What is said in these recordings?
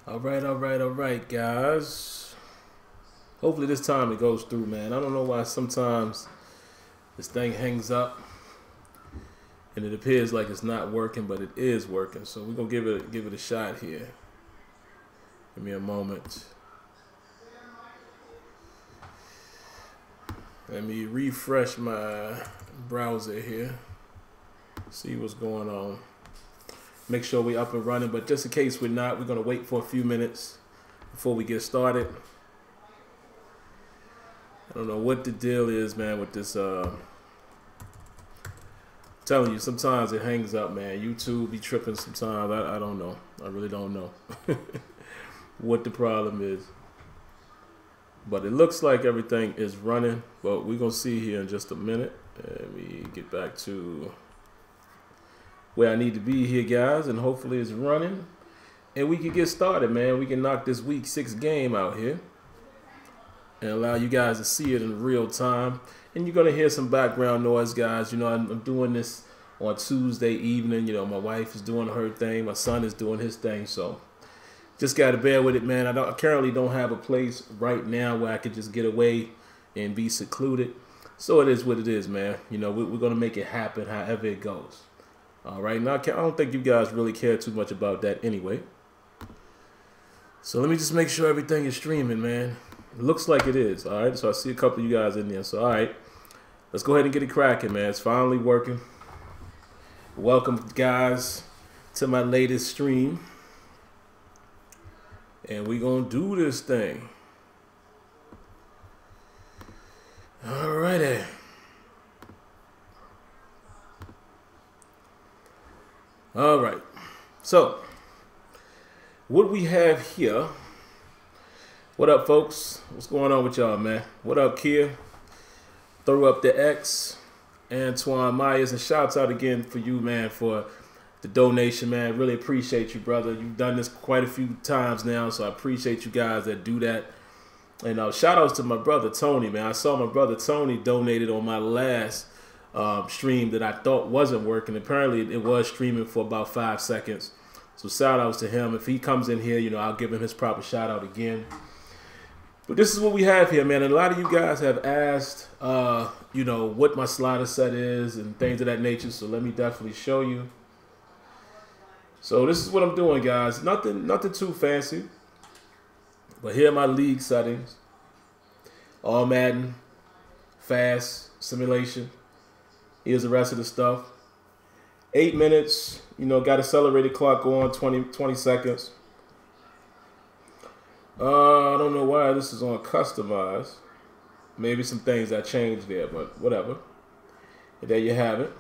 All right, guys. Hopefully this time it goes through, man. I don't know why sometimes this thing hangs up and it appears like it's not working, but it is working. So we're gonna give it a shot here. Give me a moment. Let me refresh my browser here. See what's going on. Make sure we're up and running, but just in case we're not, we're gonna wait for a few minutes before we get started. I don't know what the deal is, man, with this. I'm telling you, sometimes it hangs up, man. YouTube be tripping sometimes. I don't know. I really don't know what the problem is. But it looks like everything is running, but we're gonna see here in just a minute. Let me get back to where I need to be here, guys, and hopefully it's running. And we can get started, man. We can knock this week 6 game out here and allow you guys to see it in real time. And you're gonna hear some background noise, guys. You know, I'm doing this on Tuesday evening. You know, my wife is doing her thing, my son is doing his thing, so just gotta bear with it, man. I currently don't have a place right now where I could just get away and be secluded. So it is what it is, man. You know, we're gonna make it happen however it goes. All right, now I don't think you guys really care too much about that anyway. So let me just make sure everything is streaming, man. It looks like it is. All right, so I see a couple of you guys in there. So all right, let's go ahead and get it cracking, man. It's finally working. Welcome, guys, to my latest stream. And we gonna do this thing. All righty. All right. So, what we have here. What up, folks? What's going on with y'all, man? What up, Kia? Throw up the X. Antoine Myers. And shouts out again for you, man, for the donation, man. Really appreciate you, brother. You've done this quite a few times now, so I appreciate you guys that do that. And shout outs to my brother Tony, man. I saw my brother Tony donated on my last stream that I thought wasn't working. Apparently it was streaming for about 5 seconds. So shout outs to him. If he comes in here, you know, I'll give him his proper shout out again. But this is what we have here, man. And a lot of you guys have asked, you know, what my slider set is and things of that nature. So let me definitely show you. So this is what I'm doing, guys. Nothing too fancy. But here are my league settings. All Madden, fast, simulation. Here's the rest of the stuff. 8 minutes. You know, got accelerated clock going, 20 seconds. I don't know why this is on customize. Maybe some things that changed there, but whatever. And there you have it.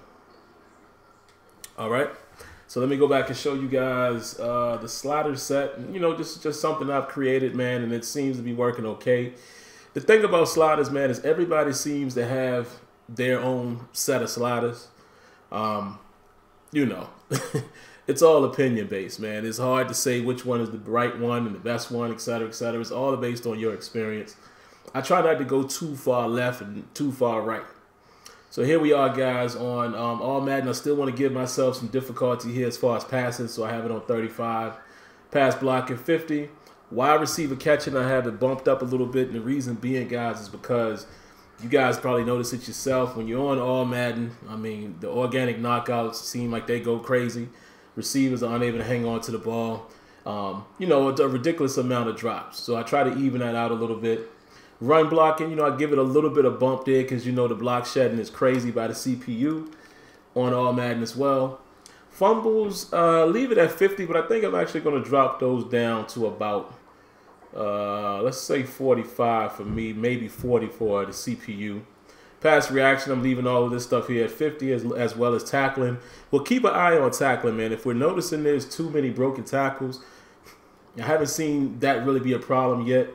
All right. So let me go back and show you guys the slider set. You know, just something I've created, man, and it seems to be working okay. The thing about sliders, man, is everybody seems to have their own set of sliders. You know, it's all opinion based, man. It's hard to say which one is the right one and the best one, et cetera, et cetera. It's all based on your experience. I try not to go too far left and too far right. So here we are, guys, on All Madden. I still want to give myself some difficulty here as far as passing, so I have it on 35. Pass blocking 50. Wide receiver catching, I have it bumped up a little bit, and the reason being, guys, is because you guys probably notice it yourself. When you're on All Madden, I mean, the organic knockouts seem like they go crazy. Receivers are unable to hang on to the ball. You know, it's a ridiculous amount of drops. So I try to even that out a little bit. Run blocking, you know, I give it a little bit of bump there because, you know, the block shedding is crazy by the CPU on All Madden as well. Fumbles, leave it at 50, but I think I'm actually going to drop those down to about, let's say 45 for me, maybe 40 for the CPU. Pass reaction, I'm leaving all of this stuff here at 50 as well as tackling. We'll keep an eye on tackling, man. If we're noticing there's too many broken tackles, I haven't seen that really be a problem yet.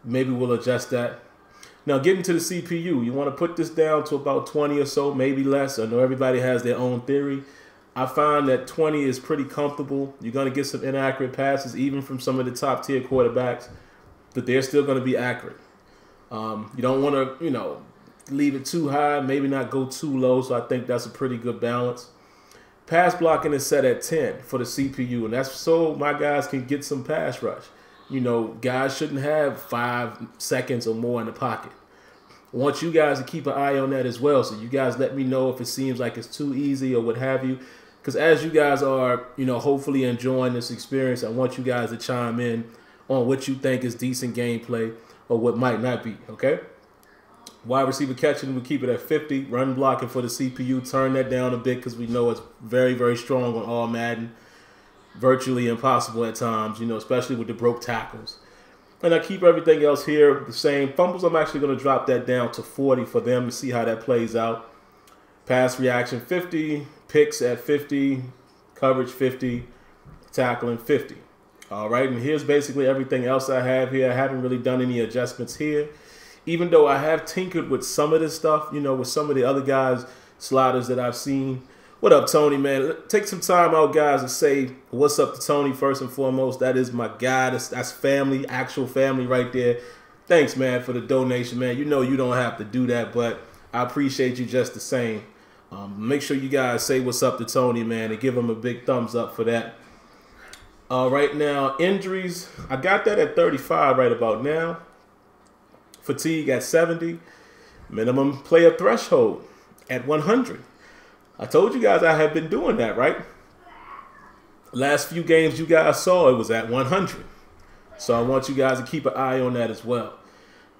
Maybe we'll adjust that. Now, getting to the CPU, you want to put this down to about 20 or so, maybe less. I know everybody has their own theory. I find that 20 is pretty comfortable. You're going to get some inaccurate passes, even from some of the top-tier quarterbacks, but they're still going to be accurate. You don't want to, you know, leave it too high, maybe not go too low, so I think that's a pretty good balance. Pass blocking is set at 10 for the CPU, and that's so my guys can get some pass rush. You know, guys shouldn't have 5 seconds or more in the pocket. I want you guys to keep an eye on that as well. So you guys let me know if it seems like it's too easy or what have you. Because as you guys are, you know, hopefully enjoying this experience, I want you guys to chime in on what you think is decent gameplay or what might not be, okay? Wide receiver catching, we keep it at 50. Run blocking for the CPU, turn that down a bit because we know it's very, very strong on all Madden. Virtually impossible at times, you know, especially with the broke tackles. And I keep everything else here the same. Fumbles, I'm actually going to drop that down to 40 for them to see how that plays out. Pass reaction 50, picks at 50, coverage 50, tackling 50. All right, and here's basically everything else I have here. I haven't really done any adjustments here. Even though I have tinkered with some of this stuff, you know, with some of the other guys' sliders that I've seen. What up, Tony, man? Take some time out, guys, and say what's up to Tony first and foremost. That is my guy. That's family, actual family right there. Thanks, man, for the donation, man. You know you don't have to do that, but I appreciate you just the same. Make sure you guys say what's up to Tony, man, and give him a big thumbs up for that. Right now, injuries. I got that at 35 right about now. Fatigue at 70. Minimum player threshold at 100. I told you guys I have been doing that, right? Last few games you guys saw, it was at 100. So I want you guys to keep an eye on that as well.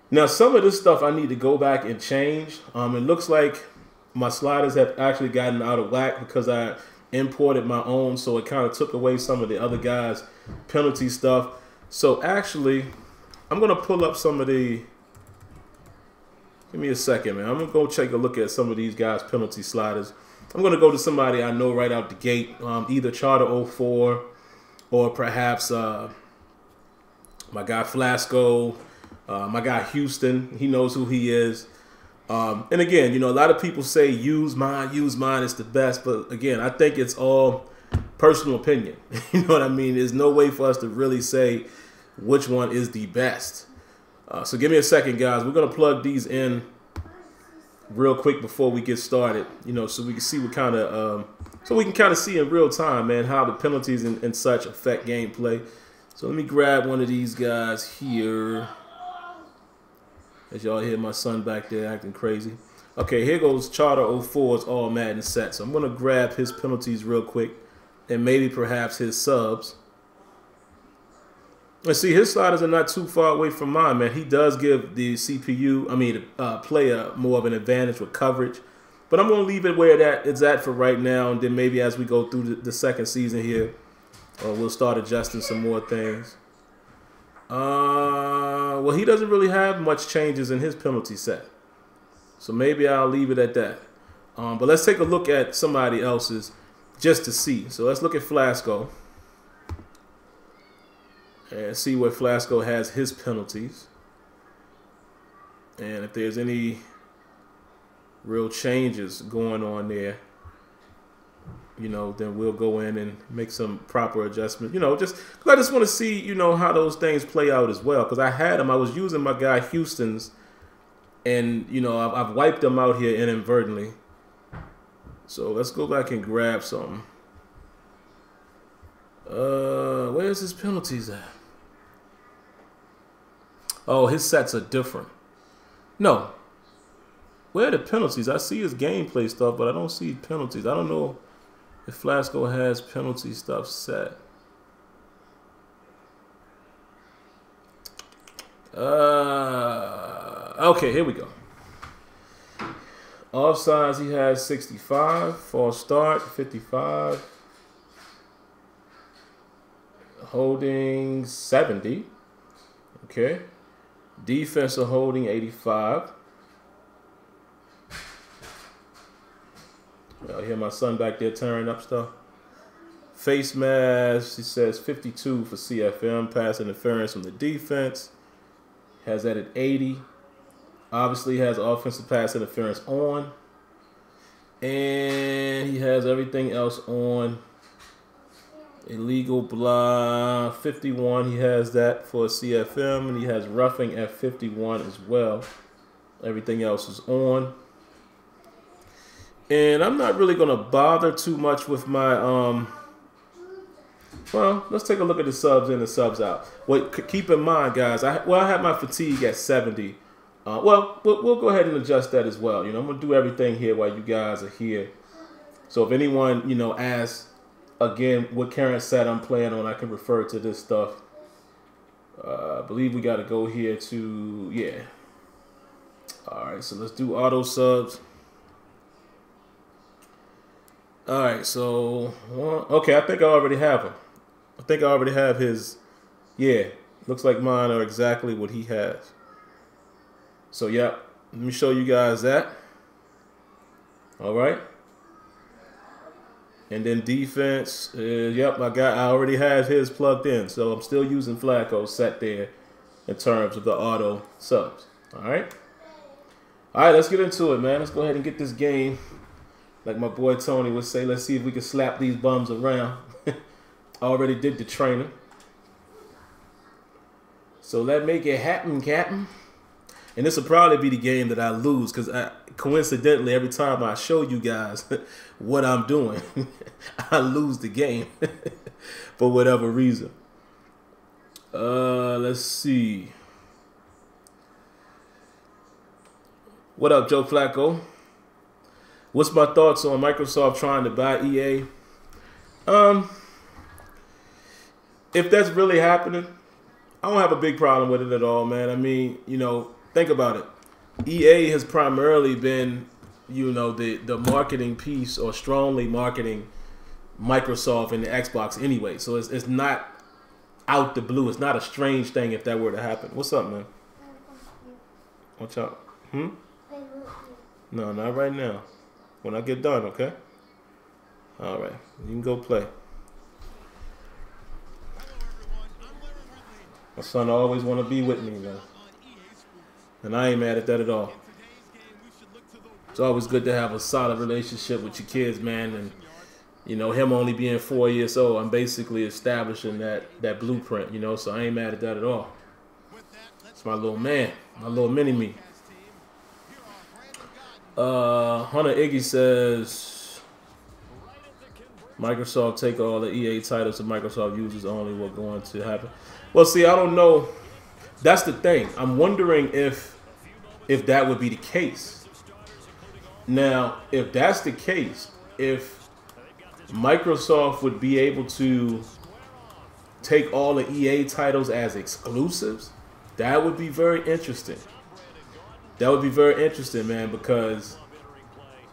Now, some of this stuff I need to go back and change. It looks like my sliders have actually gotten out of whack because I imported my own, so it kind of took away some of the other guys' penalty stuff. So actually, I'm going to pull up some of the... Give me a second, man. I'm going to go take a look at some of these guys' penalty sliders. I'm going to go to somebody I know right out the gate, either Charter 04 or perhaps my guy Flasco, my guy Houston. He knows who he is. And again, you know, a lot of people say use mine is the best. But again, I think it's all personal opinion. You know what I mean? There's no way for us to really say which one is the best. So give me a second, guys. We're going to plug these in real quick before we get started, you know, so we can see what kind of, so we can kind of see in real time, man, how the penalties and such affect gameplay. So let me grab one of these guys here. As y'all hear my son back there acting crazy. Okay, here goes Charter 04's all Madden set. So I'm going to grab his penalties real quick and maybe perhaps his subs. And see, his sliders are not too far away from mine, man. He does give the CPU, the player more of an advantage with coverage. But I'm going to leave it where it's at for right now. And then maybe as we go through the second season here, we'll start adjusting some more things. Well, he doesn't really have much changes in his penalty set. So maybe I'll leave it at that. But let's take a look at somebody else's just to see. So let's look at Flasco. And see where Flasco has his penalties. And if there's any real changes going on there, you know, then we'll go in and make some proper adjustment. You know, just because I just want to see, you know, how those things play out as well. Because I had them. I was using my guy Houston's. And, you know, I've wiped them out here inadvertently. So let's go back and grab something. Where's his penalties at? Oh, his sets are different. No. Where are the penalties? I see his gameplay stuff, but I don't see penalties. I don't know if Flasco has penalty stuff set. Okay, here we go. Offsides, he has 65. False start, 55. Holding, 70. Okay. Defensive holding, 85. I hear my son back there tearing up stuff. Face mask, he says 52 for CFM. Pass interference from the defense. Has that at 80. Obviously has offensive pass interference on. And he has everything else on. Illegal blah, 51. He has that for CFM. And he has roughing at 51 as well. Everything else is on. And I'm not really going to bother too much with my Well, let's take a look at the subs in and subs out. Wait, keep in mind, guys. I have my fatigue at 70. Well, we'll go ahead and adjust that as well. You know, I'm gonna do everything here while you guys are here. So if anyone, you know, asks again what current set I'm playing on, I can refer to this stuff. I believe we got to go here to, yeah. All right, so let's do auto subs. All right, so, okay, I think I already have him. I think I already have his, yeah, looks like mine are exactly what he has. So, yeah, let me show you guys that. All right. And then defense, yep, I already have his plugged in. So I'm still using Flacco set there in terms of the auto subs. All right. All right, let's get into it, man. Let's go ahead and get this game. Like my boy Tony would say, let's see if we can slap these bums around. I already did the training. So let's make it happen, Captain. And this will probably be the game that I lose because coincidentally, every time I show you guys what I'm doing, I lose the game for whatever reason. Let's see. What up, Joe Flacco? What's my thoughts on Microsoft trying to buy EA? If that's really happening, I don't have a big problem with it at all, man. I mean, you know, think about it. EA has primarily been, you know, the marketing piece or strongly marketing Microsoft and the Xbox anyway. So it's not out the blue. It's not a strange thing if that were to happen. What's up, man? Watch out. No, not right now. When I get done, okay? All right. You can go play. My son always want to be with me, man. And I ain't mad at that at all. It's always good to have a solid relationship with your kids, man. And, you know, him only being 4 years old, I'm basically establishing that blueprint, you know, so I ain't mad at that at all. It's my little man, my little mini-me. Hunter Iggy says, Microsoft take all the EA titles of Microsoft users only. What's going to happen? Well, see, I don't know. That's the thing. I'm wondering if that would be the case. Now, if that's the case, if Microsoft would be able to take all the EA titles as exclusives, that would be very interesting. That would be very interesting, man, because,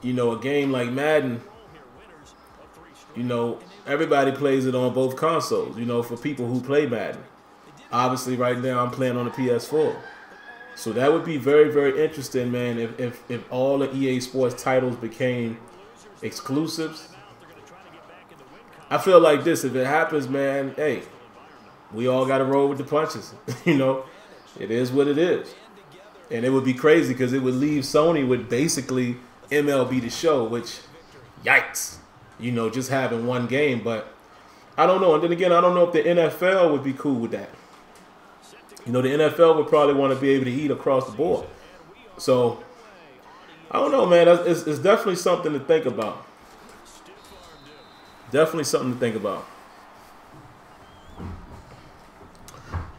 you know, a game like Madden, you know, everybody plays it on both consoles, you know, for people who play Madden. Obviously, right now, I'm playing on the PS4. So that would be very, very interesting, man, if all the EA Sports titles became exclusives. I feel like this, if it happens, man, hey, we all got to roll with the punches. You know, it is what it is. And it would be crazy because it would leave Sony with basically MLB The Show, which, yikes, you know, just having one game. But I don't know. And then again, I don't know if the NFL would be cool with that. You know, the NFL would probably want to be able to eat across the board. So, I don't know, man. It's definitely something to think about. Definitely something to think about.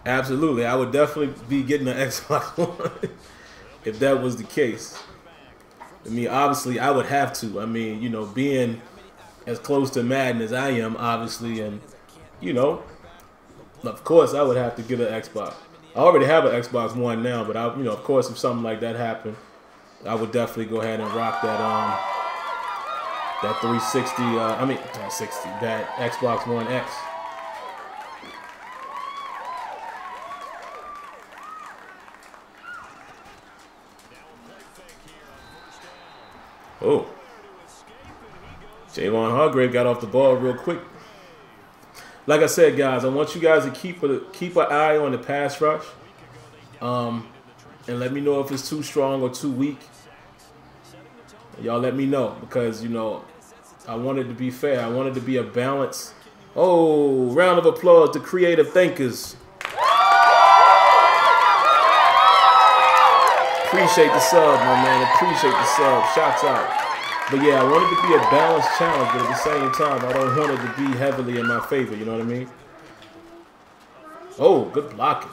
Absolutely. I would definitely be getting an Xbox One if that was the case. I mean, obviously, I would have to. I mean, you know, being as close to Madden as I am, obviously, and, you know, of course, I would have to get an Xbox. I already have an Xbox One now, but, you know, of course, if something like that happened, I would definitely go ahead and rock that, that 360, that Xbox One X. Oh, Javon Hargrave got off the ball real quick. Like I said, guys, I want you guys to keep an eye on the pass rush, and let me know if it's too strong or too weak. Y'all let me know because, you know, I want it to be fair. I want it to be a balance. Oh, round of applause to creative thinkers. Appreciate the sub, my man. Appreciate the sub. Shouts out. But yeah, I want it to be a balanced challenge, but at the same time, I don't want it to be heavily in my favor. You know what I mean? Oh, good blocking.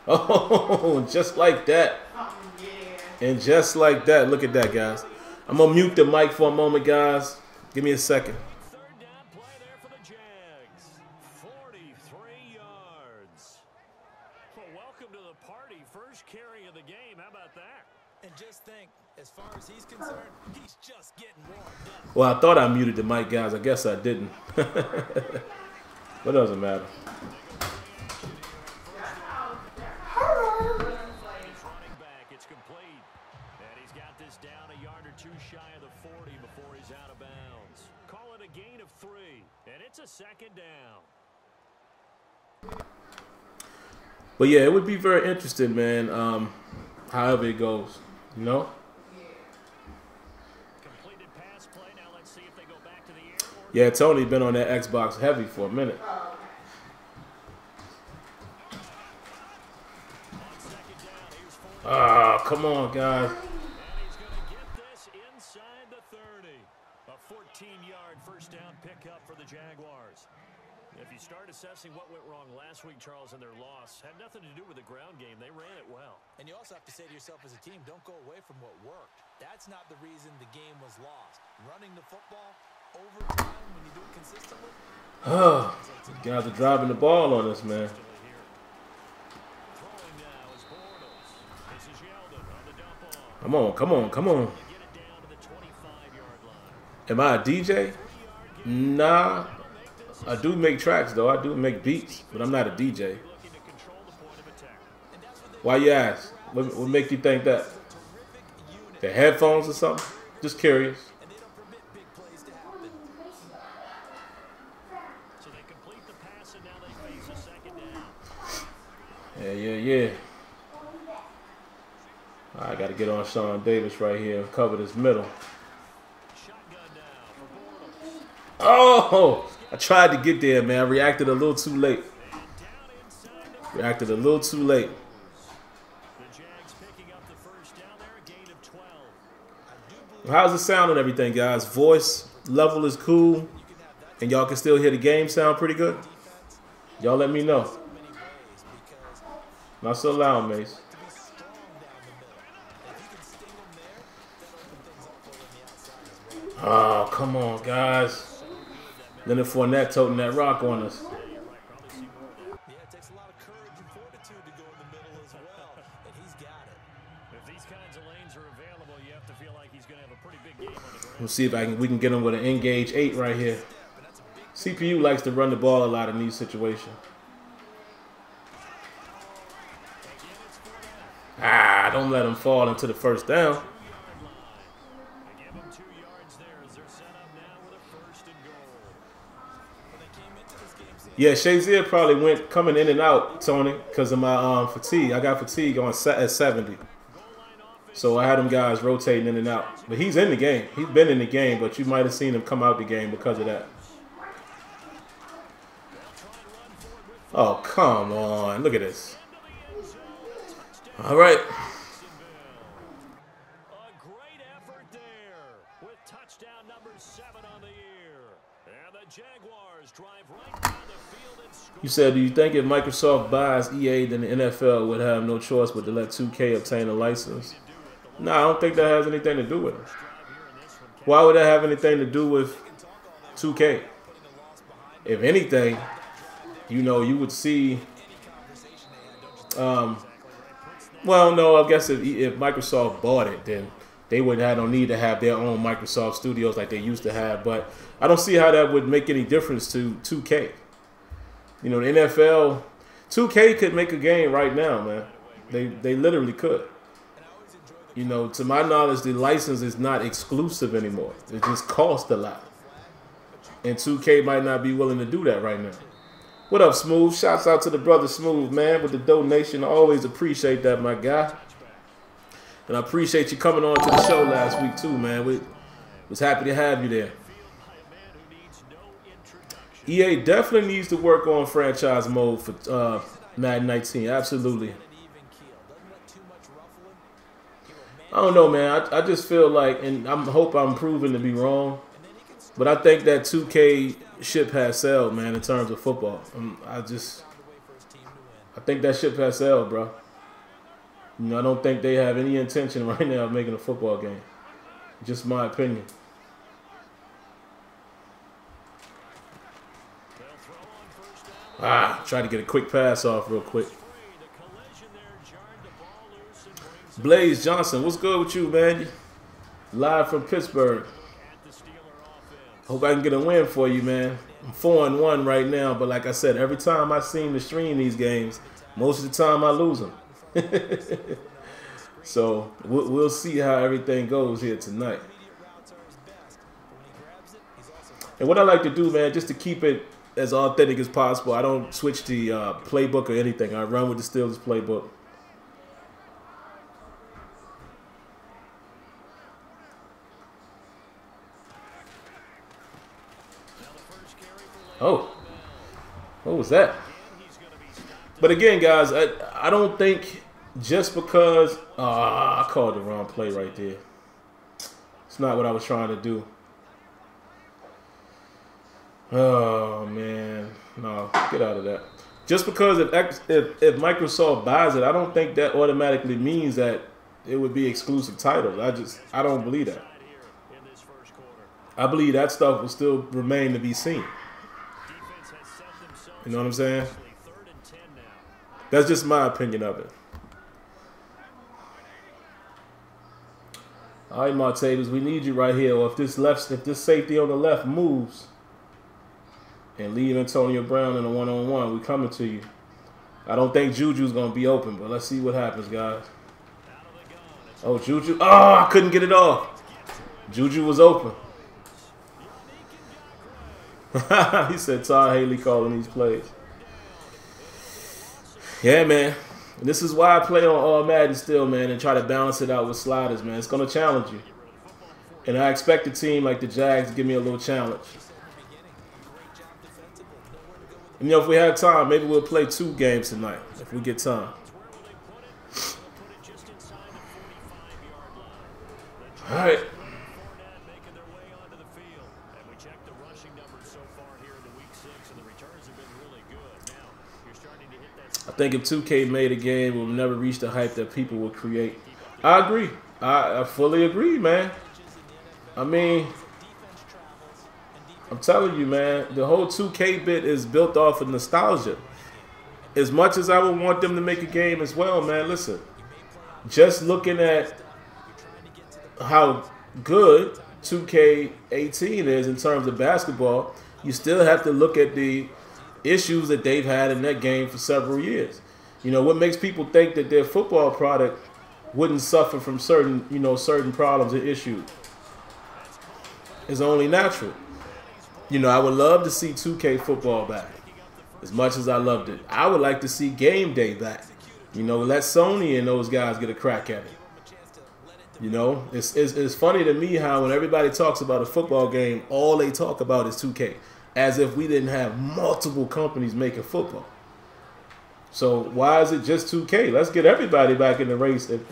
Oh, just like that. And just like that. Look at that, guys. I'm going to mute the mic for a moment, guys. Give me a second. Third down play there for the Jags. 43 yards. Well, welcome to the party. First carry of the game. How about that? And just think, as far as he's concerned, he's just getting warmed up. Well, I thought I muted the mic, guys. I guess I didn't. But it doesn't matter. Running back, it's complete. And he's got this down a yard or two shy of the 40 before he's out of bounds. Call it a gain of 3, and it's a second down. But yeah, it would be very interesting, man, however it goes, you know? Completed pass play. Now let's see if they go back to the air. Yeah, Tony been on that Xbox heavy for a minute. Ah, come on, guys. And he's going to get this inside the 30. A 14-yard first down pickup for the Jaguars. If you start assessing what went wrong last week, Charles, in their loss, had nothing to do with the ground game. They ran it well. And you also have to say to yourself as a team, don't go away from what worked. That's not the reason the game was lost. Running the football over time when you do it consistently. Oh, you guys are driving the ball on us, man. Throwing now is Bortles. This is Yeldon on the dump off. Come on, come on, come on. Get it down to the 25-yard line. Am I a DJ? Nah. I do make tracks, though. I do make beats, but I'm not a DJ. Looking to control the point of attack. Why you ask? What make you think that? The headphones or something? Just curious. And they don't permit big plays to happen. So they complete the pass, and now they face a second down. Yeah. I got to get on Sean Davis right here and cover this middle. Shotgun now for Bortles. Oh! I tried to get there, man. I reacted a little too late. And down inside the Reacted a little too late. The Jags picking up the first down there, a gain of 12. How's the sound and everything, guys? Voice level is cool. And y'all can still hear the game sound pretty good? Y'all let me know. Not so loud, Mace. Oh, come on, guys. Leonard Fournette toting that rock on us. Yeah, it takes a lot of courage and fortitude to go in the middle as well, and he's got it. If these kinds of lanes are available, you have to feel like he's going to have a pretty big game on the ground. We'll see if we can get him with an Engage 8 right here. CPU likes to run the ball a lot in these situations. Ah, don't let him fall into the first down. They give him 2 yards there as they're set up now with a first and goal. When they came into this game, Yeah, Shazier probably went coming in and out, Tony, because of my fatigue. I got fatigue on at 70. So I had them guys rotating in and out. But he's in the game. He's been in the game, but you might have seen him come out the game because of that. Oh, come on. Look at this. All right. A great effort there with touchdown number 7 on the year. And the Jaguars drive right down the field and score. You said, do you think if Microsoft buys EA, then the NFL would have no choice but to let 2K obtain a license? No, I don't think that has anything to do with it. Why would that have anything to do with 2K? If anything, you know, you would see... well, no, I guess if Microsoft bought it, then they would have no need to have their own Microsoft studios like they used to have. But I don't see how that would make any difference to 2K. You know, the NFL, 2K could make a game right now, man. They literally could. You know, to my knowledge, the license is not exclusive anymore. It just costs a lot. And 2K might not be willing to do that right now. What up, Smooth? Shouts out to the brother Smooth, man, with the donation. I always appreciate that, my guy. And I appreciate you coming on to the show last week, too, man. We was happy to have you there. EA definitely needs to work on franchise mode for Madden 19. Absolutely. don't know, man. I just feel like, and I hope I'm proven to be wrong, but I think that 2K ship has sailed, man, in terms of football. I think that ship has sailed, bro. You know, I don't think they have any intention right now of making a football game. Just my opinion. Try to get a quick pass off real quick. Blaze Johnson, what's good with you, man? Live from Pittsburgh. Hope I can get a win for you, man. I'm 4-1 right now, but like I said, every time I seem to stream these games, most of the time I lose them. So we'll see how everything goes here tonight. And what I like to do, man, just to keep it as authentic as possible, I don't switch the playbook or anything. I run with the Steelers playbook. Oh, what was that? But again, guys, I don't think just because I called the wrong play right there. It's not what I was trying to do. Oh man, no, get out of that. Just because if Microsoft buys it, I don't think that automatically means that it would be exclusive titles. I don't believe that. I believe that stuff will still remain to be seen. You know what I'm saying? That's just my opinion of it. All right, Martavis, we need you right here. Or if this safety on the left moves and leave Antonio Brown in a one-on-one, we coming to you. I don't think Juju's gonna be open, but let's see what happens, guys. Oh, Juju! Oh, I couldn't get it off. Juju was open. He said Todd Haley calling these plays. Yeah, man. This is why I play on Madden still, man, and try to balance it out with sliders, man. It's going to challenge you. And I expect a team like the Jags to give me a little challenge. And, you know, if we have time, maybe we'll play 2 games tonight, if we get time. All right. I think if 2K made a game, we'll never reach the hype that people will create. I agree. I fully agree, man. I mean, I'm telling you, man, the whole 2K bit is built off of nostalgia. As much as I would want them to make a game as well, man, listen. Just looking at how good 2K18 is in terms of basketball, you still have to look at the issues that they've had in that game for several years. You know, what makes people think that their football product wouldn't suffer from certain problems and issues is only natural. You know, I would love to see 2K football back as much as I loved it. I would like to see game day back. You know, let Sony and those guys get a crack at it. You know, it's funny to me how when everybody talks about a football game, all they talk about is 2K. As if we didn't have multiple companies making football. So why is it just 2K? Let's get everybody back in the race. If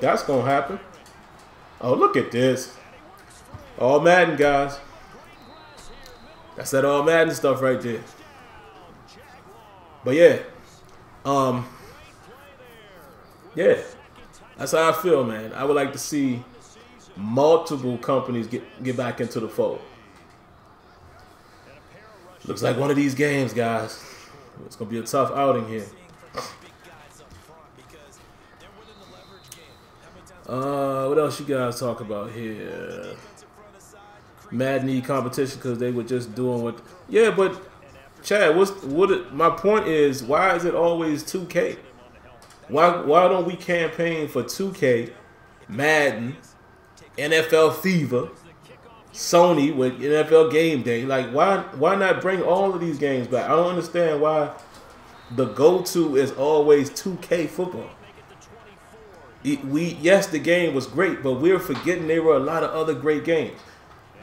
that's gonna happen. Oh, look at this. All Madden, guys. That's that all Madden stuff right there. But yeah, yeah, that's how I feel, man. I would like to see multiple companies get back into the fold. Looks like one of these games, guys. It's going to be a tough outing here. What else you guys talk about here? Madden need competition because they were just doing what... Yeah, but, Chad, my point is, why is it always 2K? Why don't we campaign for 2K, Madden, NFL Fever, Sony with NFL Game Day? Like, why not bring all of these games back? I don't understand why the go-to is always 2K football. Yes, the game was great, but we're forgetting there were a lot of other great games.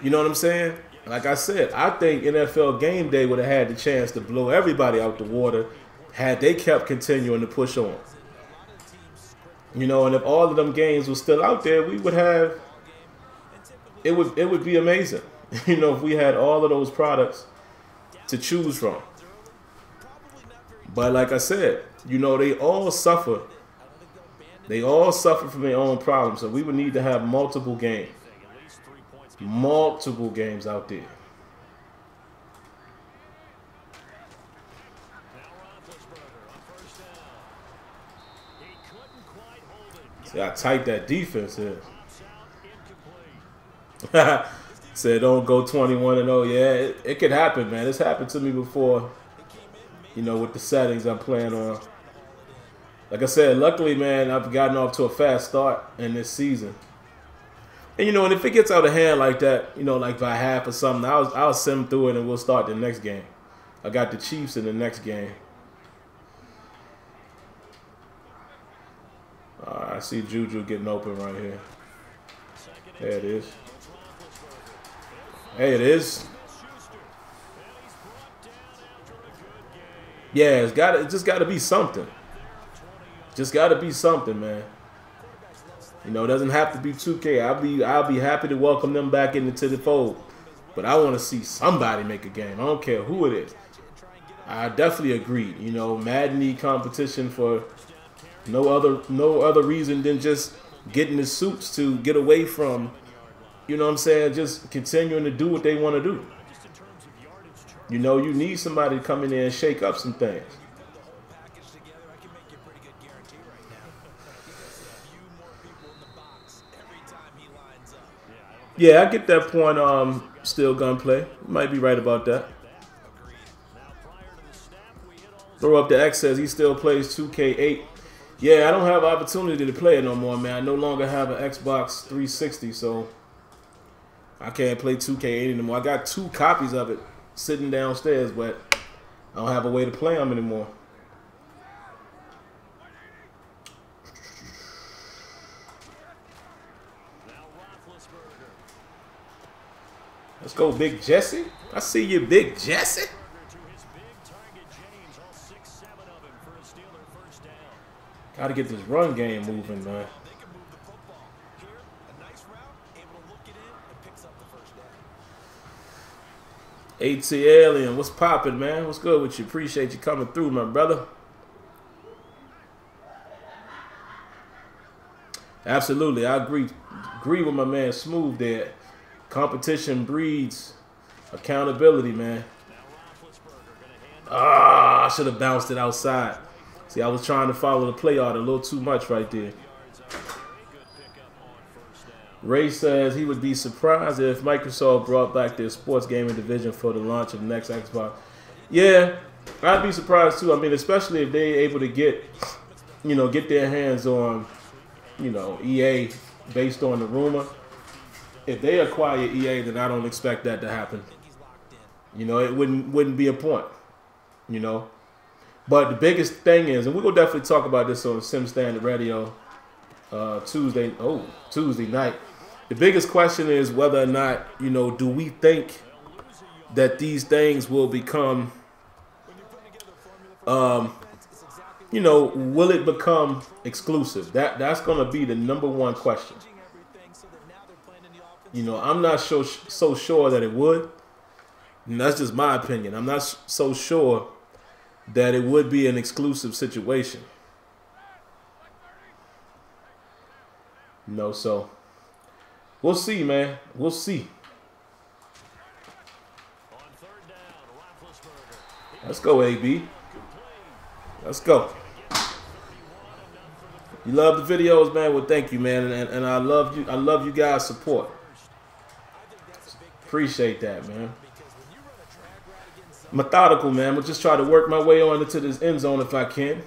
You know what I'm saying? Like I said, I think NFL Game Day would have had the chance to blow everybody out the water had they kept continuing to push on. You know, and if all of them games were still out there, we would have. It would be amazing. You know, if we had all of those products to choose from. But like I said, you know, they all suffer. They all suffer from their own problems. So we would need to have multiple games. Multiple games out there. See how tight that defense is. Said don't go 21-0. Yeah, it could happen, man. It's happened to me before. You know, with the settings I'm playing on. Like I said, luckily, man, I've gotten off to a fast start in this season. And, you know, and if it gets out of hand like that, you know, like by half or something, I'll sim through it and we'll start the next game. I got the Chiefs in the next game. I see Juju getting open right here. There it is. Hey, it is. Yeah, it's just got to be something. Just got to be something, man. You know, it doesn't have to be 2K. I'll be happy to welcome them back into the fold. But I want to see somebody make a game. I don't care who it is. I definitely agree. You know, Madden need competition for no other reason than just getting the suits to get away from, you know what I'm saying, just continuing to do what they want to do. You know, you need somebody to come in there and shake up some things. Yeah, I get that point. Still gunplay. Might be right about that. Throw up the X says he still plays 2K8. Yeah, I don't have opportunity to play it no more, man. I no longer have an Xbox 360, so I can't play 2K8 anymore. I got 2 copies of it sitting downstairs, but I don't have a way to play them anymore. Let's go, Big Jesse. I see you, Big Jesse. Got to get this run game moving, man. AT Alien, what's poppin', man? What's good with you? Appreciate you coming through, my brother. Absolutely, I agree with my man Smooth there. Competition breeds accountability, man. Ah, I should have bounced it outside. See, I was trying to follow the play art a little too much right there. Ray says he would be surprised if Microsoft brought back their sports gaming division for the launch of the next Xbox. Yeah, I'd be surprised too. I mean, especially if they're able to get, you know, get their hands on, you know, EA based on the rumor. If they acquire EA, then I don't expect that to happen. You know, it wouldn't be a point. You know, but the biggest thing is, and we're gonna definitely talk about this on Sim Standard Radio Tuesday night. The biggest question is whether or not, you know, do we think that these things will become, you know, will it become exclusive? That's gonna be the #1 question. You know, I'm not so sure that it would. And that's just my opinion. I'm not so sure that it would be an exclusive situation. No, so we'll see, man. We'll see. Let's go, AB. Let's go. You love the videos, man? Well, thank you, man. And I love you. I love you guys' support. Appreciate that, man. Methodical, man. We'll just try to work my way on into this end zone if I can.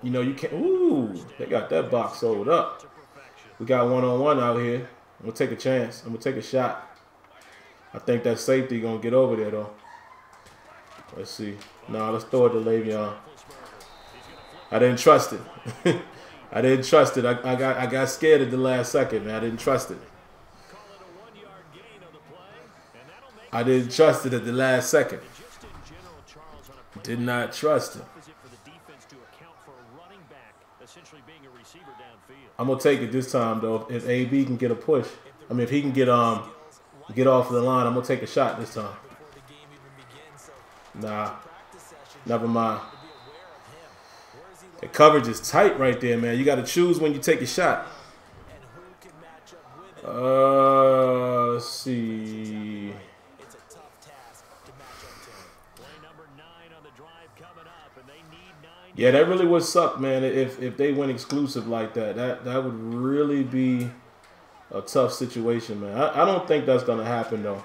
You know, you can't. Ooh, they got that box sold up. We got one-on-one out here. I'm going to take a chance. I'm going to take a shot. I think that safety going to get over there, though. Let's see. No, let's throw it to Le'Veon. I didn't trust it. I didn't trust it. I got scared at the last second, man. I didn't trust it. I didn't trust it at the last second. Did not trust it. For the defense to account for a running back essentially being a receiver downfield. I'm gonna take it this time though. If AB can get a push, I mean if he can get off of the line, I'm gonna take a shot this time. Nah, never mind. The coverage is tight right there, man. You got to choose when you take a shot. Let's see. Yeah, that really would suck, man. If they went exclusive like that, that would really be a tough situation, man. I don't think that's gonna happen though.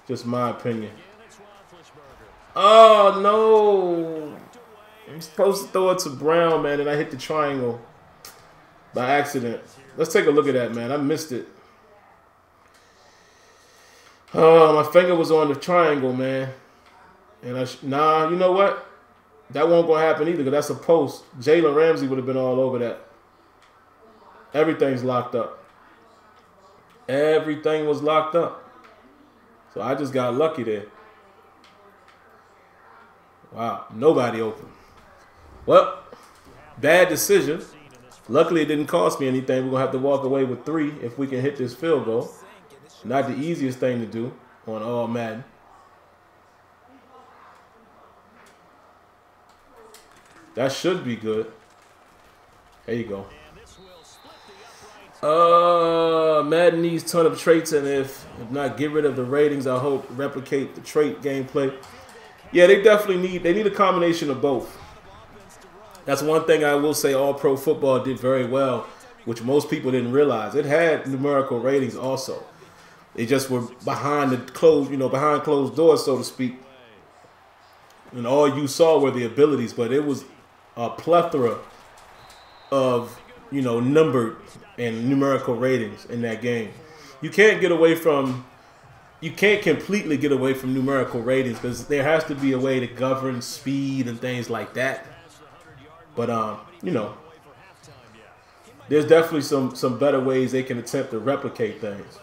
Just my opinion. Oh no! I'm supposed to throw it to Brown, man, and I hit the triangle by accident. Let's take a look at that, man. I missed it. Oh, my finger was on the triangle, man. And nah, you know what? That won't gonna happen either, because that's a post. Jalen Ramsey would have been all over that. Everything's locked up. Everything was locked up. So I just got lucky there. Wow, nobody open. Well, bad decision. Luckily, it didn't cost me anything. We're going to have to walk away with 3 if we can hit this field goal. Not the easiest thing to do on all Madden. That should be good. There you go. Madden needs ton of traits, and if not, get rid of the ratings. I hope replicate the trait gameplay. Yeah, they definitely need a combination of both. That's one thing I will say All Pro Football did very well, which most people didn't realize. It had numerical ratings also. They just were behind closed doors, so to speak. And all you saw were the abilities, but it was a plethora of, numbered and numerical ratings in that game. You can't completely get away from numerical ratings, because there has to be a way to govern speed and things like that. But there's definitely some better ways they can attempt to replicate things,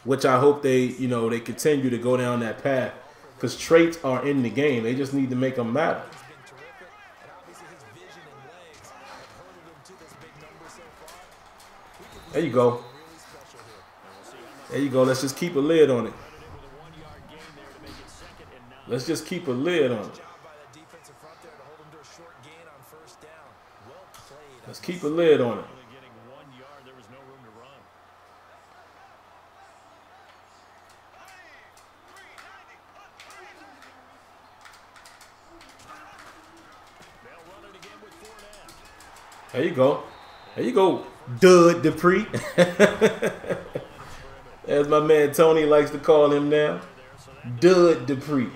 which I hope they continue to go down that path, because traits are in the game. They just need to make them matter. There you go. There you go. Let's just keep a lid on it. Let's just keep a lid on it. Let's keep a lid on it. There you go. There you go, Dud Dupree. As my man Tony likes to call him now. Dud Dupree.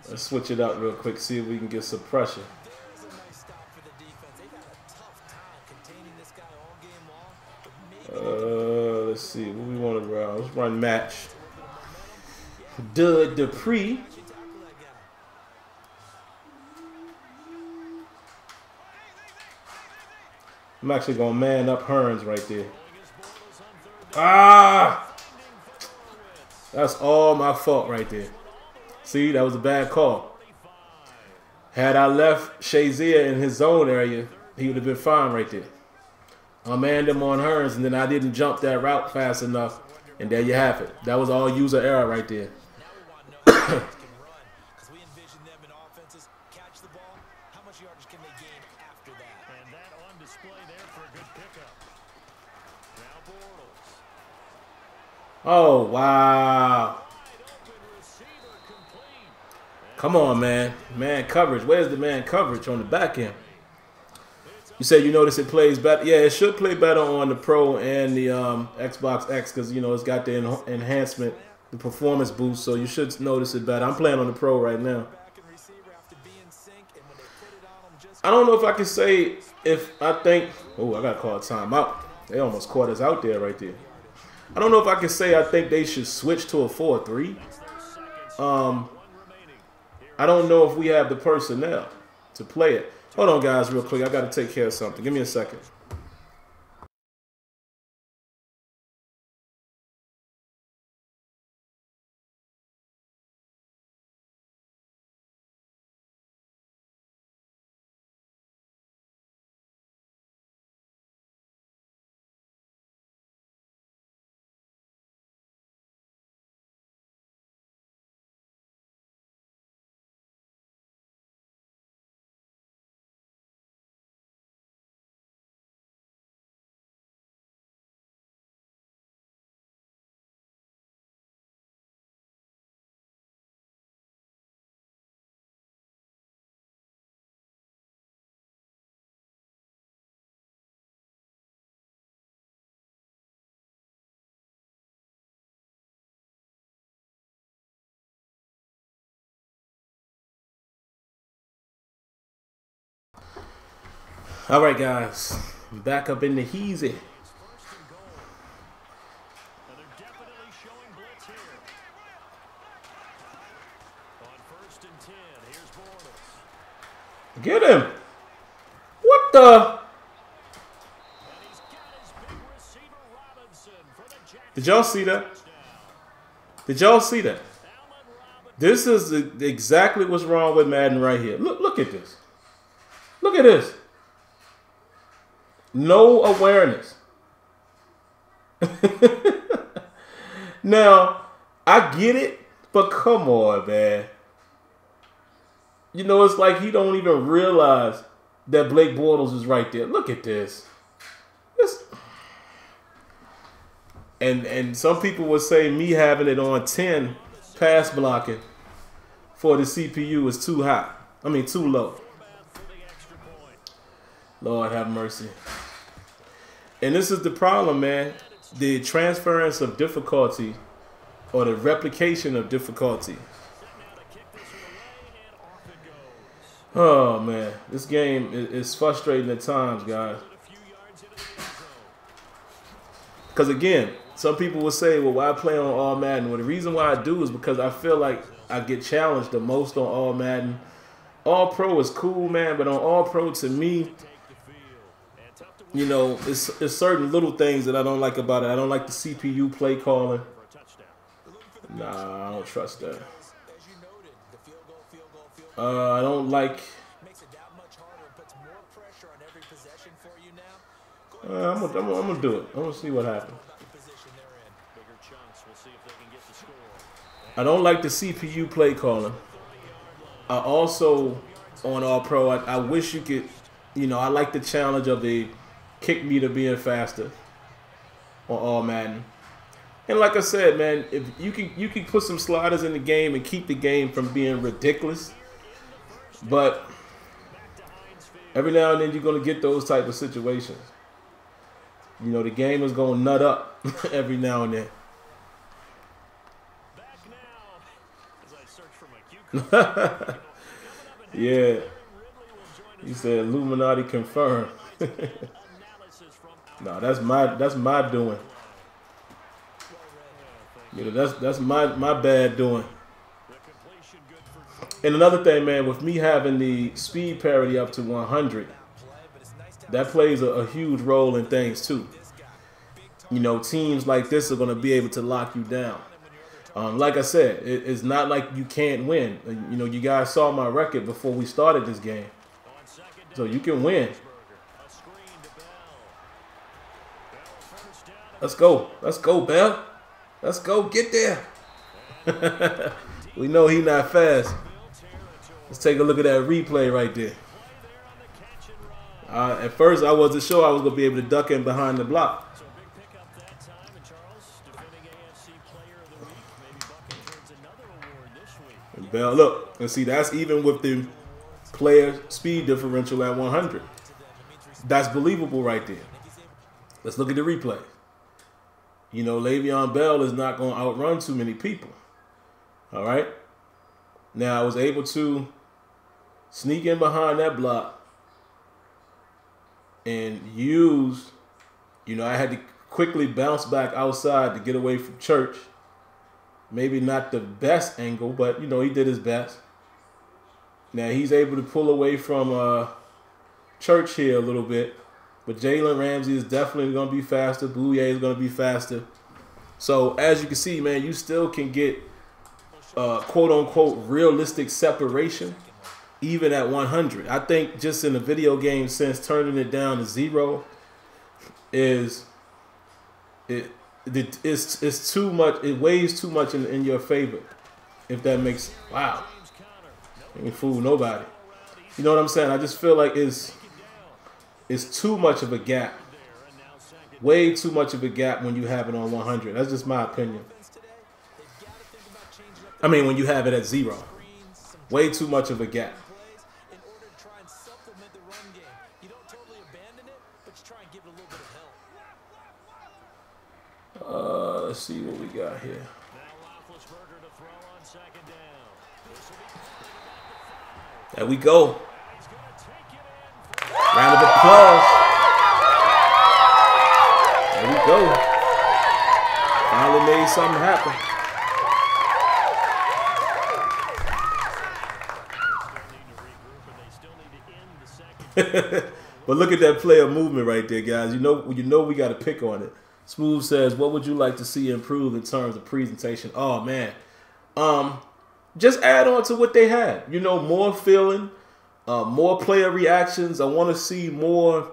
Let's switch it up real quick, see if we can get some pressure. Let's see what we want to run. Let's run match. Dud Dupree. I'm actually going to man up Hearns right there. Ah! That's all my fault right there. See, that was a bad call. Had I left Shazier in his zone area, he would have been fine right there. I manned him on Hearns, and then I didn't jump that route fast enough, and there you have it. That was all user error right there. Oh, wow. Come on, man. Man coverage. Where's the man coverage on the back end? You said you notice it plays better. Yeah, it should play better on the Pro and the Xbox X, because, it's got the enhancement, the performance boost, so you should notice it better. I'm playing on the Pro right now. I don't know if I can say if I think... Oh, I got to call a timeout. They almost caught us out there right there. I don't know if I can say I think they should switch to a 4-3. I don't know if we have the personnel to play it. Hold on, guys, real quick. I got to take care of something. Give me a second. All right, guys. Back up in the heezy. Get him. What the? Did y'all see that? Did y'all see that? This is exactly what's wrong with Madden right here. Look at this. Look at this. No awareness. Now, I get it, but come on, man. You know, it's like he don't even realize that Blake Bortles is right there. Look at this. And some people would say me having it on 10 pass blocking for the CPU is too high. I mean, too low. Lord have mercy. And this is the problem, man. The transference of difficulty or the replication of difficulty. Oh, man. This game is frustrating at times, guys. Because, again, some people will say, well, why play on All Madden? Well, the reason why I do is because I feel like I get challenged the most on All Madden. All Pro is cool, man, but on All Pro, to me, you know, it's certain little things that I don't like about it. I don't like the CPU play calling. Nah, I don't trust that. I don't like... I'm gonna do it. I'm gonna see what happens. I don't like the CPU play calling. I also, on All Pro, I wish you could, you know, I like the challenge of the kick meter being faster on All Madden. And like I said, man, if you can put some sliders in the game and keep the game from being ridiculous, but every now and then you're gonna get those type of situations. You know, the game is gonna nut up every now and then. Yeah, he said Illuminati confirmed. No, that's my doing. You know, that's my bad doing. And another thing, man, with me having the speed parity up to 100, that plays a huge role in things too. You know, teams like this are going to be able to lock you down. Like I said, it's not like you can't win. You know, you guys saw my record before we started this game. So you can win. Let's go. Let's go, Bell. Let's go. Get there. We know he's not fast. Let's take a look at that replay right there. At first, I wasn't sure I was going to be able to duck in behind the block. And Bell, look, and see, that's even with the player speed differential at 100. That's believable right there. Let's look at the replay. You know, Le'Veon Bell is not going to outrun too many people. All right? Now, I was able to sneak in behind that block and use, you know, I had to quickly bounce back outside to get away from Church. Maybe not the best angle, but, you know, he did his best. Now, he's able to pull away from Church here a little bit. But Jalen Ramsey is definitely going to be faster. Bouye is going to be faster. So, as you can see, man, you still can get quote-unquote realistic separation even at 100. I think just in the video game sense, turning it down to 0 is it's too much. It weighs too much in your favor. If that makes wow, ain't fool nobody. You know what I'm saying? I just feel like it's too much of a gap. Way too much of a gap when you have it on 100. That's just my opinion. I mean, when you have it at 0. Way too much of a gap. Let's see what we got here. There we go. Round Round of applause. There we go. Finally made something happen. But look at that player movement right there, guys. You know we got to pick on it. Smooth says, what would you like to see improve in terms of presentation? Oh, man. Just add on to what they had. You know, more feeling, more player reactions. I want to see more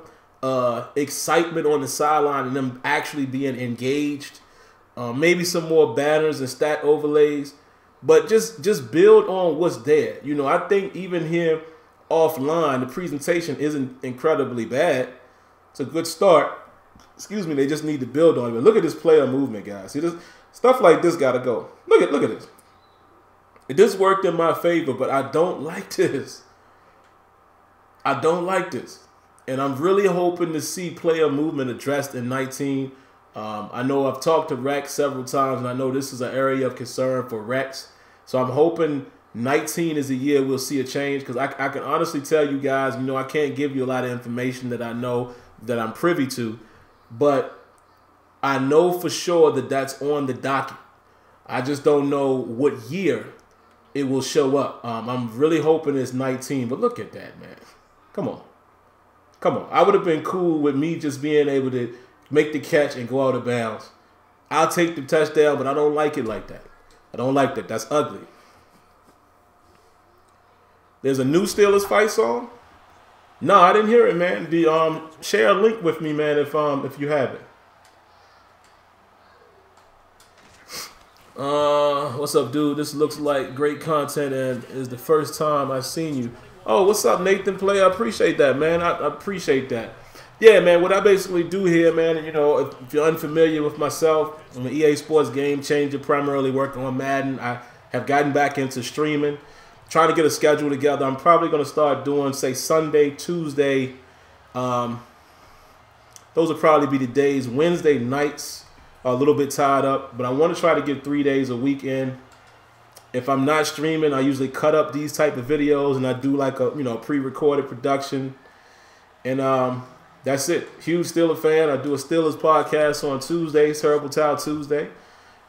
excitement on the sideline and them actually being engaged. Maybe some more banners and stat overlays. But just build on what's there. You know, I think even here offline, the presentation isn't incredibly bad. It's a good start. Excuse me, they just need to build on it. But look at this player movement, guys. See, this stuff like this got to go. Look at this. This worked in my favor, but I don't like this. I don't like this. And I'm really hoping to see player movement addressed in 19. I know I've talked to Rex several times, and I know this is an area of concern for Rex. So I'm hoping 19 is the year we'll see a change, because I can honestly tell you guys, you know, I can't give you a lot of information that I know that I'm privy to, but I know for sure that that's on the docket. I just don't know what year it will show up. I'm really hoping it's 19, but look at that, man. Come on. Come on. I would have been cool with me just being able to make the catch and go out of bounds. I'll take the touchdown, but I don't like it like that. I don't like that. That's ugly. There's a new Steelers fight song? No, I didn't hear it, man. Share a link with me, man, if you have it. What's up, dude? This looks like great content and is the first time I've seen you. Oh, what's up, Nathan Play? I appreciate that, man. I appreciate that. Yeah, man, what I basically do here, man, you know, if you're unfamiliar with myself, I'm an EA Sports game changer, primarily working on Madden. I have gotten back into streaming, trying to get a schedule together. I'm probably going to start doing, say, Sunday, Tuesday. Those will probably be the days. Wednesday nights are a little bit tied up, but I want to try to get 3 days a week in. If I'm not streaming, I usually cut up these type of videos and I do like a, you know, pre-recorded production. And that's it. Huge Steelers fan. I do a Steelers podcast on Tuesdays, Terrible Towel Tuesday.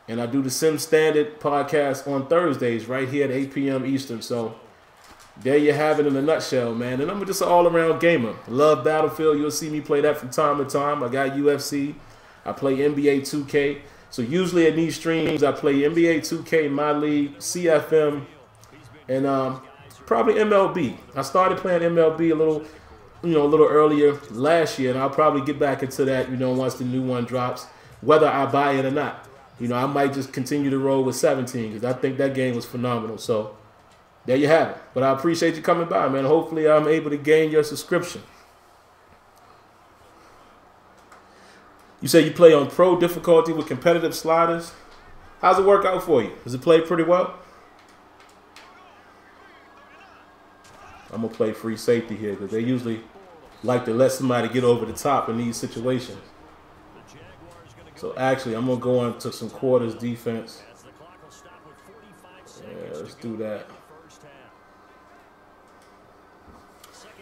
And I do the Sim Standard podcast on Thursdays right here at 8 p.m. Eastern. So there you have it in a nutshell, man. And I'm just an all-around gamer. Love Battlefield. You'll see me play that from time to time. I got UFC. I play NBA 2K. So usually in these streams, I play NBA 2K, My League, CFM, and probably MLB. I started playing MLB a little earlier last year, and I'll probably get back into that, you know, once the new one drops, whether I buy it or not. You know, I might just continue to roll with 17 because I think that game was phenomenal. So there you have it. But I appreciate you coming by, man. Hopefully I'm able to gain your subscription. You say you play on pro difficulty with competitive sliders. How's it work out for you? Does it play pretty well? I'm going to play free safety here because they usually like to let somebody get over the top in these situations. So actually, I'm going to go into some quarters defense. Yeah, let's do that.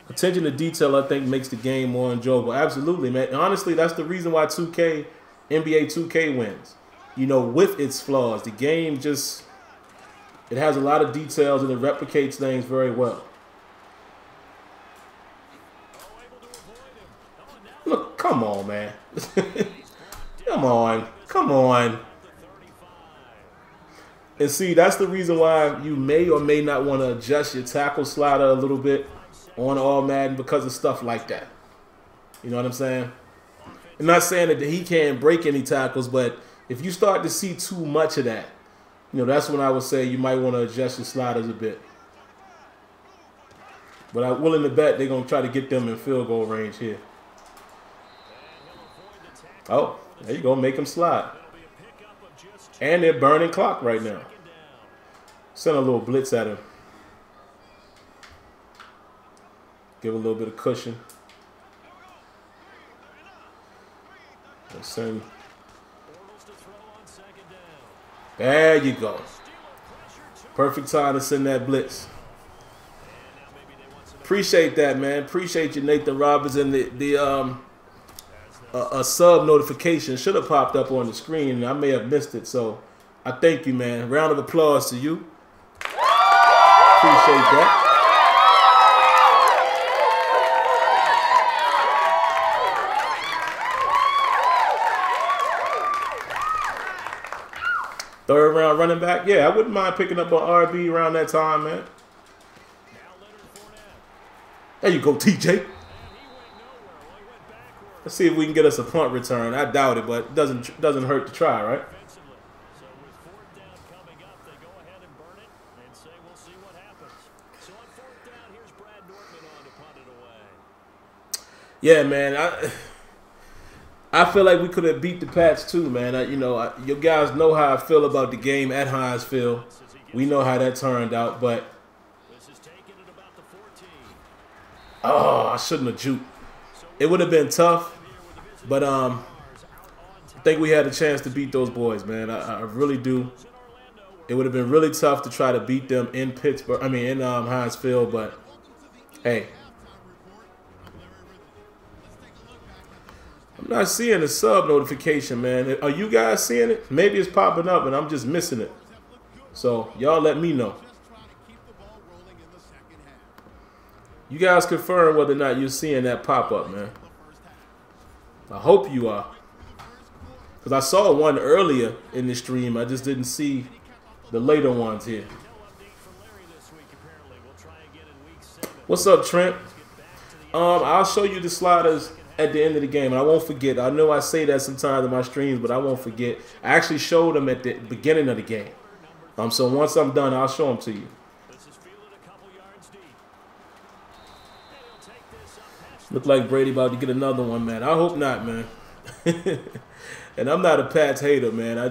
Attention to detail, I think, makes the game more enjoyable. Absolutely, man. Honestly, that's the reason why NBA 2K wins. You know, with its flaws, the game just, it has a lot of details and it replicates things very well. Look, come on, man. Come on. Come on. And see, that's the reason why you may or may not want to adjust your tackle slider a little bit on all Madden because of stuff like that. You know what I'm saying? I'm not saying that he can't break any tackles, but if you start to see too much of that, you know, that's when I would say you might want to adjust your sliders a bit. But I'm willing to bet they're going to try to get them in field goal range here. Oh, there you go. Make them slide. And they're burning clock right now. Send a little blitz at him. Give a little bit of cushion. And send. There you go. Perfect time to send that blitz. Appreciate that, man. Appreciate you, Nathan Roberts, and a sub notification should have popped up on the screen, and I may have missed it. So I thank you, man. Round of applause to you. Appreciate that. Third round running back. Yeah, I wouldn't mind picking up an RB around that time, man. There you go, TJ. Let's see if we can get us a punt return. I doubt it, but it doesn't hurt to try, right? Yeah, man. I feel like we could have beat the Pats too, man. You guys know how I feel about the game at Hinesfield. We know how that turned out, but I shouldn't have juked. It would have been tough, but I think we had a chance to beat those boys, man. I really do. It would have been really tough to try to beat them in Pittsburgh. I mean, in Hinesfield, but hey. I'm not seeing the sub notification, man. Are you guys seeing it? Maybe it's popping up and I'm just missing it. So y'all let me know. You guys confirm whether or not you're seeing that pop up, man. I hope you are. Because I saw one earlier in the stream. I just didn't see the later ones here. What's up, Trent? I'll show you the sliders at the end of the game, and I won't forget. I know I say that sometimes in my streams, but I won't forget. I actually showed them at the beginning of the game. So once I'm done, I'll show them to you. Look like Brady about to get another one, man. I hope not, man. And I'm not a Pats hater, man. I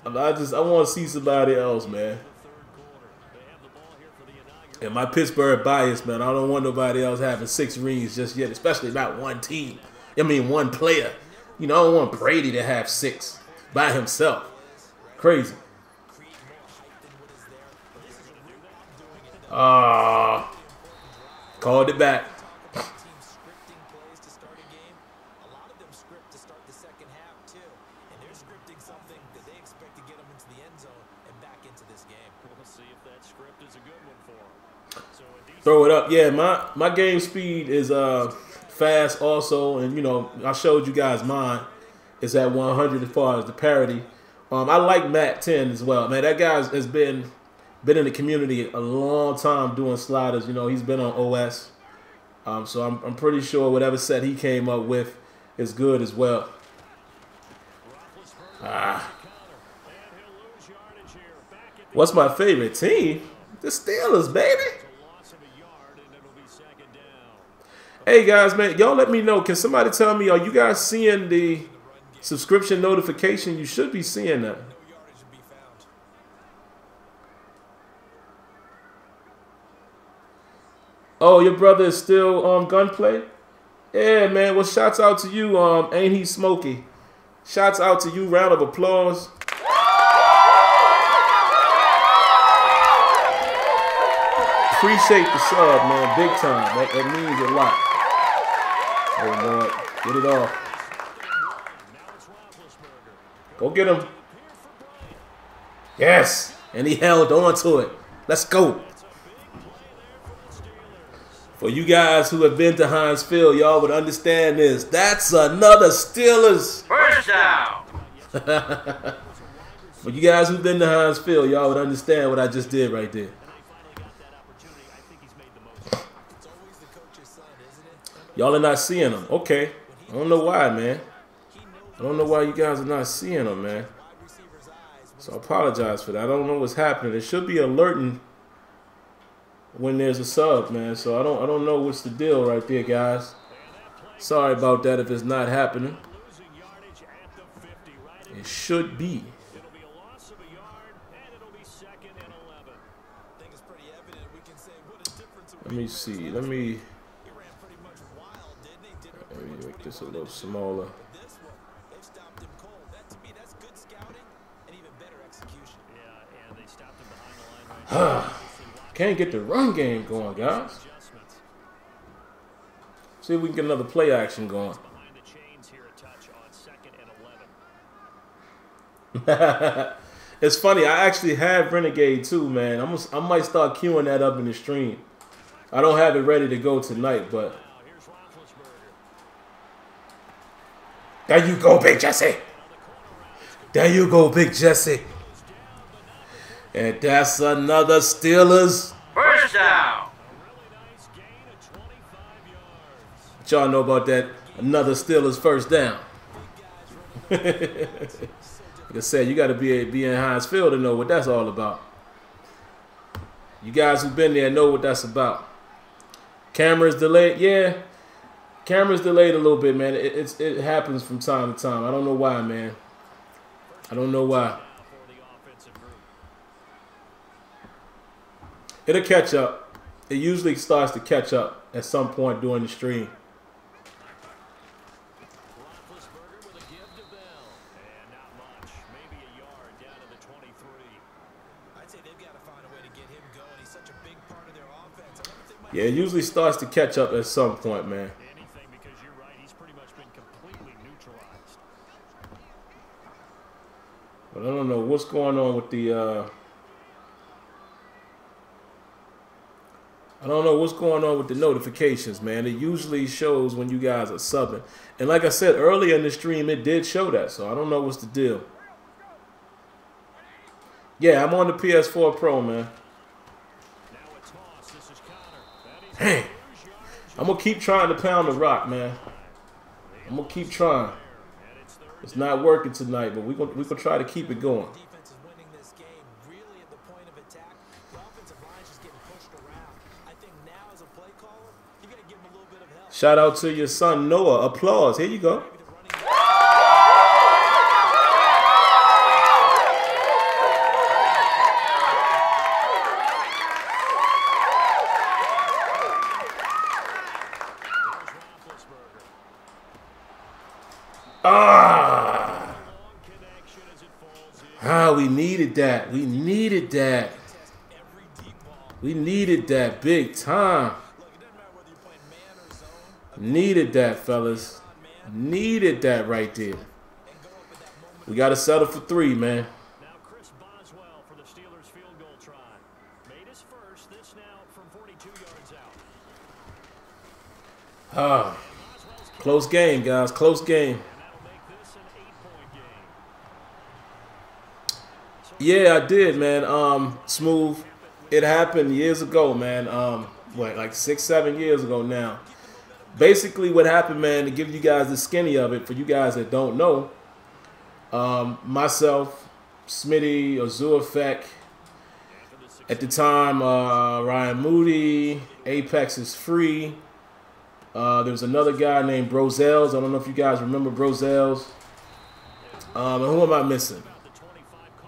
want to see somebody else, man. And my Pittsburgh bias, man, I don't want nobody else having 6 rings just yet, especially not one team. I mean, one player. I don't want Brady to have 6 by himself. Crazy. Called it back. Throw it up. Yeah, my game speed is fast also, and I showed you guys mine. It's at 100 as far as the parity. I like Matt 10 as well. Man, that guy has been in the community a long time doing sliders. He's been on OS. So I'm pretty sure whatever set he came up with is good as well. What's my favorite team? The Steelers, baby. Hey guys, man, y'all let me know. Can somebody tell me, are you guys seeing the subscription notification? You should be seeing that. Oh, your brother is still gunplay? Yeah, man. Well, shouts out to you. Ain't he smoky? Shouts out to you. Round of applause. Appreciate the sub, man. Big time. That means a lot. Oh, Lord. Get it off. Go get him. Yes. And he held on to it. Let's go. For you guys who have been to Hinesfield, y'all would understand this. That's another Steelers. First down. For you guys who've been to Hinesfield, y'all would understand what I just did right there. Y'all are not seeing them. Okay. I don't know why, man. I don't know why you guys are not seeing them, man. So I apologize for that. I don't know what's happening. It should be alerting when there's a sub, man. So I don't know what's the deal right there, guys. Sorry about that if it's not happening. It should be. Let me see. Let me make this a little smaller. Can't get the run game going, guys. See if we can get another play action going. Behind the chains here, a touch on 2nd and 11. It's funny. I actually have Renegade too, man. I might start queuing that up in the stream. I don't have it ready to go tonight, but there you go, Big Jesse. There you go, Big Jesse. And that's another Steelers First down. What y'all know about that? Another Steelers first down. Like I said, you got to be in Heinz Field to know what that's all about. You guys who've been there know what that's about. Camera's delayed, yeah. Camera's delayed a little bit, man. It happens from time to time. I don't know why, man. I don't know why. It'll catch up. It usually starts to catch up at some point during the stream. Yeah, it usually starts to catch up at some point, man. Anything, because you're right, he's pretty much been completely neutralized. But I don't know what's going on with the I don't know what's going on with the notifications, man. It usually shows when you guys are subbing. And like I said earlier in the stream, it did show that. So I don't know what's the deal. Yeah, I'm on the PS4 Pro, man. Hey, I'm going to keep trying to pound the rock, man. I'm going to keep trying. It's not working tonight, but we're gonna try to keep it going. Shout out to your son, Noah. Applause. Here you go. We needed that. We needed that. We needed that big time. Needed that, fellas. Needed that right there. We got to settle for 3, man. Now Chris Boswell for the Steelers field goal try. Made his first. This now from 42 yards out. Close game, guys. Close game. Yeah, I did, man. Smooth. It happened years ago, man. Like 6, 7 years ago now. Basically, what happened, man, to give you guys the skinny of it, for you guys that don't know, myself, Smitty, Azure Effect, at the time, Ryan Moody, Apex is Free. There was another guy named Brozels. I don't know if you guys remember Brozels. And who am I missing?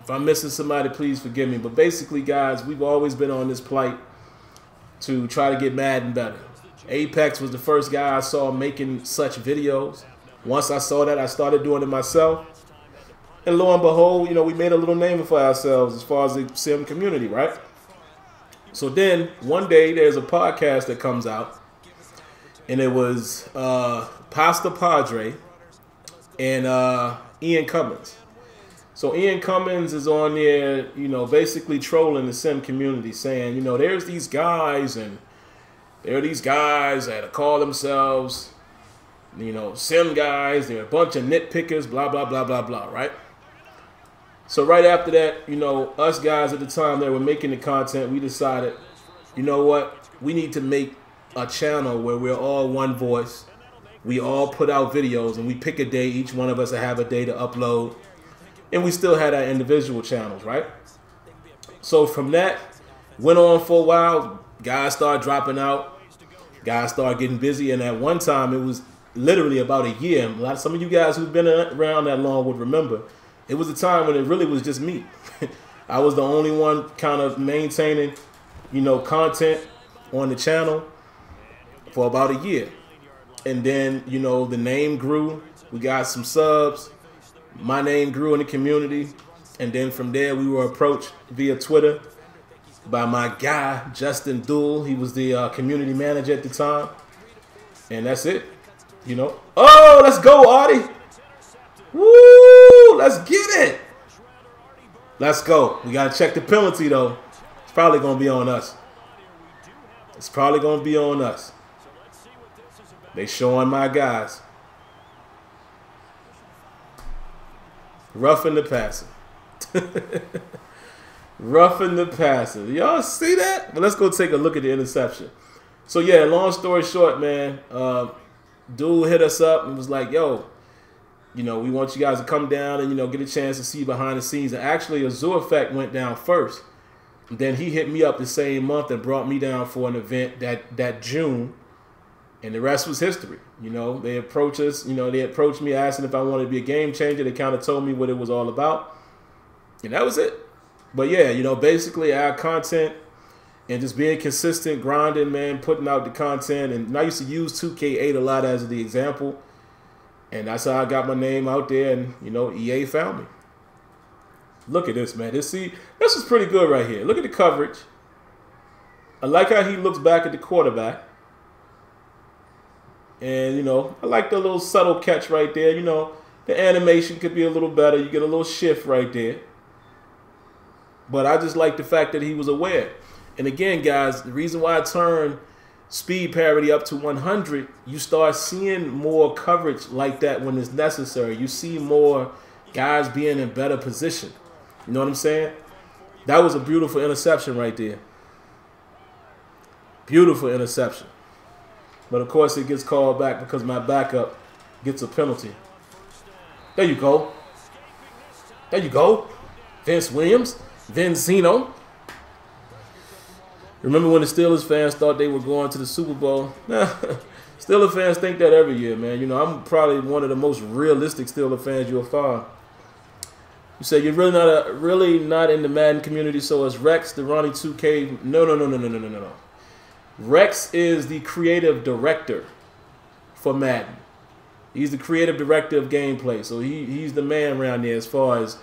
If I'm missing somebody, please forgive me. But basically, guys, we've always been on this plight to try to get Madden better. Apex was the first guy I saw making such videos. Once I saw that, I started doing it myself. And lo and behold, you know, we made a little name for ourselves as far as the sim community, right? So then, one day, there's a podcast that comes out. And it was Pasta Padre and Ian Cummins. So Ian Cummins is on there, you know, basically trolling the sim community, saying, you know, there's these guys, and there are these guys that call themselves, you know, sim guys. They're a bunch of nitpickers, blah, blah, blah, blah, blah, right? So right after that, you know, us guys at the time that were making the content, we decided, you know what, we need to make a channel where we're all one voice. We all put out videos, and we pick a day. Each one of us will have a day to upload. And we still had our individual channels, right? So from that, went on for a while. Guys started dropping out. Guys started getting busy. And at one time, it was literally about a year. Some of you guys who've been around that long would remember. It was a time when it really was just me. I was the only one kind of maintaining, you know, content on the channel for about a year. And then, you know, the name grew. We got some subs. My name grew in the community, and then from there we were approached via Twitter by my guy, Justin Duell. He was the community manager at the time. And that's it. You know. Oh, let's go, Artie. Woo! Let's get it. Let's go. We got to check the penalty, though. It's probably going to be on us. It's probably going to be on us. They showing my guys. Roughing the passer. Roughing the passer. Y'all see that? Well, let's go take a look at the interception. So, yeah, long story short, man, dude hit us up and was like, yo, you know, we want you guys to come down and, you know, get a chance to see behind the scenes. And actually, Azure Effect went down first. And then he hit me up the same month and brought me down for an event that June. And the rest was history. You know, they approached us. You know, they approached me asking if I wanted to be a game changer. They kind of told me what it was all about. And that was it. But, yeah, you know, basically our content and just being consistent, grinding, man, putting out the content. And I used to use 2K8 a lot as the example. And that's how I got my name out there. And, you know, EA found me. Look at this, man. This is pretty good right here. Look at the coverage. I like how he looks back at the quarterback. And, you know, I like the little subtle catch right there. You know, the animation could be a little better. You get a little shift right there. But I just like the fact that he was aware. And again, guys, the reason why I turned speed parity up to 100, you start seeing more coverage like that when it's necessary. You see more guys being in better position. You know what I'm saying? That was a beautiful interception right there. Beautiful interception. But, of course, it gets called back because my backup gets a penalty. There you go. There you go. Vince Williams. Vincino. Remember when the Steelers fans thought they were going to the Super Bowl? Steelers fans think that every year, man. You know, I'm probably one of the most realistic Steelers fans you'll find. You say you're really not in the Madden community, so it's Rex, the Ronnie 2K. No. Rex is the creative director for Madden. He's the creative director of gameplay. So he's the man around there as far as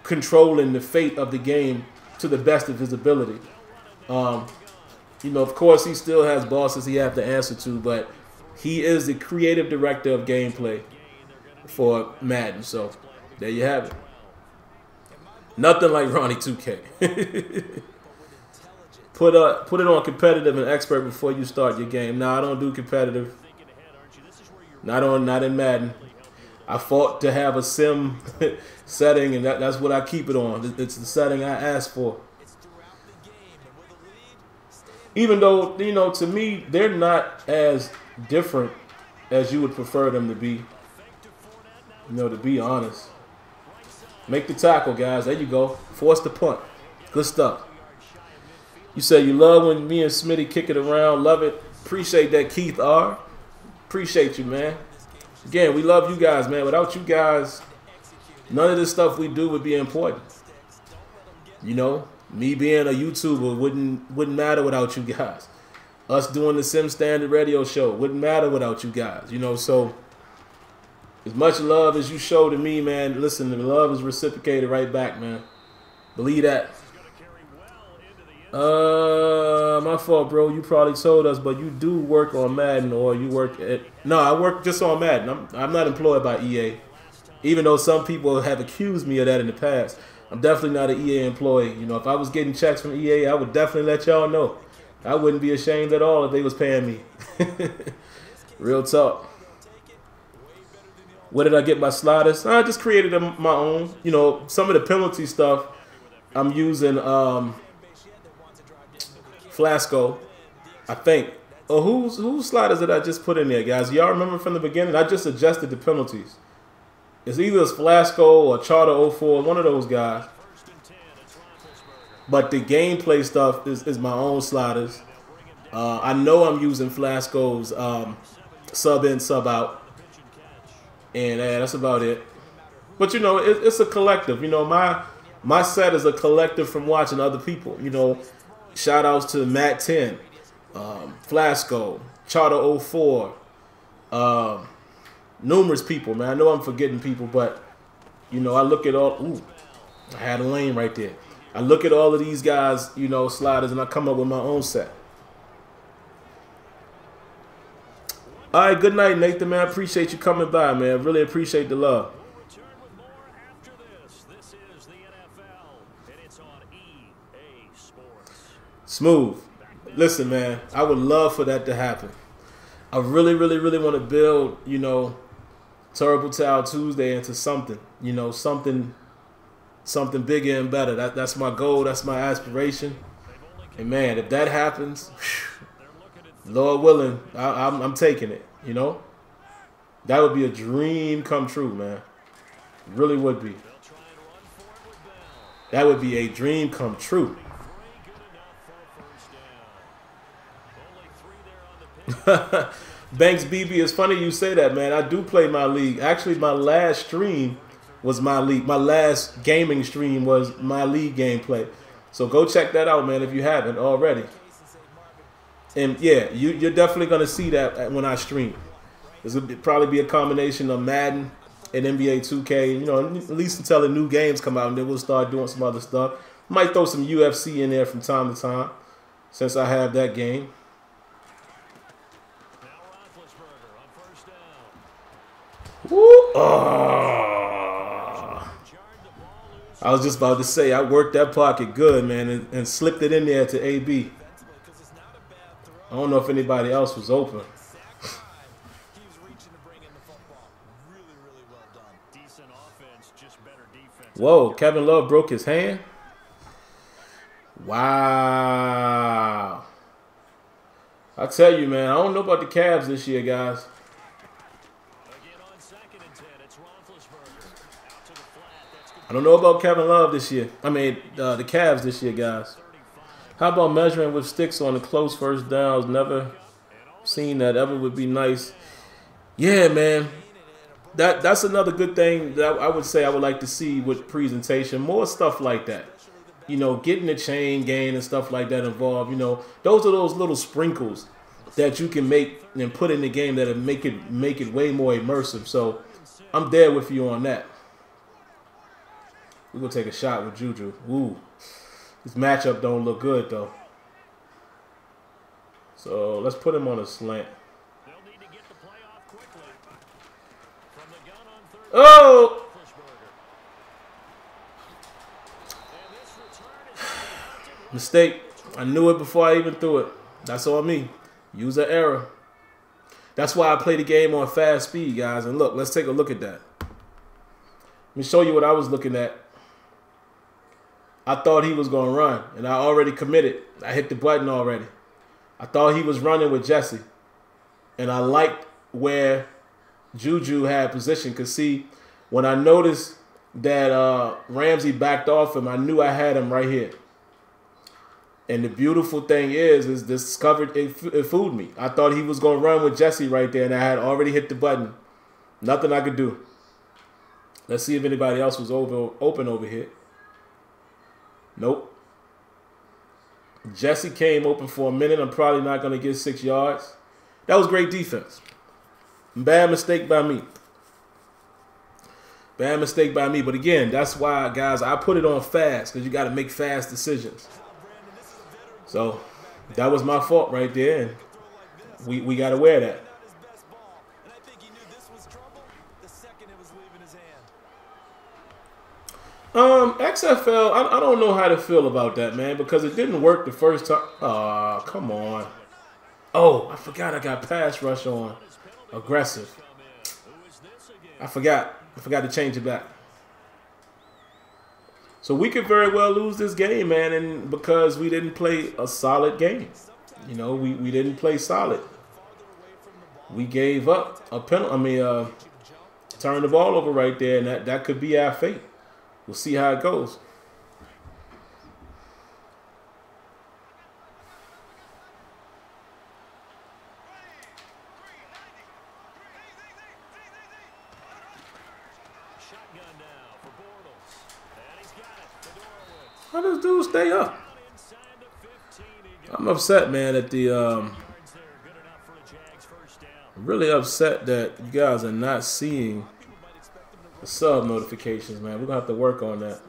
controlling the fate of the game to the best of his ability. You know, of course, he still has bosses he has to answer to, but he is the creative director of gameplay for Madden. So there you have it. Nothing like Ronnie 2K. Put it on competitive and expert before you start your game. No, I don't do competitive. Not in Madden. I fought to have a sim setting, and that's what I keep it on. It's the setting I asked for. Even though, you know, to me, they're not as different as you would prefer them to be. You know, to be honest. Make the tackle, guys. There you go. Force the punt. Good stuff. You say you love when me and Smitty kick it around. Love it. Appreciate that, Keith R. Appreciate you, man. Again, we love you guys, man. Without you guys, none of this stuff we do would be important. You know, me being a YouTuber wouldn't matter without you guys. Us doing the Sim Standard radio show wouldn't matter without you guys. You know, so as much love as you show to me, man, listen, the love is reciprocated right back, man. Believe that. My fault, bro. You probably told us, but you do work on Madden, or you work at... No, I work just on Madden. I'm not employed by EA. Even though some people have accused me of that in the past. I'm definitely not an EA employee. You know, if I was getting checks from EA, I would definitely let y'all know. I wouldn't be ashamed at all if they was paying me. Real talk. Where did I get my sliders? I just created them my own. You know, some of the penalty stuff I'm using... Flasco, I think. Oh, whose sliders did I just put in there, guys? Y'all remember from the beginning? I just adjusted the penalties. It's either Flasco or Charter 04, one of those guys. But the gameplay stuff is my own sliders. I know I'm using Flasco's sub in, sub out. And that's about it. But, you know, it's a collective. You know, my set is a collective from watching other people, you know. Shout outs to Matt 10, Flasco, Charter 04, numerous people, man. I know I'm forgetting people, but, you know, I look at all. Ooh, I had a lane right there. I look at all of these guys, you know, sliders, and I come up with my own set. All right, good night, Nathan, man. I appreciate you coming by, man. I really appreciate the love. We'll return with more after this. This is the NFL, and it's on EA Sports. Smooth. Listen, man, I would love for that to happen. I really, really, really want to build, you know, Terrible Towel Tuesday into something, you know, something bigger and better. That's my goal. That's my aspiration. And man, if that happens, Lord willing, I'm taking it. You know, that would be a dream come true, man. It really would be. That would be a dream come true. Banks BB, it's funny you say that, man. I do play my league. Actually, my last stream was my league. My last gaming stream was my league gameplay. So go check that out, man, if you haven't already. And yeah, you're definitely going to see that when I stream. This will probably be a combination of Madden and NBA 2K, you know, at least until the new games come out, and then we'll start doing some other stuff. Might throw some UFC in there from time to time, since I have that game. Woo! Oh. I was just about to say, I worked that pocket good, man, and slipped it in there to AB. I don't know if anybody else was open. Whoa, Kevin Love broke his hand? Wow. I tell you, man, I don't know about the Cavs this year, guys. I don't know about Kevin Love this year. I mean, the Cavs this year, guys. How about measuring with sticks on the close first downs? Never seen that. Ever would be nice. Yeah, man. That's another good thing that I would say I would like to see with presentation. More stuff like that. You know, getting the chain gain and stuff like that involved. You know, those are those little sprinkles that you can make and put in the game that make it way more immersive. So I'm there with you on that. We're going to take a shot with Juju. Woo. This matchup don't look good, though. So let's put him on a slant. Oh! Mistake. I knew it before I even threw it. That's on me. User error. That's why I play the game on fast speed, guys. And look, let's take a look at that. Let me show you what I was looking at. I thought he was going to run, and I already committed. I hit the button already. I thought he was running with Jesse, and I liked where Juju had position. Because, see, when I noticed that Ramsey backed off him, I knew I had him right here. And the beautiful thing is this covered, it fooled me. I thought he was going to run with Jesse right there, and I had already hit the button. Nothing I could do. Let's see if anybody else was open over here. Nope. Jesse came open for a minute. I'm probably not going to get 6 yards. That was great defense. Bad mistake by me. Bad mistake by me. But again, that's why, guys, I put it on fast, because you got to make fast decisions. So that was my fault right there, and we got to wear that. XFL, I don't know how to feel about that, man, because it didn't work the first time. Oh, come on. Oh, I forgot I got pass rush on. Aggressive. I forgot to change it back. So we could very well lose this game, man, and because we didn't play a solid game. You know, we didn't play solid. We gave up a penalty. Turned the ball over right there, and that could be our fate. We'll see how it goes. How does dude stay up? I'm upset, man, at the really upset that you guys are not seeing the sub notifications, man. We're gonna have to work on that.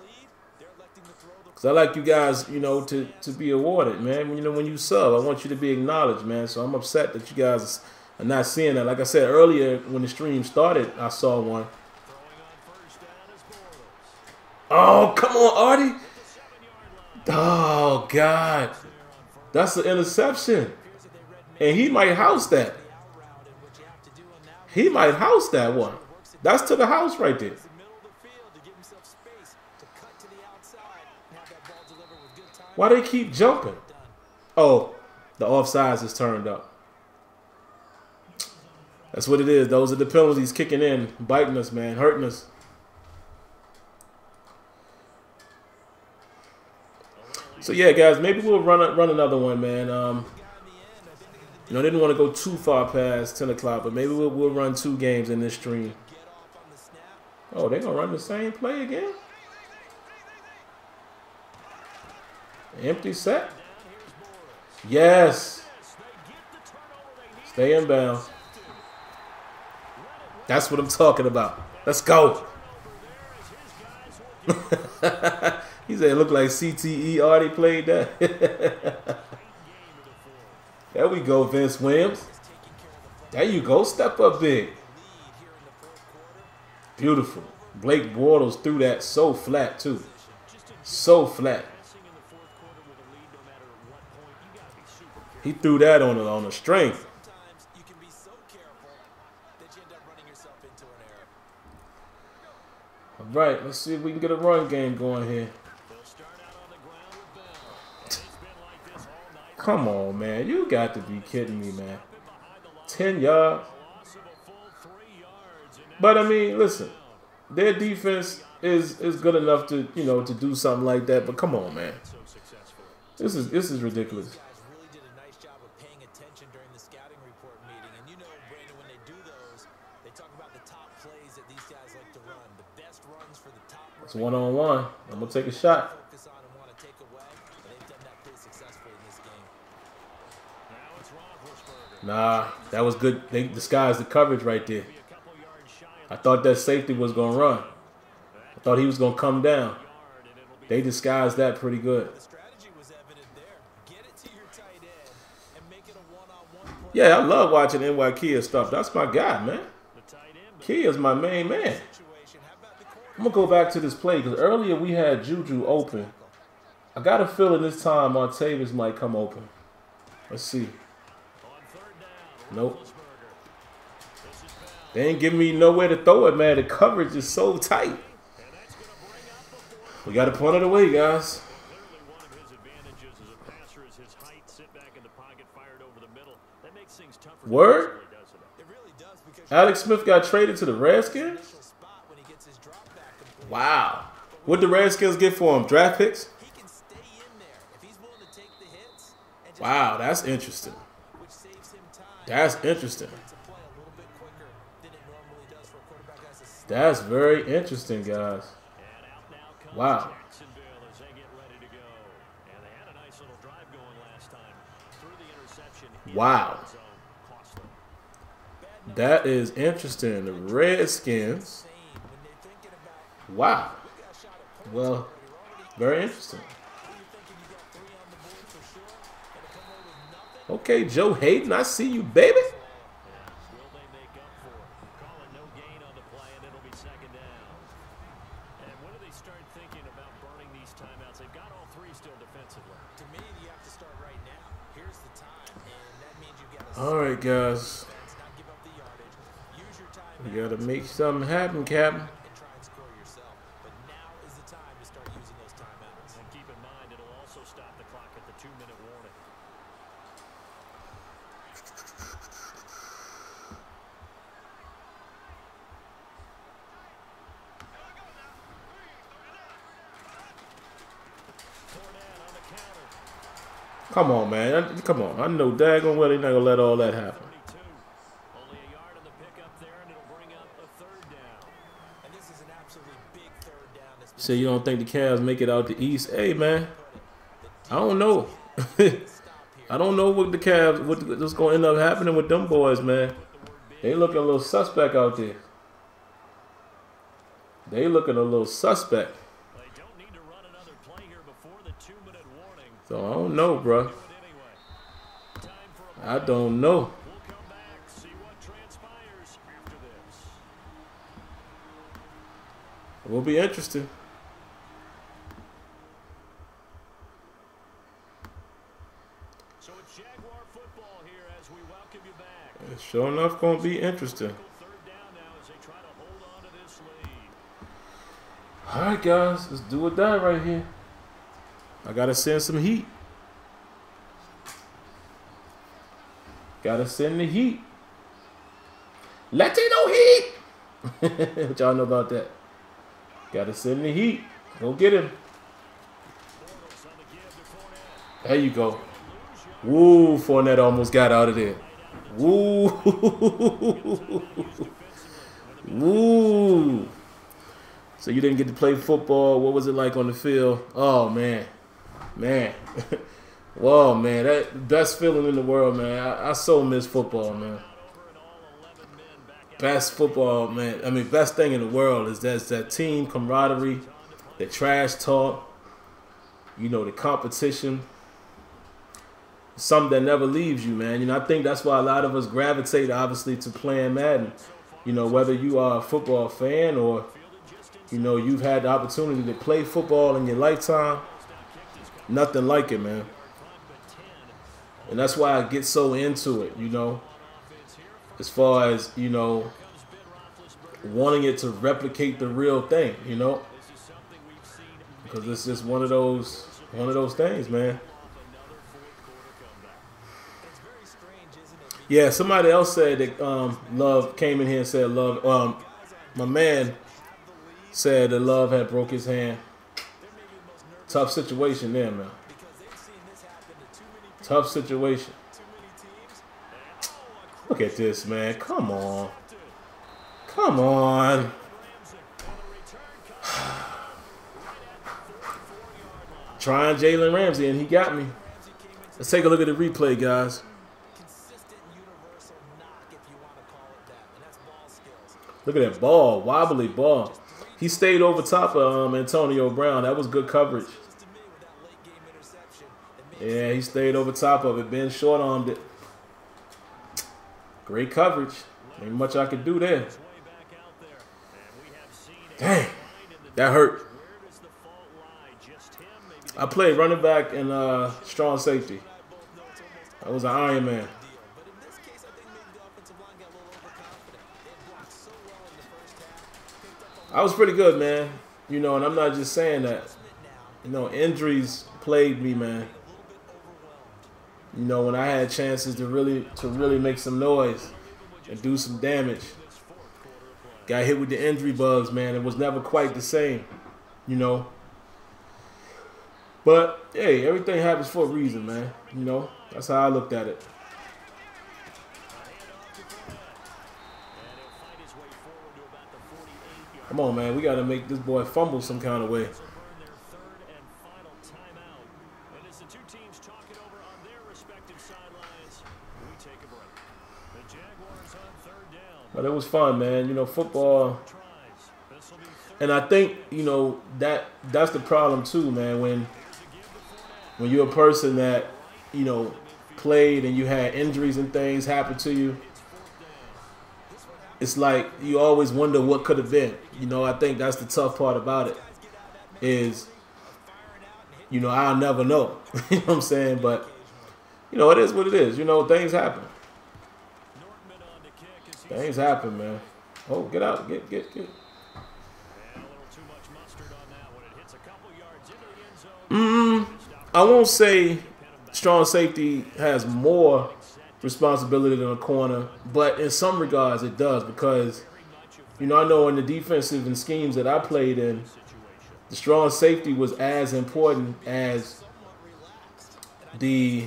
Because I like you guys, you know, to be awarded, man. You know, when you sub, I want you to be acknowledged, man. So I'm upset that you guys are not seeing that. Like I said earlier, when the stream started, I saw one. Oh, come on, Artie. Oh, God. That's an interception. And he might house that. He might house that one. That's to the house right there. Why they keep jumping? Oh, the offsides is turned up. That's what it is. Those are the penalties kicking in, biting us, man, hurting us. So yeah, guys, maybe we'll run another one, man. You know, I didn't want to go too far past 10 o'clock, but maybe we'll run 2 games in this stream. Oh, they're gonna run the same play again? Empty set? Yes. Stay in bounds. That's what I'm talking about. Let's go. He said it looked like CTE already played that. There we go, Vince Williams. There you go. Step up big. Beautiful. Blake Bortles threw that so flat, too. So flat. He threw that on a string. All right, let's see if we can get a run game going here. Come on, man. You got to be kidding me, man. 10 yards. But, I mean, listen. Their defense is good enough to, you know, to do something like that. But come on, man. This is ridiculous. It's one-on-one. I'm going to take a shot. Nah, that was good. They disguised the coverage right there. I thought that safety was going to run. I thought he was going to come down. They disguised that pretty good. Yeah, I love watching NY Kia stuff. That's my guy, man. Kia's my main man. I'm going to go back to this play because earlier we had Juju open. I got a feeling this time Montavious might come open. Let's see. Nope. They ain't giving me nowhere to throw it, man. The coverage is so tight. We got to punt it away, guys. Word? Alex Smith got traded to the Redskins? Wow. What did the Redskins get for him? Draft picks? Wow, that's interesting. That's interesting. That's very interesting, guys. Wow. Wow. That is interesting. The Redskins. Wow. Well, very interesting. Okay, Joe Hayden, I see you, baby. All right, guys. We got to make something happen, Captain. Come on, man. Come on. I know daggone well they're not going to let all that happen. So you don't think the Cavs make it out the East? Hey, man. I don't know. I don't know what the Cavs, what's going to end up happening with them boys, man. They looking a little suspect out there. They looking a little suspect. So I don't know, bro. I don't know. We'll come back, see what transpires after this. It will be interesting. So it's Jaguar football here as we welcome you back. It's sure enough going to be interesting. Third down now as they try to hold on to this lead. All right, guys. Let's do or die right here. I got to send some heat. Got to send the heat. Latino heat. What y'all know about that? Got to send the heat. Go get him. There you go. Woo, Fournette almost got out of there. Woo. Woo. So you didn't get to play football. What was it like on the field? Oh, man. Man. Whoa, man. That best feeling in the world, man. I so miss football, man. Best football, man. I mean, best thing in the world is that team camaraderie, the trash talk, you know, the competition. Something that never leaves you, man. You know, I think that's why a lot of us gravitate, obviously, to playing Madden. You know, whether you are a football fan or, you know, you've had the opportunity to play football in your lifetime, nothing like it, man. And that's why I get so into it, you know, as far as, you know, wanting it to replicate the real thing, you know, because it's just one of those things, man. Yeah, somebody else said that Love came in here and said Love. My man said that Love had broke his hand. Tough situation there, man. Tough situation. Look at this, man. Come on. Come on. Trying Jalen Ramsey, and he got me. Let's take a look at the replay, guys. Look at that ball. Wobbly ball. He stayed over top of Antonio Brown. That was good coverage. Yeah, he stayed over top of it. Ben short-armed it. Great coverage. Ain't much I could do there. Dang. That hurt. I played running back and strong safety. I was an Iron Man. I was pretty good, man. You know, and I'm not just saying that. You know, injuries plagued me, man. You know, when I had chances to really make some noise and do some damage, got hit with the injury bugs, man. It was never quite the same, you know. But hey, everything happens for a reason, man. You know, that's how I looked at it. Come on, man. We got to make this boy fumble some kind of way. But it was fun, man. You know, football. And I think, you know, that's the problem too, man. When you're a person that, you know, played and you had injuries and things happen to you, it's like you always wonder what could have been. You know, I think that's the tough part about it is, you know, I'll never know. You know what I'm saying? But, you know, it is what it is. You know, things happen. Things happen, man. Oh, get out. Get. I won't say strong safety has more responsibility than a corner, but in some regards it does because, you know, I know in the defensive and schemes that I played in, the strong safety was as important as the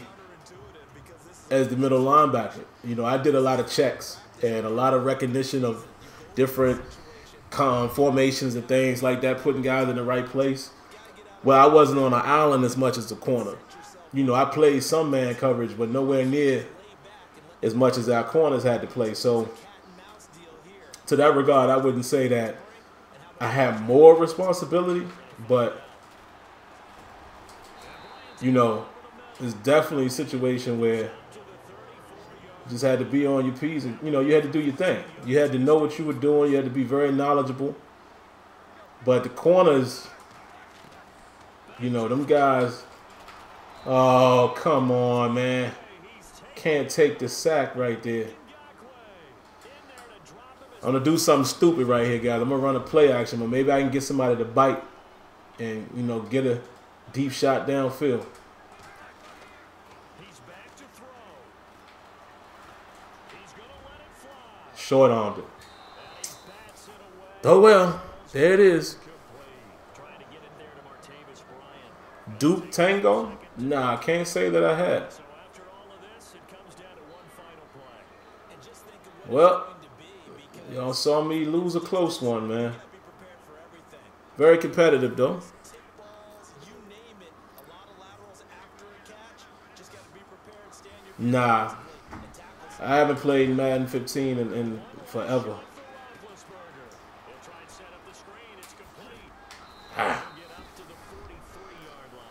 middle linebacker. You know, I did a lot of checks and a lot of recognition of different formations and things like that, putting guys in the right place. Well, I wasn't on an island as much as the corner. You know, I played some man coverage, but nowhere near as much as our corners had to play. So, to that regard, I wouldn't say that I have more responsibility, but, you know, it's definitely a situation where you just had to be on your P's. And, you know, you had to do your thing. You had to know what you were doing. You had to be very knowledgeable. But the corners, you know, them guys, oh, come on, man. Can't take the sack right there. I'm going to do something stupid right here, guys. I'm going to run a play action, but maybe I can get somebody to bite and, you know, get a deep shot downfield. Short-armed it. Oh, well, there it is. Duke Tango? Nah, I can't say that I had. Well, y'all saw me lose a close one, man. Very competitive, though. Nah. I haven't played Madden 15 in forever.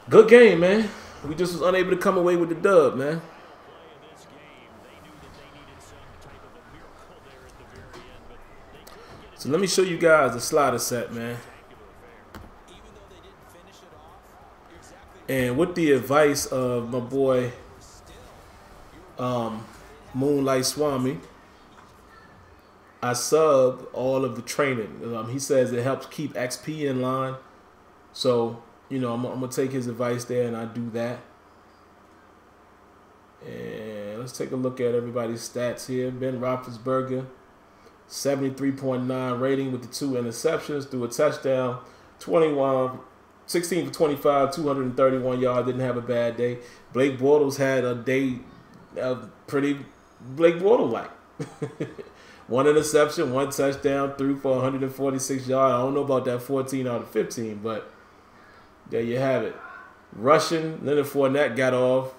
Good game, man. We just was unable to come away with the dub, man. So let me show you guys the slider set, man. And with the advice of my boy Moonlight Swami, I subbed all of the training. He says it helps keep XP in line. So, you know, I'm going to take his advice there, and I do that. And let's take a look at everybody's stats here. Ben Roethlisberger, 73.9 rating with the 2 interceptions, threw a touchdown, 16 for 25, 231 yards, didn't have a bad day. Blake Bortles had a day pretty Blake Bortles-like. 1 interception, 1 touchdown, threw for 146 yards. I don't know about that 14 out of 15, but there you have it. Rushing, Leonard Fournette got off.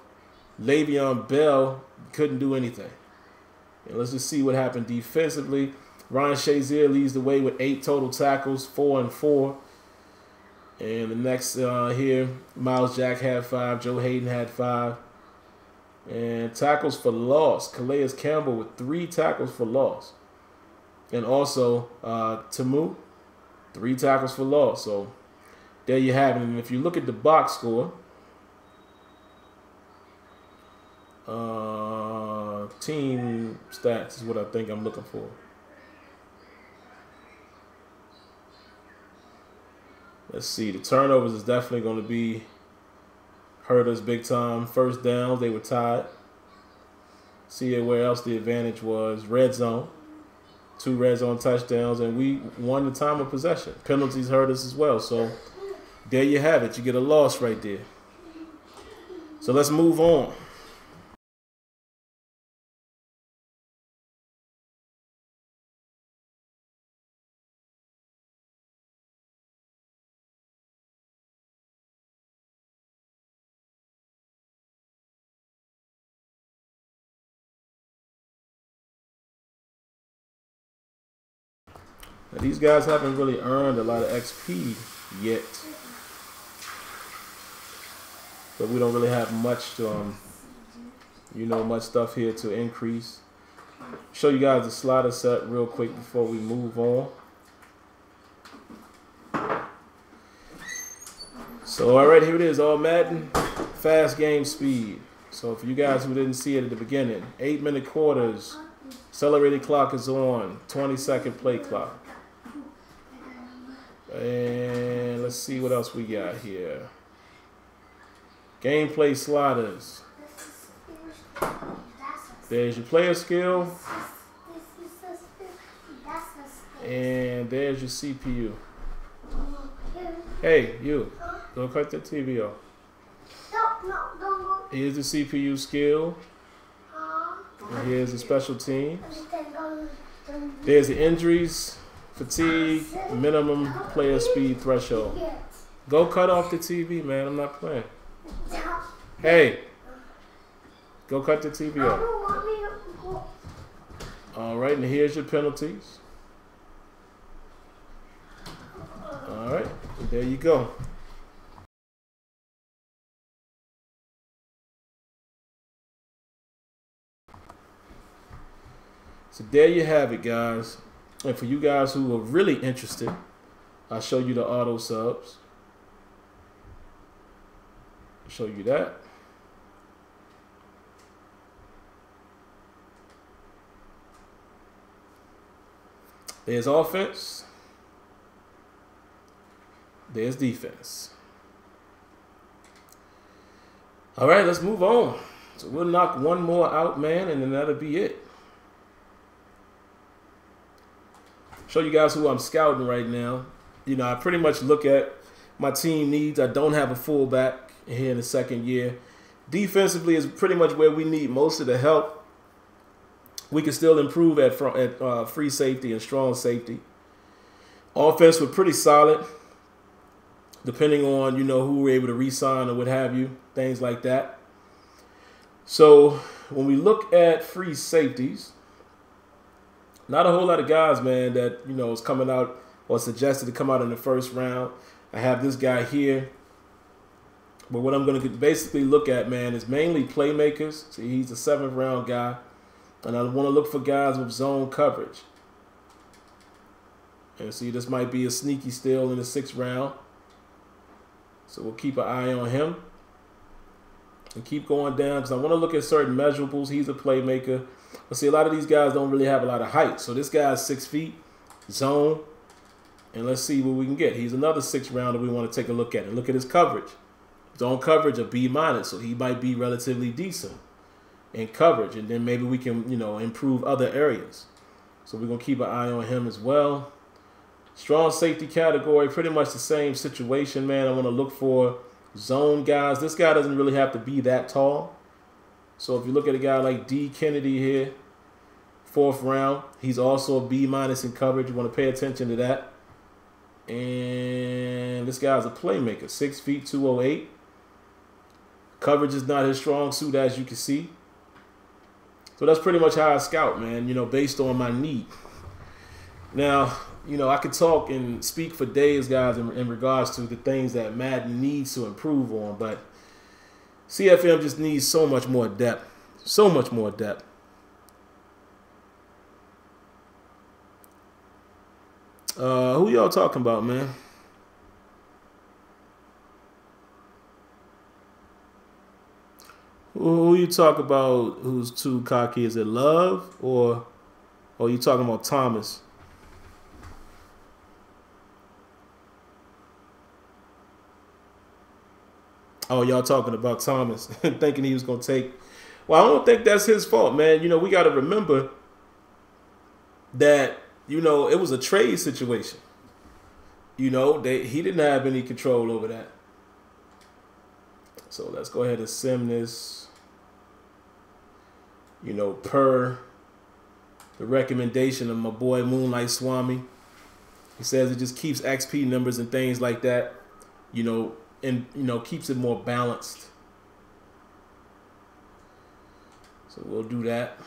Le'Veon Bell couldn't do anything. And let's just see what happened defensively. Ryan Shazier leads the way with 8 total tackles, 4 and 4. And the next here, Miles Jack had 5. Joe Hayden had 5. And tackles for loss, Calais Campbell with 3 tackles for loss. And also Tamu, 3 tackles for loss. So there you have it. And if you look at the box score, team stats is what I think I'm looking for. Let's see. The turnovers is definitely going to be hurt us big time. First downs, they were tied. See where else the advantage was. Red zone. 2 red zone touchdowns, and we won the time of possession. Penalties hurt us as well. So there you have it. You get a loss right there. So let's move on. Now, these guys haven't really earned a lot of XP yet, but we don't really have much to, much stuff here to increase. Show you guys the slider set real quick before we move on. So, all right, here it is, all Madden, fast game speed. So, for you guys who didn't see it at the beginning, 8-minute quarters, accelerated clock is on, 20-second play clock. And let's see what else we got here. Gameplay sliders. There's your player skill. And there's your CPU. Hey, you. Don't cut that TV off. Here's the CPU skill. And here's the special teams. There's the injuries, fatigue, minimum player speed threshold. Go cut off the TV, man. I'm not playing. Hey, go cut the TV off. All right, and here's your penalties. All right, there you go. So there you have it, guys. And for you guys who are really interested, I'll show you the auto subs. Show you that. There's offense. There's defense. All right, let's move on. So we'll knock one more out, man, and then that'll be it. Show you guys who I'm scouting right now. You know, I pretty much look at my team needs. I don't have a fullback here in the second year. Defensively is pretty much where we need most of the help. We can still improve at free safety and strong safety. Offense was pretty solid, depending on, you know, who we're able to re-sign or what have you, things like that. So when we look at free safeties, not a whole lot of guys, man, that, you know, is coming out or suggested to come out in the first round. I have this guy here. But what I'm going to basically look at, man, is mainly playmakers. See, he's a 7th round guy. And I want to look for guys with zone coverage. And see, this might be a sneaky steal in the 6th round. So we'll keep an eye on him. And keep going down because I want to look at certain measurables. He's a playmaker. But see, a lot of these guys don't really have a lot of height. So this guy's 6 feet, zone. And let's see what we can get. He's another 6th rounder we want to take a look at. And look at his coverage. Zone coverage, a B-, so he might be relatively decent in coverage, and then maybe we can, you know, improve other areas. So we're gonna keep an eye on him as well. Strong safety category, pretty much the same situation, man. I want to look for zone guys. This guy doesn't really have to be that tall. So if you look at a guy like D. Kennedy here, 4th round, he's also a B- in coverage. You want to pay attention to that. And this guy's a playmaker, 6 feet, 208. Coverage is not his strong suit, as you can see. So that's pretty much how I scout, man, you know, based on my need. Now, you know, I could talk and speak for days, guys, in regards to the things that Madden needs to improve on, but CFM just needs so much more depth. So much more depth. Who y'all talking about, man? Who you talk about who's too cocky? Is it Love or you talking about Thomas? Oh, y'all talking about Thomas, thinking he was going to take. Well, I don't think that's his fault, man. You know, we got to remember that, you know, it was a trade situation. You know, he didn't have any control over that. So let's go ahead and sim this. You know, per the recommendation of my boy Moonlight Swami. He says it just keeps XP numbers and things like that, you know, and, you know, keeps it more balanced. So we'll do that.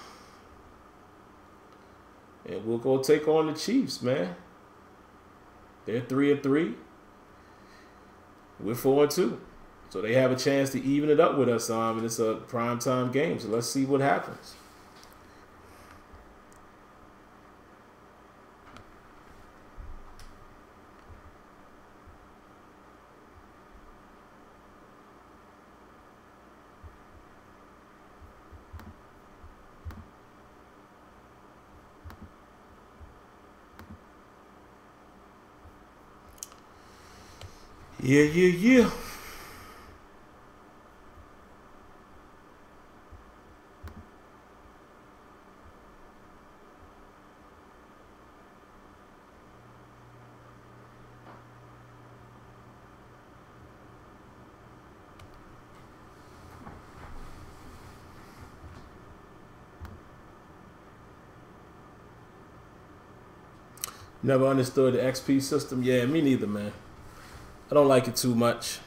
And we'll go take on the Chiefs, man. They're 3-3. We're 4-2. So they have a chance to even it up with us, and it's a primetime game. So let's see what happens. Yeah. Never understood the XP system. Yeah, me neither, man. I don't like it too much.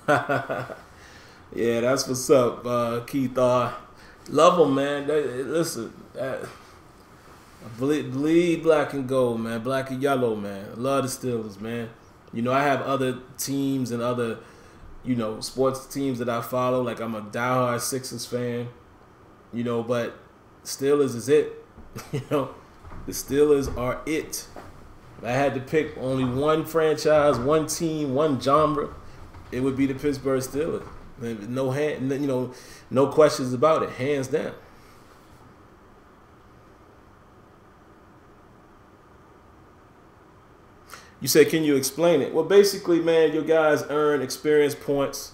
Yeah, that's what's up, Keith. Love them, man. Listen, bleed black and gold, man. Black and yellow, man. I love the Steelers, man. You know, I have other teams and other you know, sports teams that I follow. Like, I'm a diehard Sixers fan, you know, but Steelers is it. You know, the Steelers are it. If I had to pick only one franchise, one team, one genre, it would be the Pittsburgh Steelers. No questions about it, hands down. You said, can you explain it? Well, basically, man, your guys earn experience points,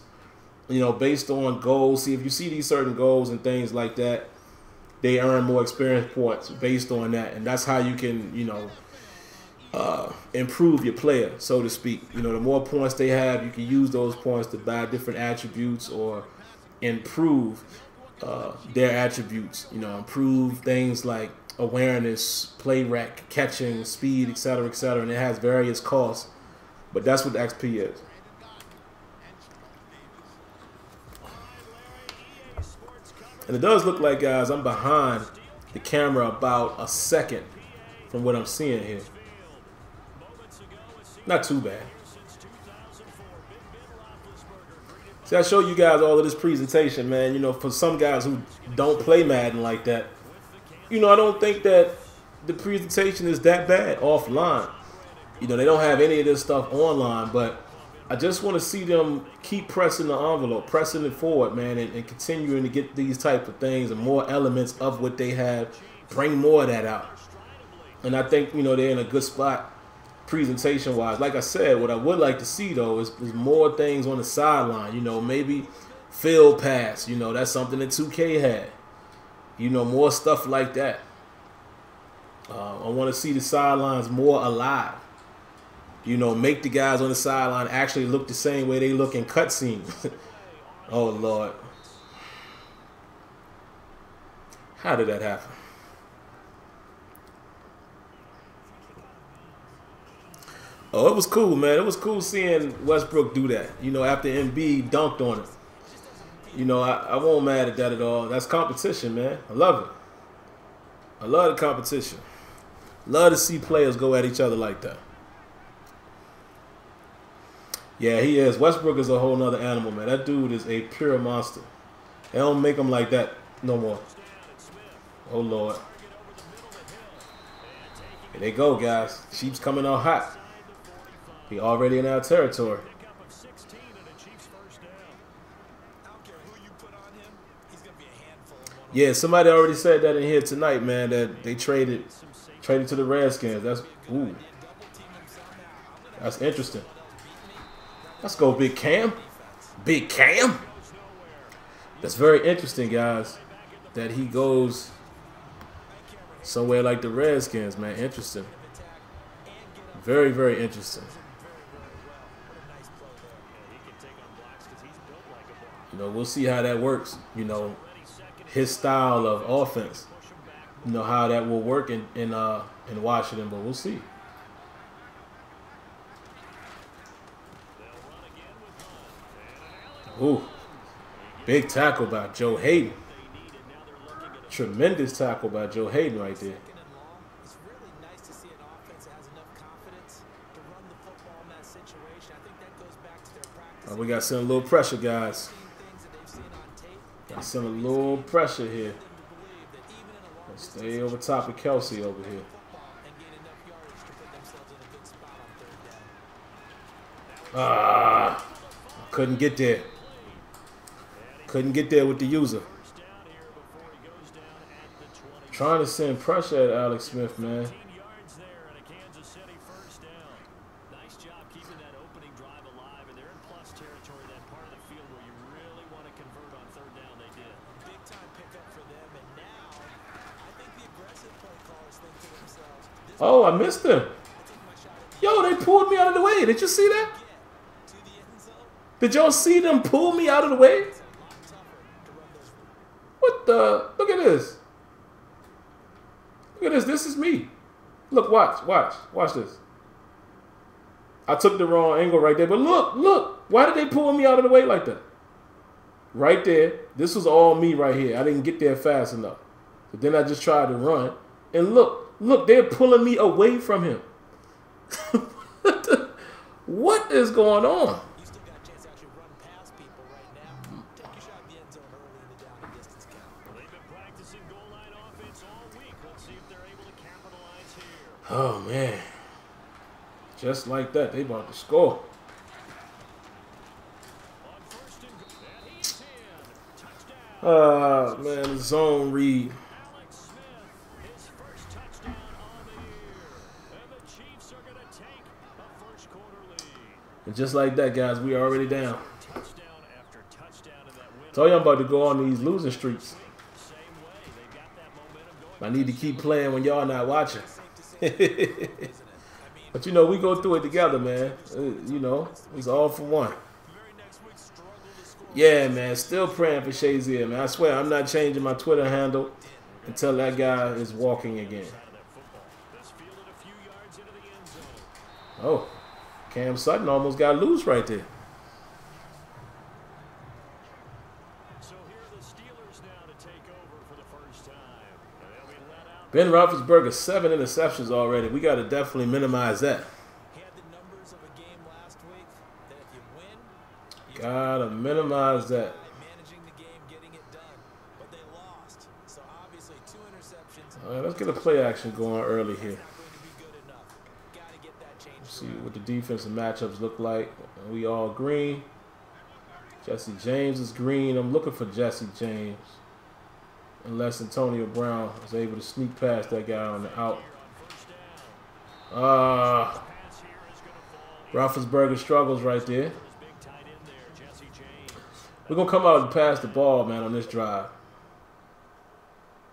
you know, based on goals. See, if you see these certain goals and things like that, they earn more experience points based on that. And that's how you can, you know, improve your player, so to speak. You know, the more points they have, you can use those points to buy different attributes or improve their attributes. You know, improve things like awareness, play rec, catching, speed, etc., etc. And it has various costs, but that's what XP is. And it does look like, guys, I'm behind the camera about a second from what I'm seeing here. Not too bad. See, I show you guys all of this presentation, man. You know, for some guys who don't play Madden like that, you know, I don't think that the presentation is that bad offline. You know, they don't have any of this stuff online, but I just want to see them keep pressing the envelope, pressing it forward, man, and continuing to get these type of things and more elements of what they have, bring more of that out. And I think, you know, they're in a good spot presentation-wise. Like I said, what I would like to see, though, is more things on the sideline. You know, maybe field pass. You know, that's something that 2K had. You know, more stuff like that. I want to see the sidelines more alive. You know, make the guys on the sideline actually look the same way they look in cutscenes. Oh, Lord. How did that happen? Oh, it was cool, man. It was cool seeing Westbrook do that. You know, after Embiid dunked on him. You know, I won't mad at that at all. That's competition, man. I love it. I love the competition. Love to see players go at each other like that. Yeah, he is. Westbrook is a whole nother animal, man. That dude is a pure monster. They don't make him like that no more. Oh, Lord. Here they go, guys. Chiefs coming out hot. He already in our territory. Yeah, somebody already said that in here tonight, man, that they traded to the Redskins. That's interesting. Let's go, Big Cam. Big Cam. That's very interesting, guys, that he goes somewhere like the Redskins, man. Interesting. Very, very interesting. You know, we'll see how that works. You know, his style of offense. You know, how that will work in Washington, but we'll see. Ooh, big tackle by Joe Hayden. Tremendous tackle by Joe Hayden right there. We got to send a little pressure, guys. Got to send a little pressure here. Let's stay over top of Kelsey over here. Couldn't get there. Couldn't get there with the user. Trying to send pressure at Alex Smith, man. Oh, I missed him. Yo, they pulled me out of the way. Did you see that? Did y'all see them pull me out of the way? What the? Look at this. Look at this. This is me. Look, watch this. I took the wrong angle right there, but look. Why did they pull me out of the way like that? Right there. This was all me right here. I didn't get there fast enough. But then I just tried to run. And look, they're pulling me away from him. What is going on? Just like that, they about to score. Man, the zone read. And just like that, guys, we are already down. Told you I'm about to go on these losing streaks. I need to keep playing when y'all not watching. But you know, we go through it together, man. You know, it's all for one. Yeah, man. Still praying for Shazier, man. I swear, I'm not changing my Twitter handle until that guy is walking again. Oh, Cam Sutton almost got loose right there. Ben Roethlisberger, 7 interceptions already. We got to definitely minimize that. Gotta minimize that. All right, let's get a play action going early here. See what the defensive matchups look like. We all green. Jesse James is green. I'm looking for Jesse James. Unless Antonio Brown was able to sneak past that guy on the out. Roethlisberger struggles right there. We're going to come out and pass the ball, man, on this drive.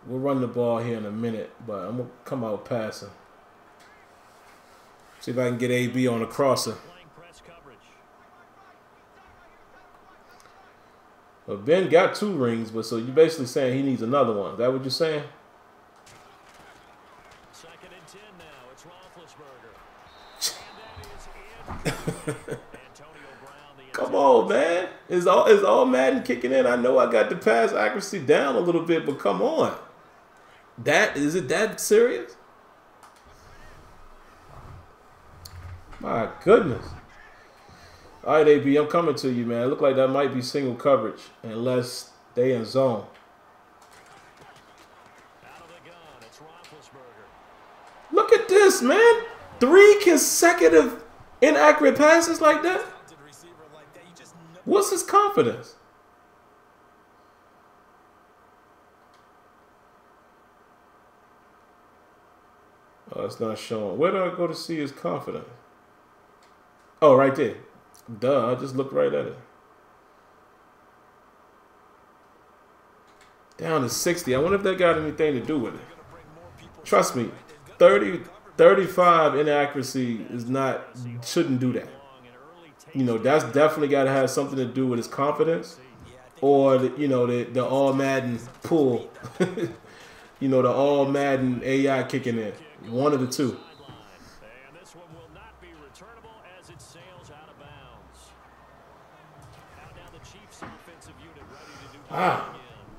We'll run the ball here in a minute, but I'm going to come out passing. See if I can get AB on the crosser. Well, Ben got 2 rings, but so you're basically saying he needs another one. Is that what you're saying? Second and 10 now. It's Roethlisberger. Come on, man. Is all Madden kicking in? I know I got the pass accuracy down a little bit, but come on. Is it that serious? My goodness. All right, AB, I'm coming to you, man. It look like that might be single coverage unless they in zone. Look at this, man. 3 consecutive inaccurate passes like that. What's his confidence? Oh, it's not showing. Where do I go to see his confidence? Oh, right there. Duh, I just looked right at it. Down to 60. I wonder if that got anything to do with it. Trust me, 35 inaccuracy is not, shouldn't do that. You know, that's definitely got to have something to do with his confidence or, the all Madden pull. You know, the all Madden AI kicking in. One of the two.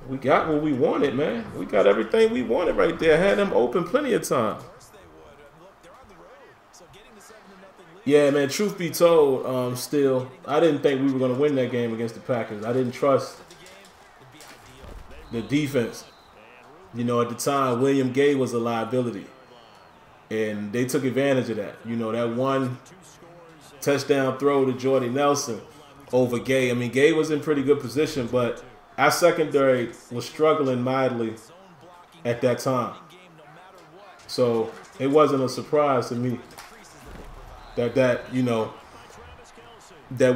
We got what we wanted, man. We got everything we wanted right there. Had them open plenty of time. Yeah, man, truth be told, still, I didn't think we were going to win that game against the Packers. I didn't trust the defense. You know, at the time, William Gay was a liability. And they took advantage of that. You know, that one touchdown throw to Jordy Nelson over Gay. I mean, Gay was in pretty good position, but our secondary was struggling mightily at that time. So it wasn't a surprise to me that we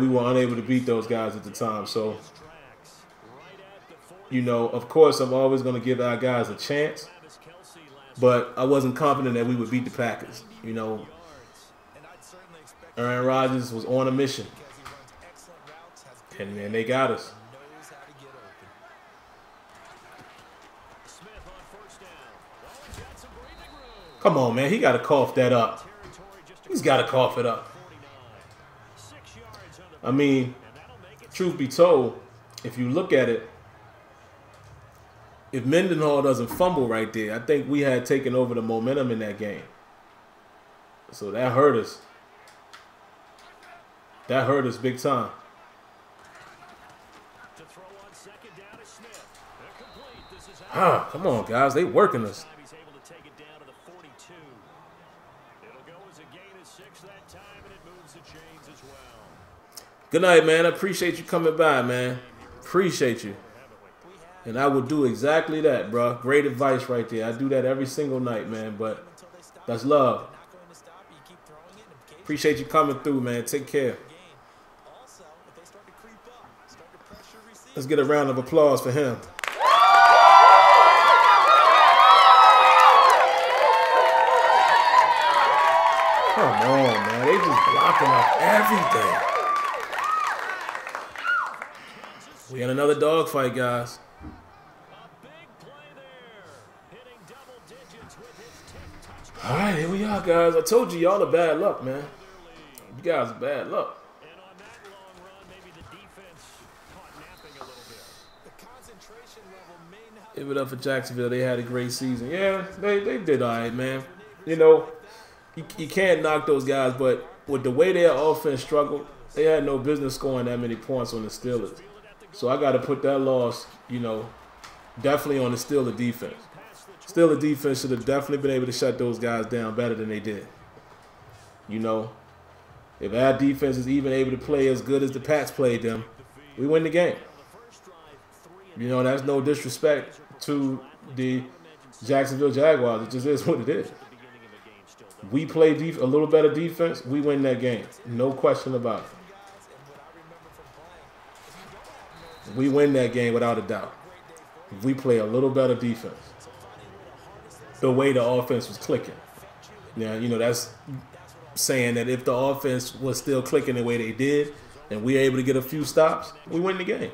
were unable to beat those guys at the time. So, you know, of course, I'm always going to give our guys a chance, but I wasn't confident that we would beat the Packers. You know, Aaron Rodgers was on a mission, and man, they got us. Come on, man. He got to cough that up. He's got to cough it up. I mean, truth be told, if you look at it, if Mendenhall doesn't fumble right there, I think we had taken over the momentum in that game. So that hurt us. That hurt us big time. Come on, guys. They working us. Good night, man. I appreciate you coming by, man. Appreciate you. And I will do exactly that, bro. Great advice right there. I do that every single night, man. But that's love. Appreciate you coming through, man. Take care. Let's get a round of applause for him. Come on, man. They just blocking up everything. We in another dogfight, guys. All right, here we are, guys. I told you, y'all are bad luck, man. You guys are bad luck. Give it up for Jacksonville. They had a great season. Yeah, they did all right, man. You know, you can't knock those guys, but with the way their offense struggled, they had no business scoring that many points on the Steelers. So I got to put that loss, you know, definitely on the Steelers defense. Steelers defense should have definitely been able to shut those guys down better than they did. You know, if our defense is even able to play as good as the Pats played them, we win the game. You know, that's no disrespect to the Jacksonville Jaguars. It just is what it is. We play a little better defense, we win that game. No question about it. We win that game without a doubt. We play a little better defense. The way the offense was clicking. Now, you know, that's saying that if the offense was still clicking the way they did and we were able to get a few stops, we win the game.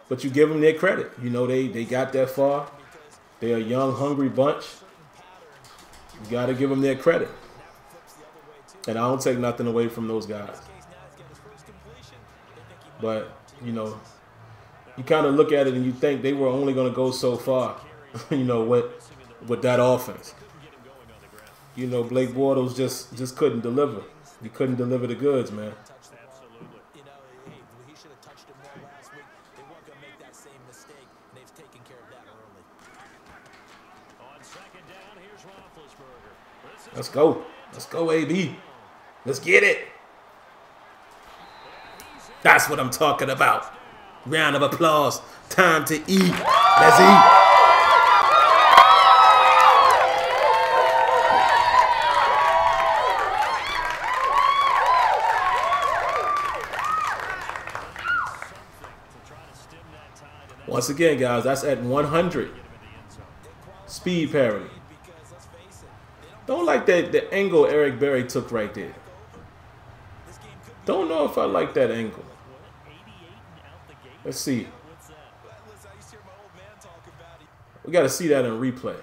But you give them their credit. You know, they got that far. They're a young, hungry bunch. You got to give them their credit. And I don't take nothing away from those guys. But, you know, you kind of look at it and you think they were only going to go so far, you know, with that offense. You know, Blake Bortles just couldn't deliver. He couldn't deliver the goods, man. Let's go. Let's go, AB. Let's get it. That's what I'm talking about. Round of applause. Time to eat. Let's eat. Once again, guys, that's at 100. Speed parity. Don't like the angle Eric Berry took right there. Don't know if I like that angle. Let's see. We got to see that in replay.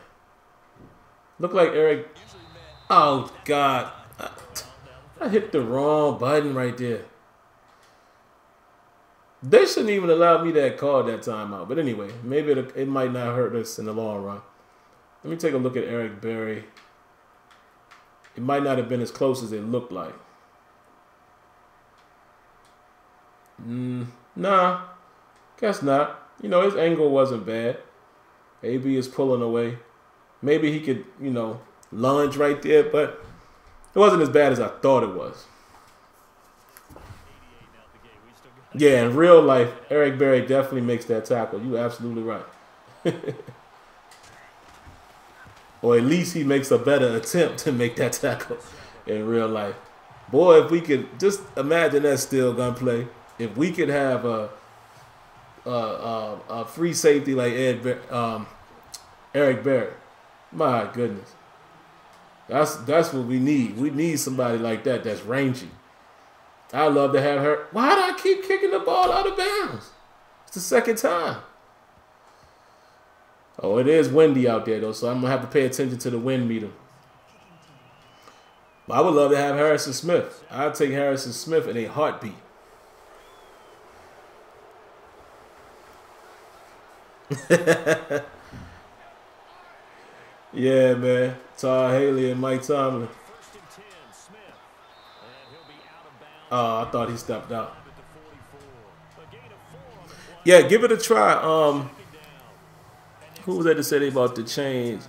Look like Eric. Oh, God. I hit the wrong button right there. They shouldn't even allow me that call that timeout. But anyway, maybe it might not hurt us in the long run. Let me take a look at Eric Berry. It might not have been as close as it looked like. Nah, guess not. You know, his angle wasn't bad. AB is pulling away. Maybe he could, you know, lunge right there, but it wasn't as bad as I thought it was. Yeah, in real life, Eric Berry definitely makes that tackle. You're absolutely right. Or at least he makes a better attempt to make that tackle in real life. Boy, if we could just imagine that still gunplay. If we could have a free safety like Eric Berry, my goodness, that's what we need. We need somebody like that that's rangy. I love to have her. Why do I keep kicking the ball out of bounds? It's the second time. Oh, it is windy out there, though, so I'm going to have to pay attention to the wind meter. But I would love to have Harrison Smith. I'd take Harrison Smith in a heartbeat. Yeah, man. Tar Haley and Mike Tomlin. Oh, I thought he stepped out. Yeah, give it a try. Who was that to say they about to change?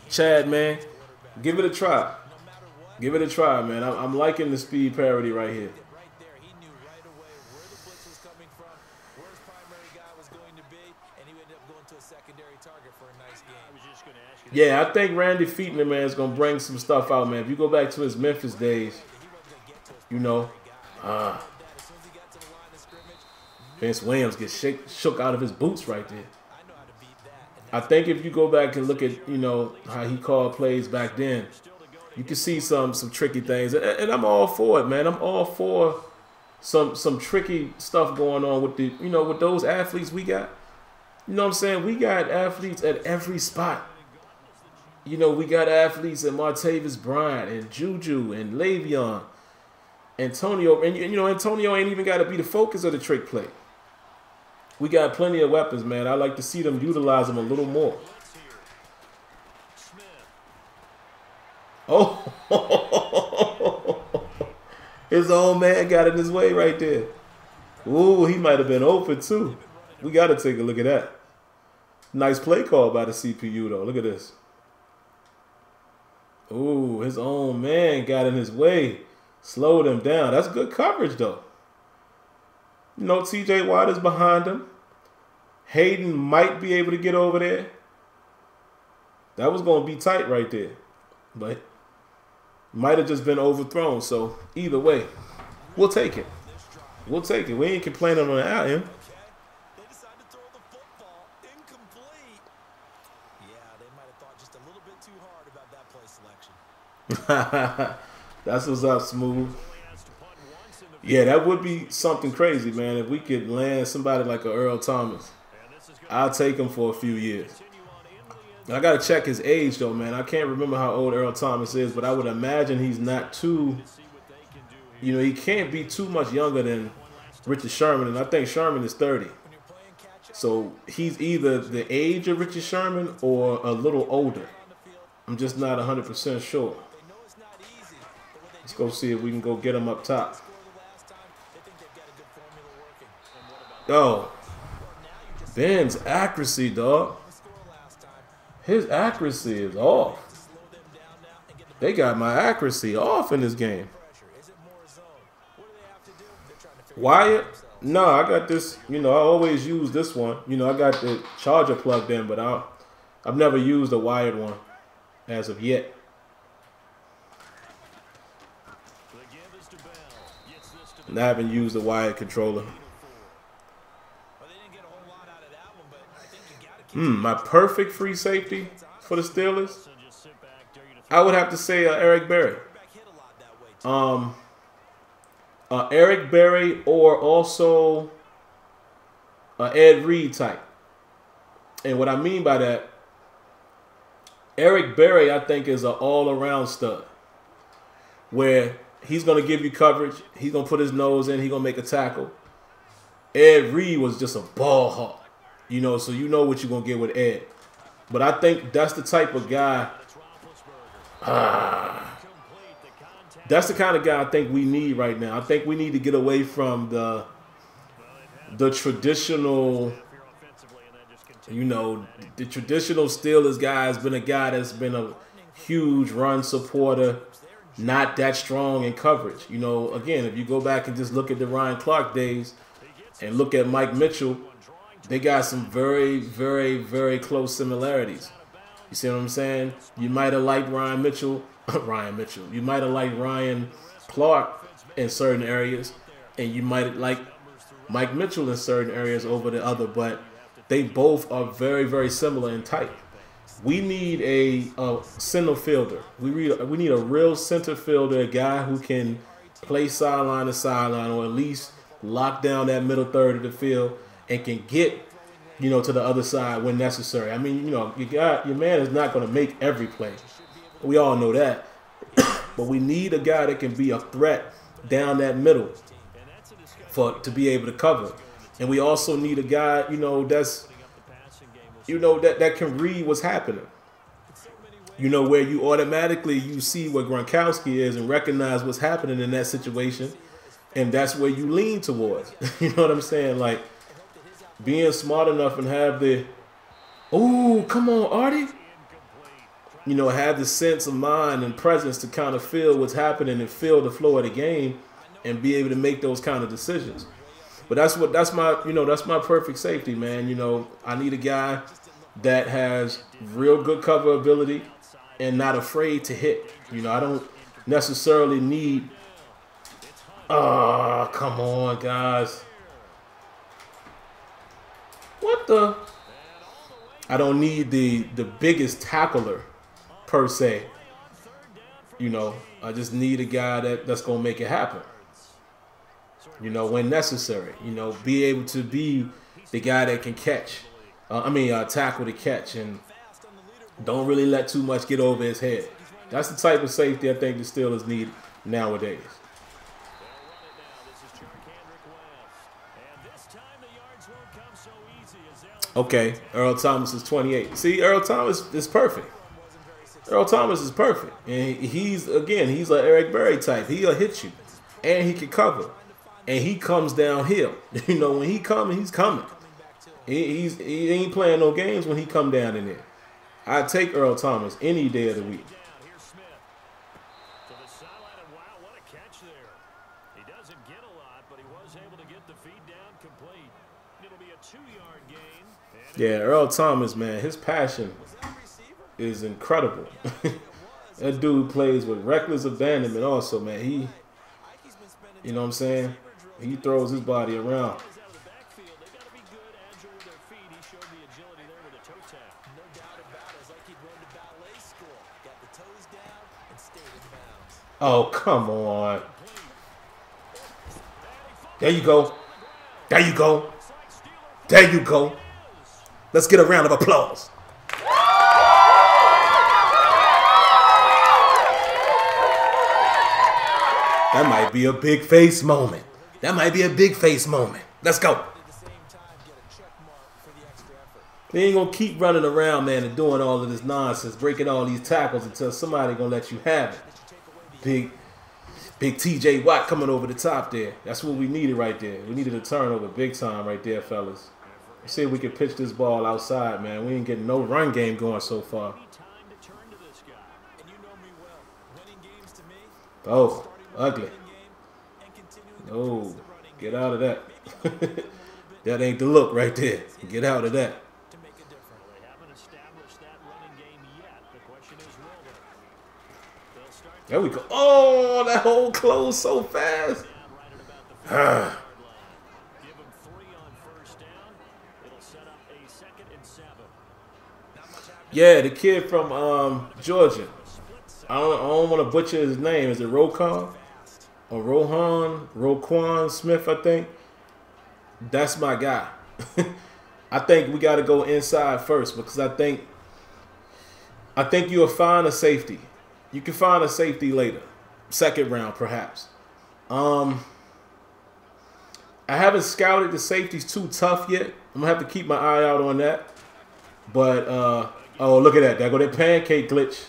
Chad, man. Give it a try. Give it a try, man. I'm liking the speed parity right here. Right there, he knew right away where the blitz was coming from, where his primary guy was going to be, and he ended up going to a secondary target for a nice game. I was just going to ask you. Yeah, I think Randy Fietner, man, is gonna bring some stuff out, man. If you go back to his Memphis days, you know, Vince Williams gets shook out of his boots right there. I think if you go back and look at, you know, how he called plays back then, you can see some tricky things, and I'm all for it, man. I'm all for some tricky stuff going on with the, you know, with those athletes we got. You know what I'm saying? We got athletes at every spot. You know, we got athletes at Martavis Bryant and Juju and Le'Veon, Antonio, and you know, Antonio ain't even got to be the focus of the trick play. We got plenty of weapons, man. I like to see them utilize them a little more. Oh, his old man got in his way right there. Ooh, he might have been open too. We got to take a look at that. Nice play call by the CPU though. Look at this. Ooh, his own man got in his way. Slowed him down. That's good coverage though. You know, TJ Watt is behind him. Hayden might be able to get over there. That was going to be tight right there. But might have just been overthrown. So either way, we'll take it. We'll take it. We ain't complaining on the out end. They decided to throw the football incomplete. Yeah, they might have thought just a little bit too hard about that play selection. That's what's up, Smooth. Yeah, that would be something crazy, man. If we could land somebody like a Earl Thomas, I'll take him for a few years. I got to check his age, though, man. I can't remember how old Earl Thomas is, but I would imagine he's not too, you know, he can't be too much younger than Richard Sherman, and I think Sherman is 30. So he's either the age of Richard Sherman or a little older. I'm just not 100% sure. Let's go see if we can go get him up top. Oh, Ben's accuracy, dog. His accuracy is off. They got my accuracy off in this game. Wyatt? No, I got this. You know, I always use this one. You know, I got the charger plugged in, but I've never used a wired one as of yet. And I haven't used a wired controller. My perfect free safety for the Steelers, I would have to say Eric Berry. Eric Berry or also Ed Reed type. And what I mean by that, Eric Berry, I think, is an all-around stud where he's going to give you coverage. He's going to put his nose in. He's going to make a tackle. Ed Reed was just a ball hawk. You know, so you know what you're going to get with Ed. But I think that's the type of guy. That's the kind of guy I think we need right now. I think we need to get away from the traditional, you know, the traditional Steelers guy has been a guy that's been a huge run supporter, not that strong in coverage. You know, again, if you go back and just look at the Ryan Clark days and look at Mike Mitchell, they got some very, very, very close similarities. You see what I'm saying? You might have liked Ryan Mitchell. You might have liked Ryan Clark in certain areas, and you might like Mike Mitchell in certain areas over the other, but they both are very, very similar in type. We need a center fielder. We need a real center fielder, a guy who can play sideline to sideline or at least lock down that middle third of the field and can get, you know, to the other side when necessary. I mean, you know, your man is not going to make every play. We all know that. But we need a guy that can be a threat down that middle to be able to cover. And we also need a guy, you know, that's, you know, that can read what's happening. You know, where you automatically you see where Gronkowski is and recognize what's happening in that situation. And that's where you lean towards. You know what I'm saying? Like, being smart enough and have the, ooh, come on, Artie. you know, have the sense of mind and presence to kind of feel what's happening and feel the flow of the game and be able to make those kind of decisions. But that's my perfect safety, man. You know, I need a guy that has real good cover ability and not afraid to hit. You know, I don't necessarily need. Oh, come on, guys. What the? I don't need the biggest tackler per se. You know, I just need a guy that's gonna make it happen. You know, when necessary. You know, be able to be the guy that can catch. Tackle the catch and don't really let too much get over his head. That's the type of safety I think the Steelers need nowadays. Okay, Earl Thomas is 28. See, Earl Thomas is perfect. Earl Thomas is perfect. And he's an Eric Berry type. He'll hit you. And he can cover. And he comes downhill. You know, when he comes, he's coming. He ain't playing no games when he come down in there. I'd take Earl Thomas any day of the week. Yeah, Earl Thomas, man, his passion is incredible. That dude plays with reckless abandonment also, man. You know what I'm saying? He throws his body around. Oh, come on. There you go. There you go. There you go. Let's get a round of applause. That might be a big face moment. That might be a big face moment. Let's go. They ain't going to keep running around, man, and doing all of this nonsense, breaking all these tackles until somebody going to let you have it. Big TJ Watt coming over the top there. That's what we needed right there. We needed a turnover big time right there, fellas. Let's see if we can pitch this ball outside, man. We ain't getting no run game going so far. Oh, ugly. No, get out of that. That ain't the look right there. Get out of that. There we go. Oh, that hole closed so fast. Yeah, the kid from Georgia. I don't want to butcher his name. Is it Roquan or Roquan Smith? I think that's my guy. I think we got to go inside first because I think you'll find a safety. You can find a safety later, second round perhaps. I haven't scouted the safeties too tough yet. I'm gonna have to keep my eye out on that. But oh, look at that! There go that pancake glitch,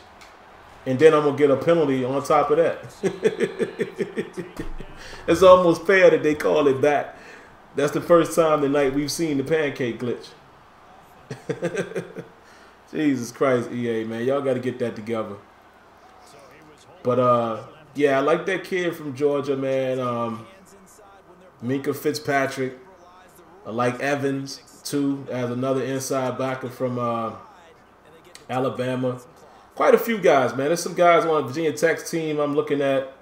and then I'm gonna get a penalty on top of that. It's almost fair that they call it back. That's the first time tonight we've seen the pancake glitch. Jesus Christ, EA, man, y'all got to get that together. But yeah, I like that kid from Georgia, man. Minka Fitzpatrick. I like Evans too, as another inside backer from Alabama. Quite a few guys, man. There's some guys on Virginia Tech's team I'm looking at.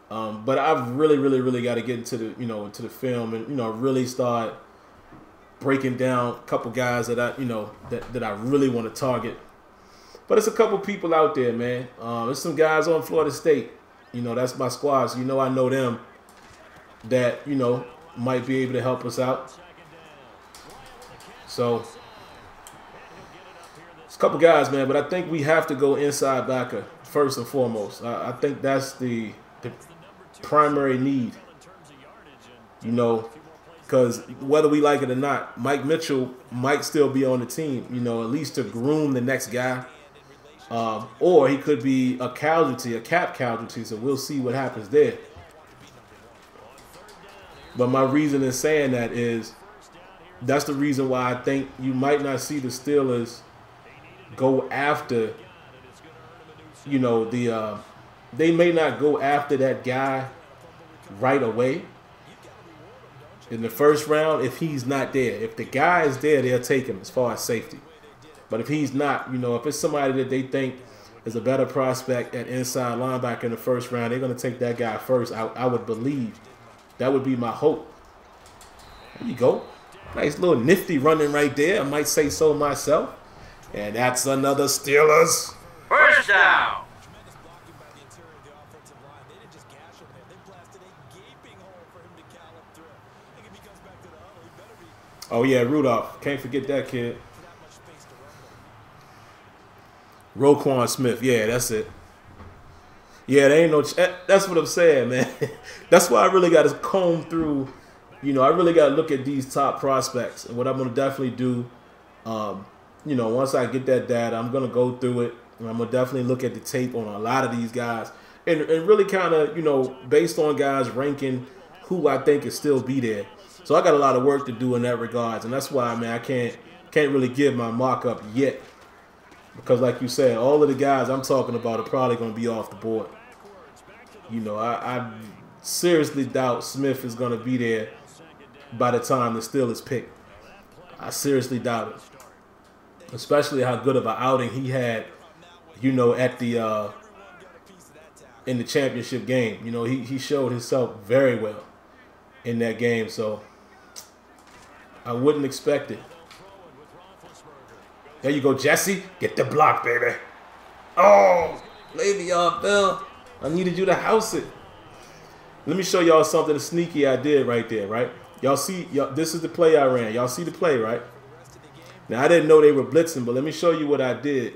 But I've really got to get into the film and really start breaking down a couple guys that I really want to target. But it's a couple people out there, man. There's some guys on Florida State. That's my squad. So I know them that might be able to help us out. So it's a couple guys, man. But I think we have to go inside backer first and foremost. I think that's the primary need, because whether we like it or not, Mike Mitchell might still be on the team, at least to groom the next guy, or he could be a cap casualty, so we'll see what happens there. But my reason in saying that is that's the reason why I think you might not see the Steelers go after you know, they may not go after that guy right away in the first round if he's not there. If the guy is there, they'll take him as far as safety. But if he's not, you know, if it's somebody that they think is a better prospect at inside linebacker in the first round, they're going to take that guy first. I would believe. That would be my hope. There you go. Nice little nifty running right there. I might say so myself. And that's another Steelers first down. Oh, yeah, Rudolph. Can't forget that kid. Roquan Smith. Yeah, that's it. Yeah, there ain't no... That's what I'm saying, man. That's why I really got to comb through... You know, I really got to look at these top prospects. And what I'm going to definitely do, you know, once I get that data, I'm going to go through it. And I'm going to definitely look at the tape on a lot of these guys. And really kind of, you know, based on guys ranking who I think can still be there. So I got a lot of work to do in that regards. And that's why, man, I can't really give my mock-up yet. Because like you said, all of the guys I'm talking about are probably going to be off the board. You know, I seriously doubt Smith is going to be there by the time the Steelers pick. I seriously doubt it. Especially how good of an outing he had, you know, at the in the championship game. You know, he showed himself very well in that game. So I wouldn't expect it. There you go, Jesse. Get the block, baby. Oh, Le'Veon Bell. I needed you to house it. Let me show y'all something sneaky I did right there, right? Y'all see, this is the play I ran. Y'all see the play, right? Now, I didn't know they were blitzing, but let me show you what I did.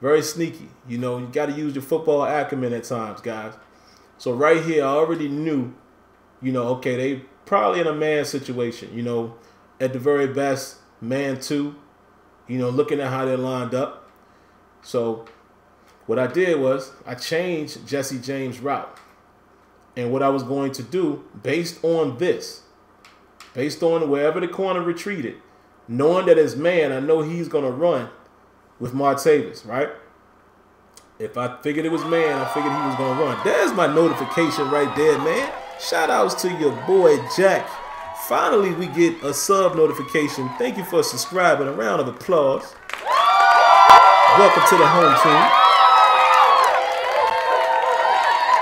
Very sneaky. You know, you got to use your football acumen at times, guys. So right here, I already knew, you know, okay, they probably in a man situation, you know, at the very best, man 2. You know, looking at how they're lined up. So what I did was I changed Jesse James' route. And what I was going to do, based on this, based on wherever the corner retreated, knowing that as man, I know he's going to run with Martavis, right? If I figured it was man, I figured he was going to run. There's my notification right there, man. Shout outs to your boy, Jack. Finally, we get a sub notification. Thank you for subscribing. A round of applause. Welcome to the home team.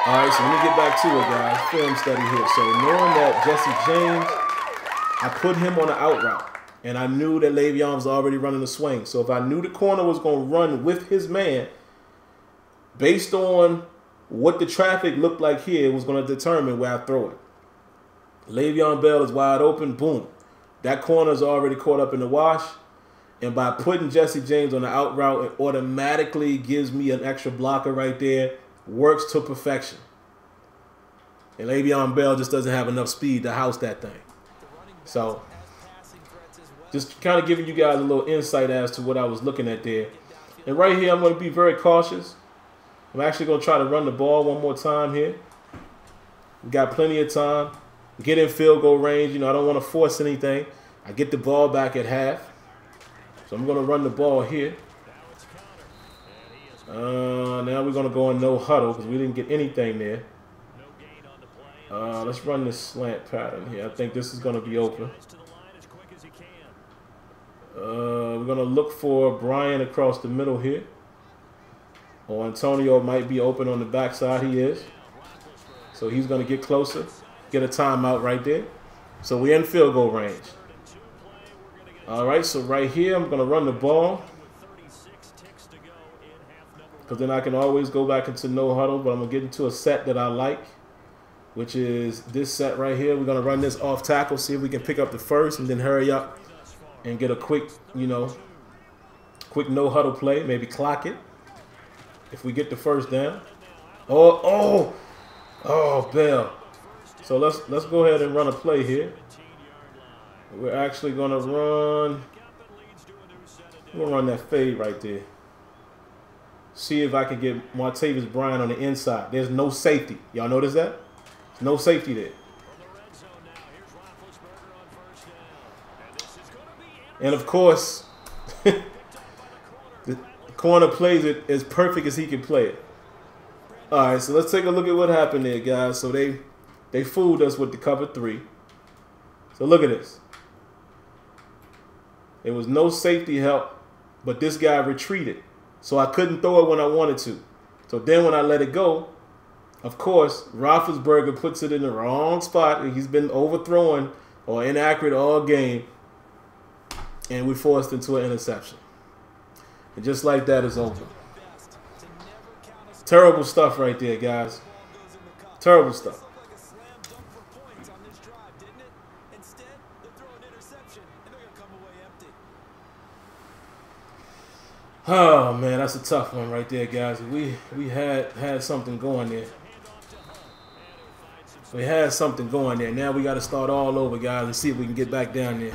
All right, so let me get back to it, guys. Film study here. So knowing that Jesse James, I put him on the out route. And I knew that Le'Veon was already running the swing. So if I knew the corner was going to run with his man, based on what the traffic looked like here, it was going to determine where I throw it. Le'Veon Bell is wide open. Boom. That corner is already caught up in the wash. And by putting Jesse James on the out route, it automatically gives me an extra blocker right there. Works to perfection. And Le'Veon Bell just doesn't have enough speed to house that thing. So, just kind of giving you guys a little insight as to what I was looking at there. And right here, I'm going to be very cautious. I'm actually going to try to run the ball one more time here. We got plenty of time. Get in field goal range. You know, I don't want to force anything. I get the ball back at half. So I'm going to run the ball here. Now we're going to go in no huddle because we didn't get anything there. Let's run this slant pattern here. I think this is going to be open. We're going to look for Brian across the middle here. Or Antonio might be open on the backside. He is. So he's going to get closer. Get a timeout right there. So we're in field goal range. All right, so right here, I'm going to run the ball. Because then I can always go back into no huddle. But I'm going to get into a set that I like, which is this set right here. We're going to run this off tackle, see if we can pick up the first, and then hurry up and get a quick, you know, quick no huddle play. Maybe clock it if we get the first down. Oh, Bell. So let's go ahead and run a play here. We're actually going to run. We're going to run that fade right there. See if I can get Martavis Bryant on the inside. There's no safety. Y'all notice that? There's no safety there. And of course, the corner plays it as perfect as he can play it. All right, so let's take a look at what happened there, guys. So they fooled us with the cover 3. So look at this. There was no safety help, but this guy retreated. So I couldn't throw it when I wanted to. So then when I let it go, of course, Roethlisberger puts it in the wrong spot. And he's been overthrowing or inaccurate all game. And we forced into an interception. And just like that, it's over. Terrible stuff right there, guys. Terrible stuff. Oh man, that's a tough one right there, guys. We had something going there. We had something going there. Now we got to start all over, guys, and see if we can get back down there.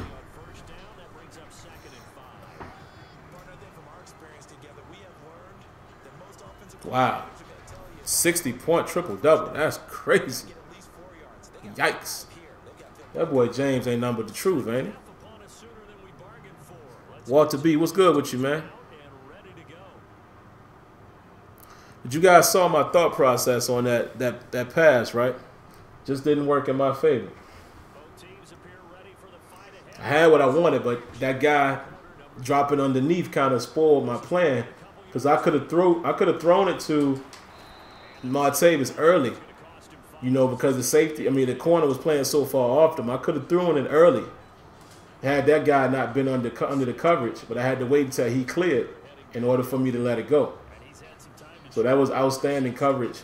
Wow. 60-point triple-double. That's crazy. Yikes. That boy James ain't nothing but the truth, ain't he? Walter B, what's good with you, man? But you guys saw my thought process on that pass, right? Just didn't work in my favor. I had what I wanted, but that guy dropping underneath kind of spoiled my plan. Because I could have thrown it to Martavis early, you know, because the corner was playing so far off them. I could have thrown it early had that guy not been under the coverage, but I had to wait until he cleared in order for me to let it go. So that was outstanding coverage,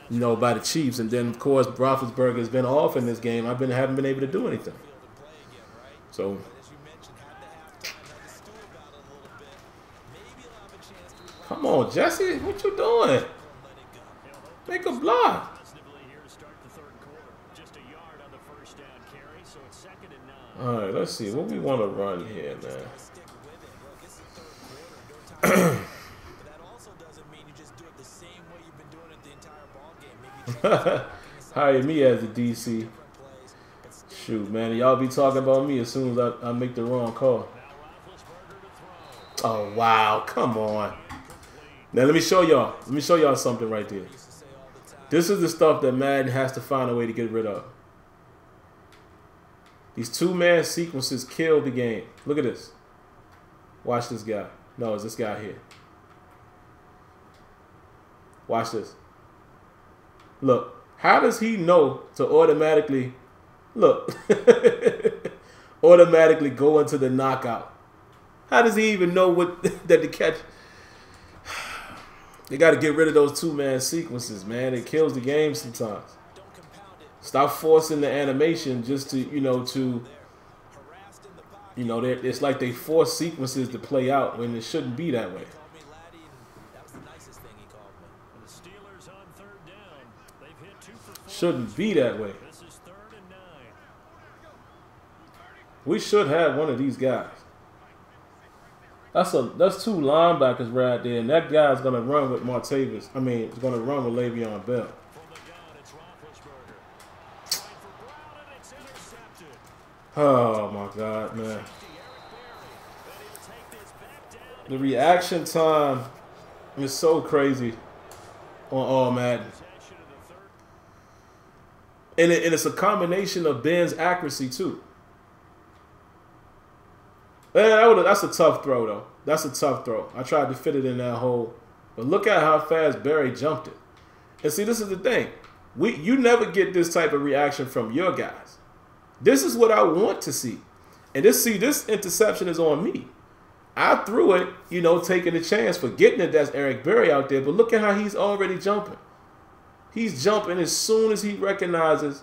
you know, by the Chiefs. And then, of course, Roethlisberger has been off in this game. Haven't been able to do anything. So. Come on, Jesse. What you doing? Make a block. All right, let's see. What we want to run here, man. Hire me as the DC. Shoot, man. Y'all be talking about me as soon as I make the wrong call. Oh, wow. Come on. Now let me show y'all. Let me show y'all something right there. This is the stuff that Madden has to find a way to get rid of. These 2-man sequences kill the game. Look at this. Watch this guy. No, it's this guy here. Watch this. Look. How does he know to automatically automatically go into the knockout? How does he even know that the catch? They got to get rid of those 2-man sequences, man. It kills the game sometimes. Stop forcing the animation just to, it's like they force sequences to play out when it shouldn't be that way. Shouldn't be that way. We should have one of these guys. That's 2 linebackers right there, and that guy's gonna run with Martavis. I mean, he's gonna run with Le'Veon Bell. Oh my God, man! The reaction time is so crazy on all Madden, and it's a combination of Ben's accuracy too. That's a tough throw, though. That's a tough throw. I tried to fit it in that hole. But look at how fast Barry jumped it. And see, this is the thing. You never get this type of reaction from your guys. This is what I want to see. And this interception is on me. I threw it, taking the chance for getting it. That's Eric Berry out there. But look at how he's already jumping. He's jumping as soon as he recognizes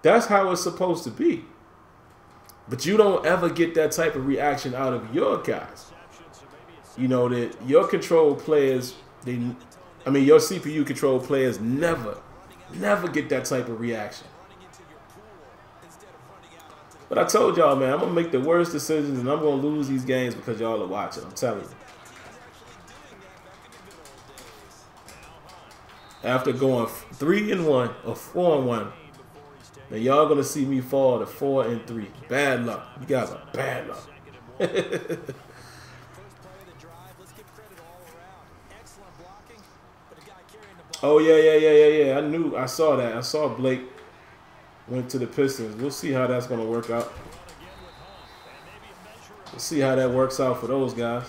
that's how it's supposed to be. But you don't ever get that type of reaction out of your guys. That your control players, your CPU control players never get that type of reaction. But I told y'all, man, I'm going to make the worst decisions and I'm going to lose these games because y'all are watching. I'm telling you. After going 3-1 or 4-1, now y'all gonna see me fall to 4-3. Bad luck. You guys are bad luck. Oh, yeah. I saw that. I saw Blake went to the Pistons. We'll see how that's going to work out. We'll see how that works out for those guys.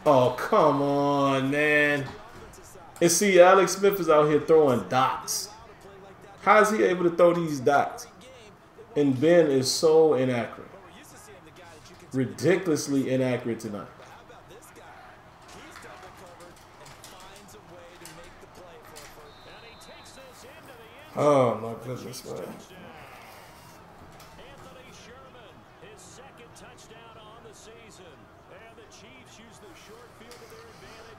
Oh, come on, man. And see, Alex Smith is out here throwing dots. How is he able to throw these dots? And Ben is so inaccurate. Ridiculously inaccurate tonight. Oh, my goodness, man.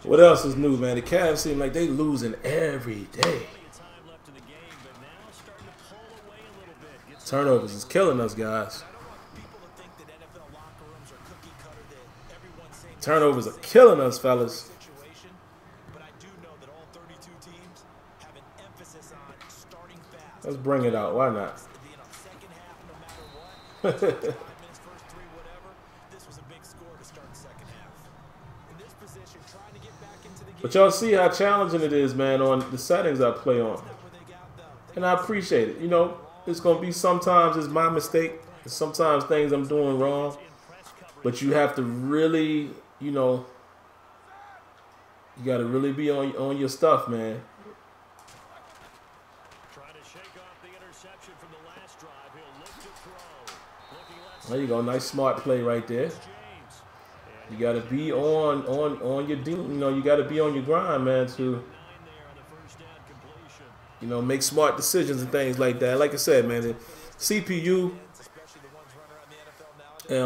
What else is new, man? The Cavs seem like they losing every day. Turnovers is killing us, guys. Turnovers are killing us, fellas. Let's bring it out. Why not? But y'all see how challenging it is, man, on the settings I play on. And I appreciate it. You know, it's going to be sometimes it's my mistake. And sometimes things I'm doing wrong. But you have to really, you know, you got to really be on your stuff, man. There you go. Nice smart play right there. You got to be on your deal. You know, you got to be on your grind, man, to, you know, make smart decisions and things like that. Like I said, man, the CPU, you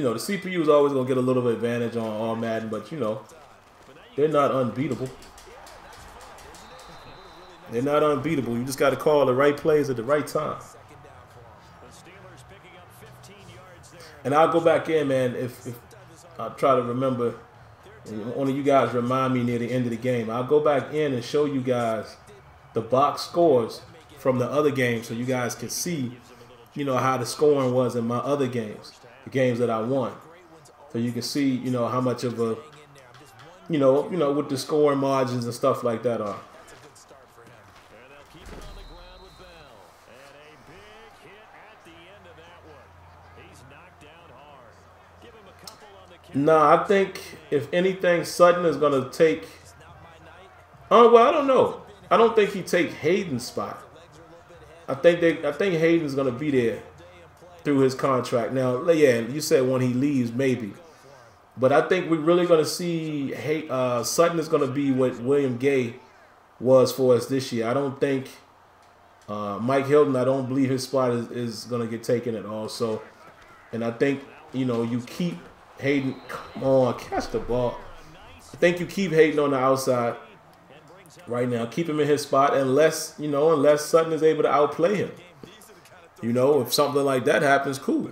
know, the CPU is always going to get a little bit of advantage on Madden, but, you know, they're not unbeatable. They're not unbeatable. You just got to call the right plays at the right time. And I'll go back in, man, if I'll try to remember. One of you guys remind me near the end of the game. I'll go back in and show you guys the box scores from the other games so you guys can see, you know, how the scoring was in my other games, the games that I won. So you can see, you know, how much of a, you know, what the scoring margins and stuff like that are. Nah, I think if anything, Sutton is gonna take. Oh well, I don't know. I don't think he take Hayden's spot. I think Hayden's gonna be there through his contract. Now, yeah, you said when he leaves, maybe. But I think we're really gonna see. Sutton is gonna be what William Gay was for us this year. I don't think Mike Hilton. I don't believe his spot is gonna get taken at all. So, and I think, you know, you keep Hayden, come on, catch the ball. I think you keep Hayden on the outside right now. Keep him in his spot unless Sutton is able to outplay him. You know, if something like that happens, cool.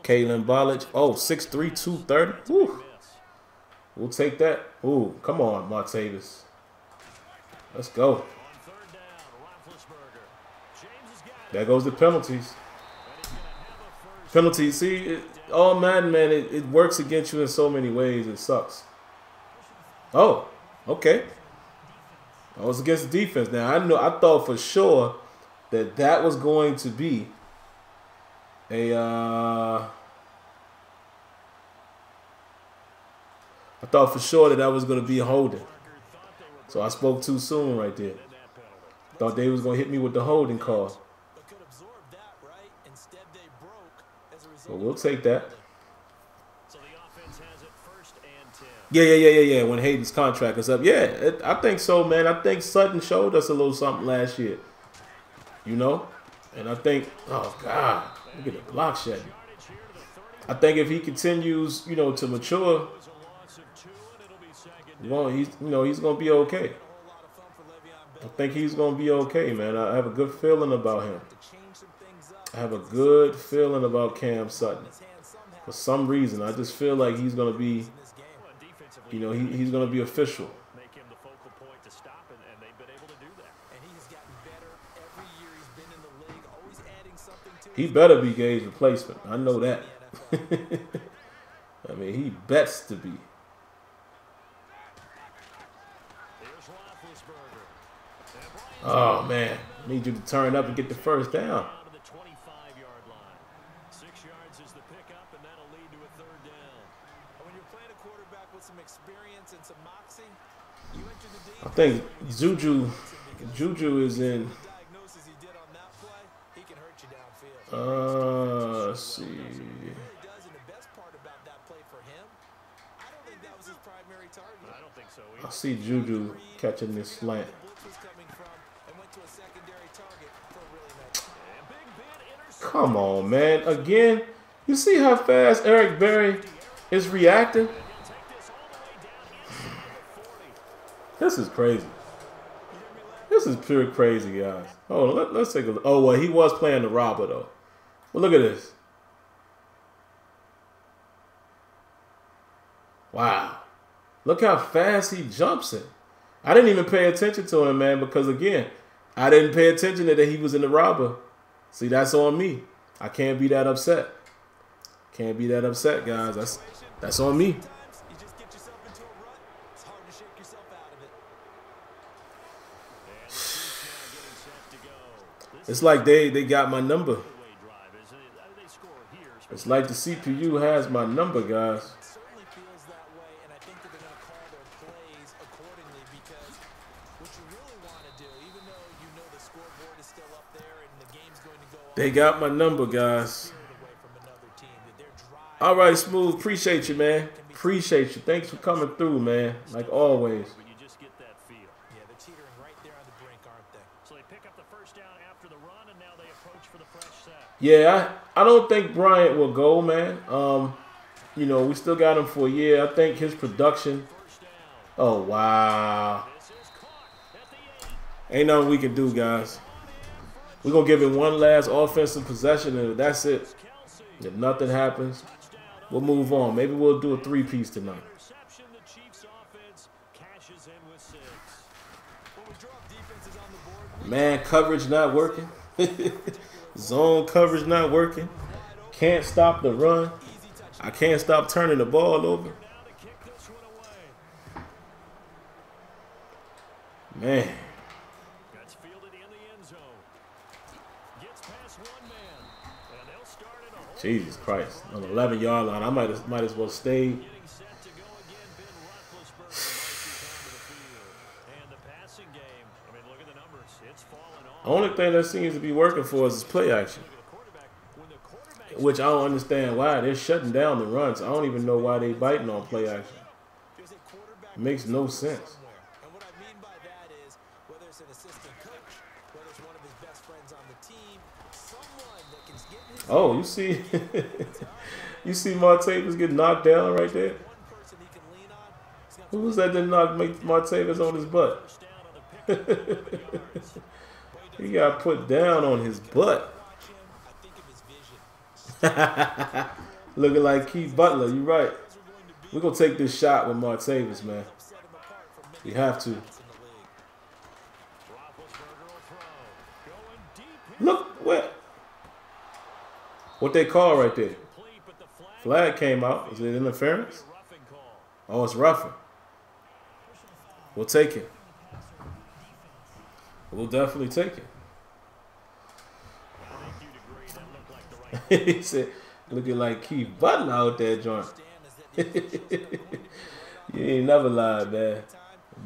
Kalen Ballage, oh, 6'3", 230. Woo. We'll take that. Ooh, come on, Martavis. Let's go. There goes the penalties. Penalties. See, Madden, man, it works against you in so many ways. It sucks. Oh, okay. I was against the defense. Now, I thought for sure that was going to be a I thought for sure that was going to be a holding. So I spoke too soon right there. Thought they was going to hit me with the holding call. So we'll take that. Yeah. When Hayden's contract is up. Yeah, I think so, man. I think Sutton showed us a little something last year. You know? And I think, oh, God, look at the block shedding. I think if he continues, you know, to mature, he's going to be okay. I think he's going to be okay, man. I have a good feeling about him. I have a good feeling about Cam Sutton. For some reason, I just feel like he's going to be you know, he's going to be official. Make him the focal point to stop, and they've been able to do that. And he has gotten better every year he's been in the league, always adding something to He better be Gage's replacement. I know that. I mean, he bets to be. Oh, man. Need you to turn up and get the first down. 25-yard line. 6 yards is the pickup, and that'll lead to a third down. And when you're playing a quarterback with some experience and some moxie, you enter the game. I think Juju is in. The diagnosis he did on that play, he can hurt you downfield. Let's see. He really does, and the best part about that play for him, I don't think that was his primary target. I don't think so I either. see Juju catching this slant. Come on, man. Again, you see how fast Eric Berry is reacting? This is crazy. This is pure crazy, guys. Hold on, let's take a look. Oh, well, he was playing the robber, though. But look at this. Wow. Look how fast he jumps it. I didn't even pay attention to him, man, because, again, I didn't pay attention that he was in the robber. See, that's on me. I can't be that upset. Can't be that upset, guys. That's on me. It's like they got my number. It's like the CPU has my number, guys. They got my number, guys. All right, Smooth. Appreciate you, man. Appreciate you. Thanks for coming through, man. Like always. You just get that feel. Yeah, they're teetering right there on the brink, aren't they? So they pick up the first down after the run, and now they approach for the fresh set. Yeah, I don't think Bryant will go, man. You know, we still got him for a year. I think his production. Oh, wow. Ain't nothing we can do, guys. We're going to give him one last offensive possession, and that's it. If nothing happens, we'll move on. Maybe we'll do a three-piece tonight. Man, coverage not working. Zone coverage not working. Can't stop the run. I can't stop turning the ball over. Man. Jesus Christ. On the 11-yard line, I might as well stay. The only thing that seems to be working for us is play action, which I don't understand why. They're shutting down the runs. I don't even know why they biting on play action. It makes no sense. And what I mean by that is, whether it's an assistant coach, whether it's one of his best friends on the team, someone that can get his... Oh, you see, you see Martavis get knocked down right there. Who was that that knocked Martavis on his butt? He got put down on his butt. Looking like Keith Butler. You're right. We're going to take this shot with Martavis, man. We have to. Look, what they call right there? Flag came out. Is it interference? Oh, it's roughing. We'll take it. We'll definitely take it. He said, looking like Keith Butler out there, joint. You ain't never lied, man.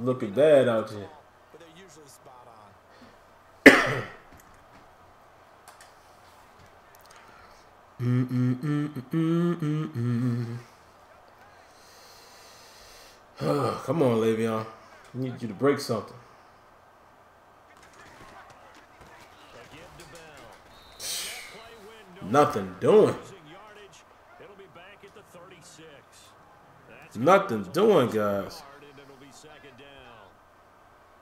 Looking bad out here. Come on, Le'Veon. I need you to break something. Nothing doing. Nothing doing, guys.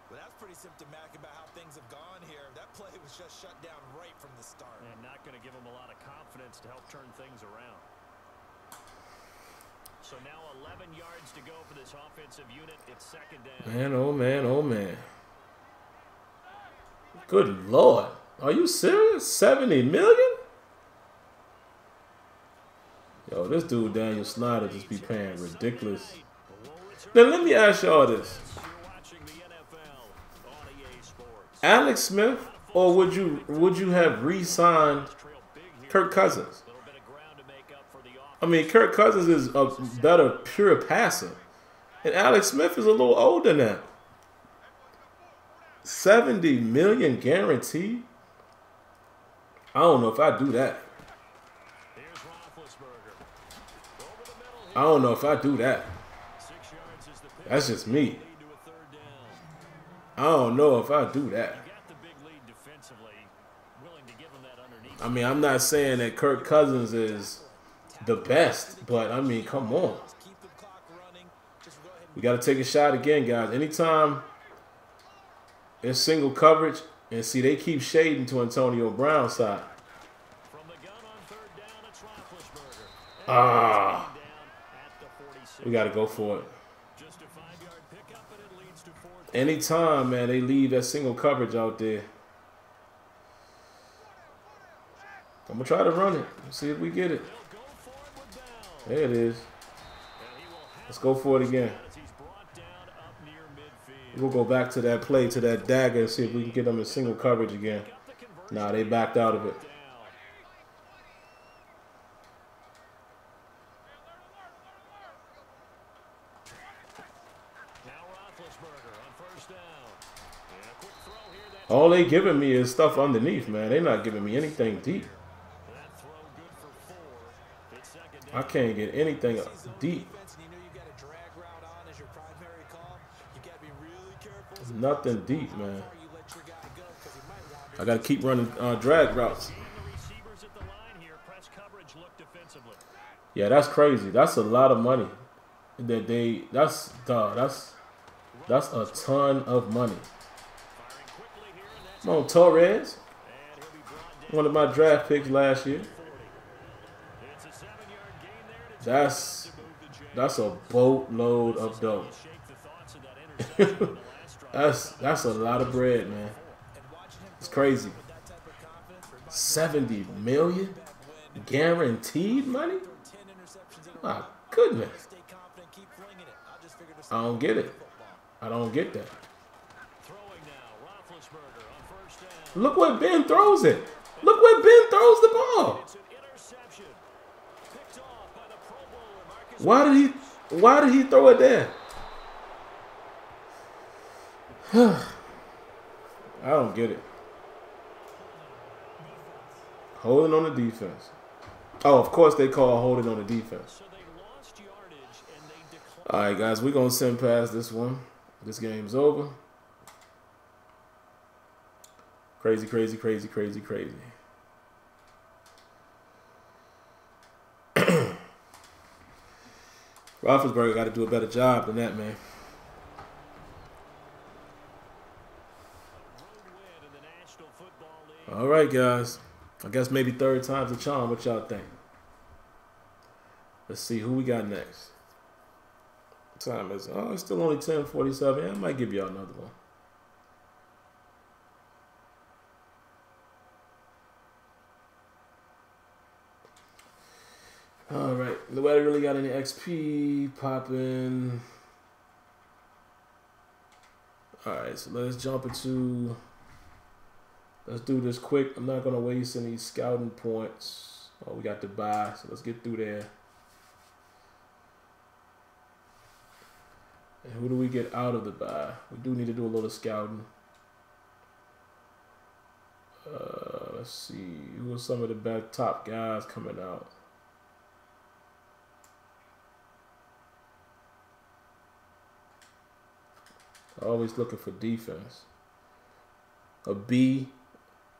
Well, that's pretty symptomatic about how things have gone here. That play was just shut down right from the start. And not going to give them a lot of confidence to help turn things around. So now 11 yards to go for this offensive unit. It's second down. Man, oh man, oh man. Good Lord. Are you serious? 70 million? Yo, this dude Daniel Snyder just be paying ridiculous. Now let me ask y'all this. Alex Smith, or would you have re-signed Kirk Cousins? I mean, Kirk Cousins is a better pure passer. And Alex Smith is a little older now. 70 million guaranteed? I don't know if I do that. I don't know if I do that. That's just me. I don't know if I do that. I mean, I'm not saying that Kirk Cousins is the best, but I mean, come on. We got to take a shot again, guys. Anytime it's single coverage, and see, they keep shading to Antonio Brown's side. We got to go for it. Anytime, man, they leave that single coverage out there. I'm going to try to run it. Let's see if we get it. There it is. Let's go for it again. We'll go back to that play, to that dagger, and see if we can get them in single coverage again. Nah, they backed out of it. All they giving me is stuff underneath, man. They're not giving me anything deep. I can't get anything deep. Nothing deep, man. I got to keep running drag routes. Yeah, that's crazy. That's a lot of money. That's a ton of money. Come on, Torres. One of my draft picks last year. That's a boatload of dough. That's a lot of bread, man. It's crazy. 70 million guaranteed money? My goodness. I don't get it. I don't get that. Look where Ben throws it. Look where Ben throws the ball. Why did he throw it there? I don't get it. Holding on the defense. Oh, of course they call holding on the defense. All right, guys, we're going to send past this one. This game's over. Crazy, crazy, crazy, crazy, crazy. Roethlisberger got to do a better job than that, man. All right, guys. I guess maybe third time's a charm. What y'all think? Let's see who we got next. What time is it? Oh, it's still only 10:47. Yeah, I might give y'all another one. All right. Nobody really got any XP popping. All right, so let's jump into. Let's do this quick. I'm not going to waste any scouting points. Oh, we got the bye, so let's get through there. And who do we get out of the bye? We do need to do a little scouting. Let's see. Who are some of the best top guys coming out? Always looking for defense. A B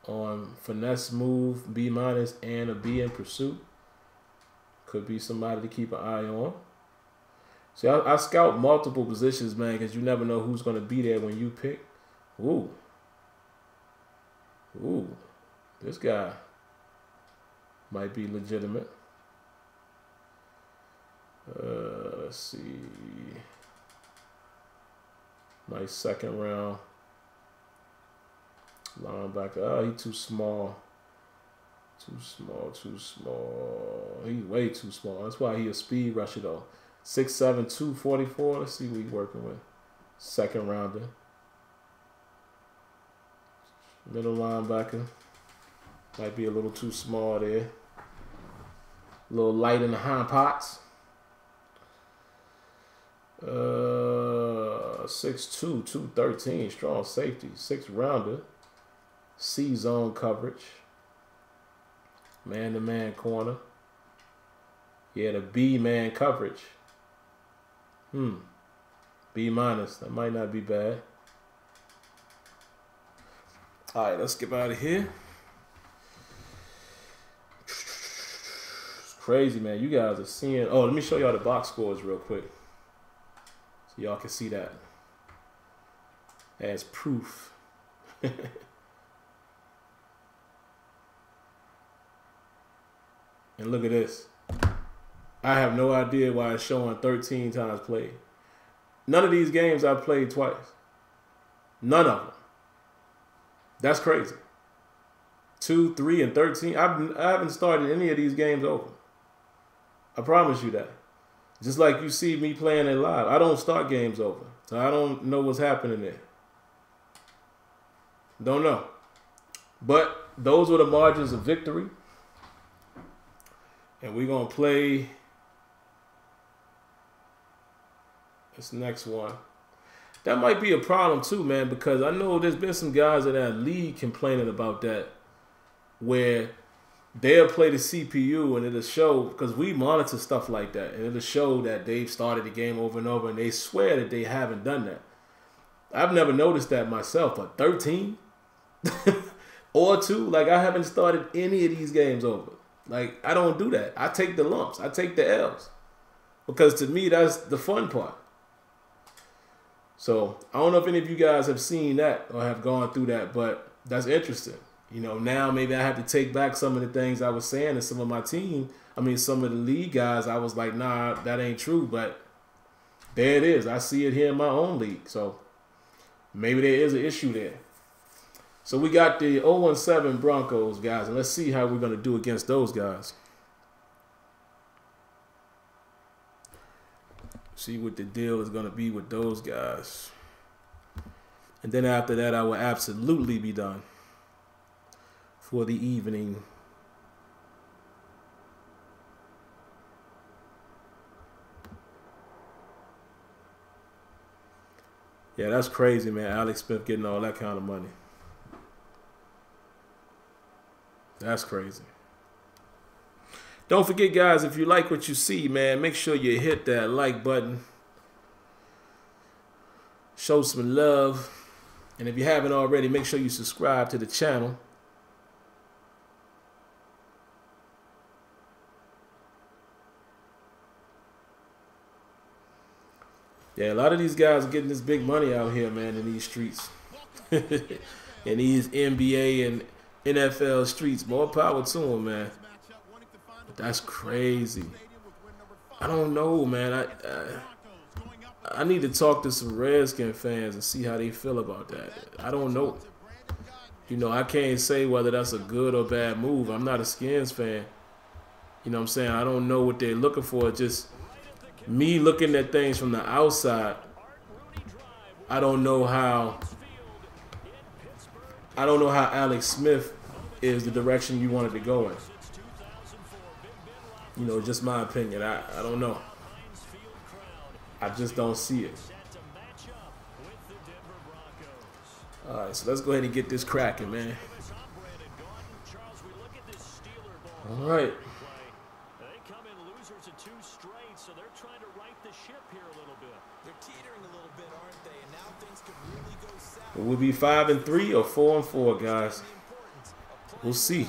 on finesse move, B-, and a B in pursuit. Could be somebody to keep an eye on. See, I scout multiple positions, man, because you never know who's going to be there when you pick. Ooh. Ooh. This guy might be legitimate. Let's see. Nice second round. Linebacker. Oh, he too small. Too small. He's way too small. That's why he a speed rusher though. 6'7", 244. Let's see what he's working with. Second rounder. Middle linebacker. Might be a little too small there. A little light in the hind parts. 6'2", 213. Strong safety. 6th rounder. C-zone coverage. Man-to-man corner. Yeah, the B-man coverage. B minus. That might not be bad. All right, let's get out of here. It's crazy, man. You guys are seeing. Oh, let me show y'all the box scores real quick, so y'all can see that as proof. And look at this. I have no idea why it's showing 13 times played. None of these games I've played twice. None of them. That's crazy. 2, 3, and 13. I haven't started any of these games over. I promise you that. Just like you see me playing it live. I don't start games over. So I don't know what's happening there. Don't know. But those were the margins of victory. And we're going to play this next one. That might be a problem too, man, because I know there's been some guys in that league complaining about that, where they'll play the CPU and it'll show, because we monitor stuff like that, and it'll show that they've started the game over and over, and they swear that they haven't done that. I've never noticed that myself, but 13 or 2, like I haven't started any of these games over. Like, I don't do that. I take the lumps. I take the L's. Because to me, that's the fun part. So, I don't know if any of you guys have seen that or have gone through that, but that's interesting. You know, now maybe I have to take back some of the things I was saying to some of my team. I mean, some of the league guys, I was like, nah, that ain't true. But there it is. I see it here in my own league. So, maybe there is an issue there. So we got the 0-7 Broncos, guys, and let's see how we're going to do against those guys. See what the deal is going to be with those guys. And then after that, I will absolutely be done for the evening. Yeah, that's crazy, man. Alex Smith getting all that kind of money. That's crazy. Don't forget, guys, if you like what you see, man, make sure you hit that like button. Show some love. And if you haven't already, make sure you subscribe to the channel. Yeah, a lot of these guys are getting this big money out here, man, in these streets. In these NBA and NFL streets. More power to them, man. But that's crazy. I don't know, man. I need to talk to some Redskin fans and see how they feel about that. I don't know. You know, I can't say whether that's a good or bad move. I'm not a Skins fan. You know what I'm saying? I don't know what they're looking for. Just me looking at things from the outside. I don't know how Alex Smith is the direction you wanted to go in. You know, just my opinion. I don't know. I just don't see it. All right, so let's go ahead and get this cracking, man. All right. We'll be 5-3 or 4-4, guys. We'll see.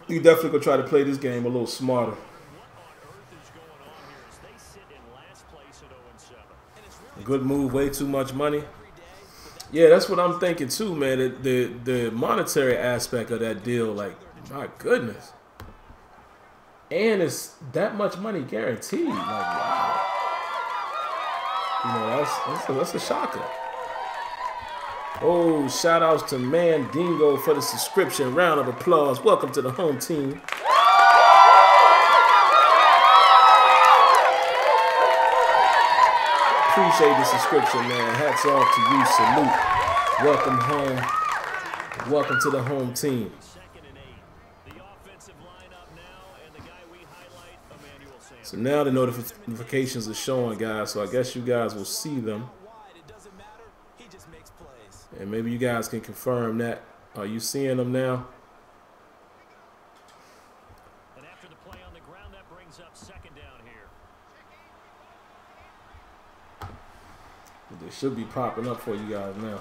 You definitely gonna try to play this game a little smarter. Good move, way too much money. Yeah, that's what I'm thinking too, man. The monetary aspect of that deal, like, my goodness. And it's that much money guaranteed. Like, wow. You know, that's a shocker. Oh, shout outs to Mandingo for the subscription. Round of applause. Welcome to the home team. Appreciate the subscription, man. Hats off to you. Salute. Welcome home. Welcome to the home team. So now the notifications are showing, guys. So I guess you guys will see them. And maybe you guys can confirm that. Are you seeing them now? And after the play on the ground, that brings up second down here. They should be popping up for you guys now.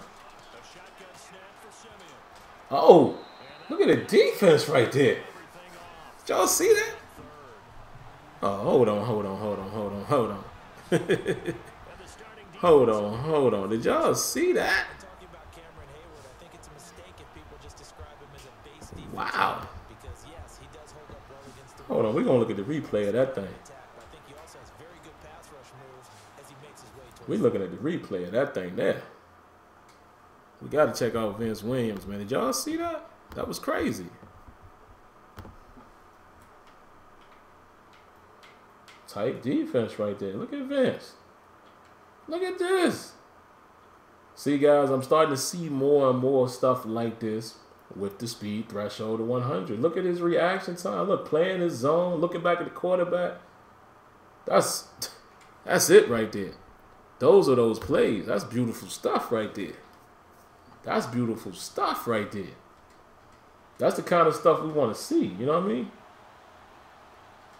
Oh, look at the defense right there. Did y'all see that? Oh, hold on. Hold on. Did y'all see that? Wow. Hold on, we're going to look at the replay of that thing. We're looking at the replay of that thing there. We got to check out Vince Williams, man. Did y'all see that? That was crazy. Tight defense right there. Look at Vince. Look at this. See, guys, I'm starting to see more and more stuff like this with the speed threshold of 100. Look at his reaction time. Look, playing his zone, looking back at the quarterback. That's it right there. Those are those plays. That's beautiful stuff right there. That's beautiful stuff right there. That's the kind of stuff we want to see. You know what I mean?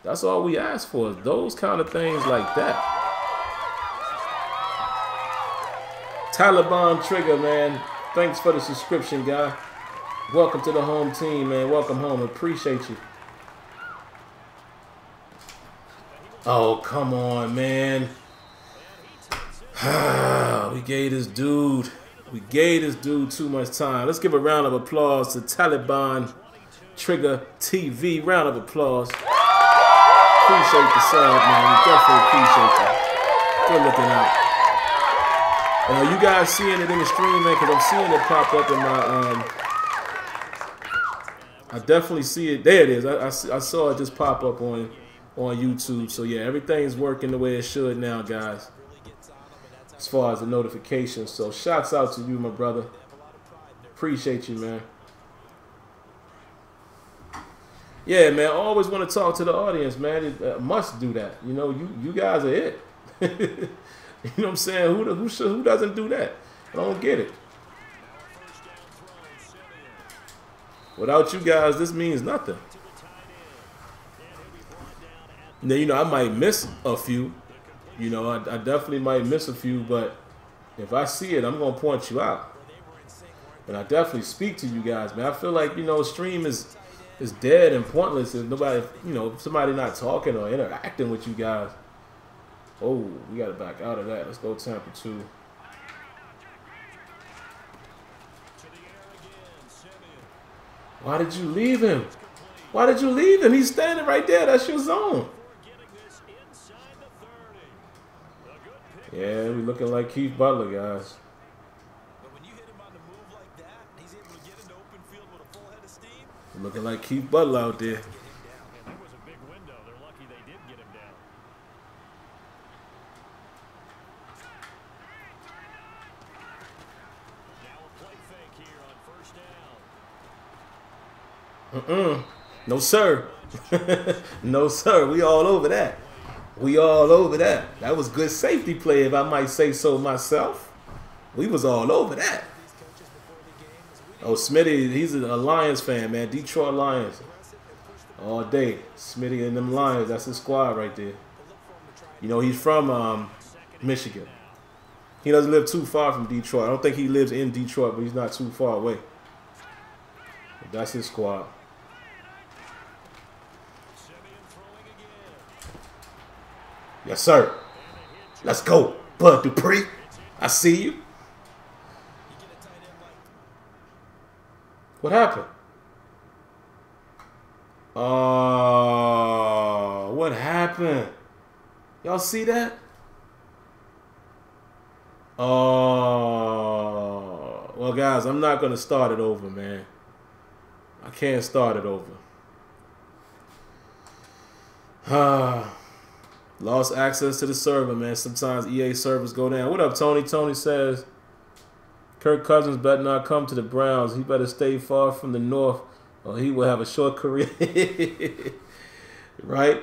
That's all we ask for is those kind of things like that. Taliban Trigger, man. Thanks for the subscription, guy. Welcome to the home team, man. Welcome home. Appreciate you. Oh, come on, man. We gave this dude too much time. Let's give a round of applause to Taliban Trigger TV. Round of applause. Appreciate the sub, man. We definitely appreciate you. Good looking out. And are you guys seeing it in the stream, man? Because I'm seeing it pop up in my I definitely see it. There it is. I saw it just pop up on YouTube. So yeah, everything's working the way it should now, guys. As far as the notifications. So shouts out to you, my brother. Appreciate you, man. Yeah, man. I always want to talk to the audience, man. It must do that. You know, you guys are it. You know what I'm saying? Who doesn't do that? I don't get it. Without you guys, this means nothing. Now, you know, I might miss a few. You know, I definitely might miss a few, but if I see it, I'm going to point you out. And I definitely speak to you guys, man. I feel like, you know, stream is dead and pointless if nobody, you know, if somebody not talking or interacting with you guys. Oh, we got to back out of that. Let's go Tampa 2. Why did you leave him? Why did you leave him? He's standing right there. That's your zone. Yeah, we looking like Keith Butler, guys. We're looking like Keith Butler out there. No, sir. No, sir. We all over that. We all over that. That was good safety play, if I might say so myself. We was all over that. Oh, Smitty, he's a Lions fan, man. Detroit Lions. All day. Smitty and them Lions, that's his squad right there. You know, he's from Michigan. He doesn't live too far from Detroit. I don't think he lives in Detroit, but he's not too far away. But that's his squad. Yes, sir. Let's go, Bud Dupree. I see you. What happened? Oh. what happened? Y'all see that? Oh, well, guys, I'm not going to start it over, man. I can't start it over. Lost access to the server, man. Sometimes EA servers go down. What up, Tony? Tony says, Kirk Cousins better not come to the Browns. He better stay far from the north or he will have a short career. Right?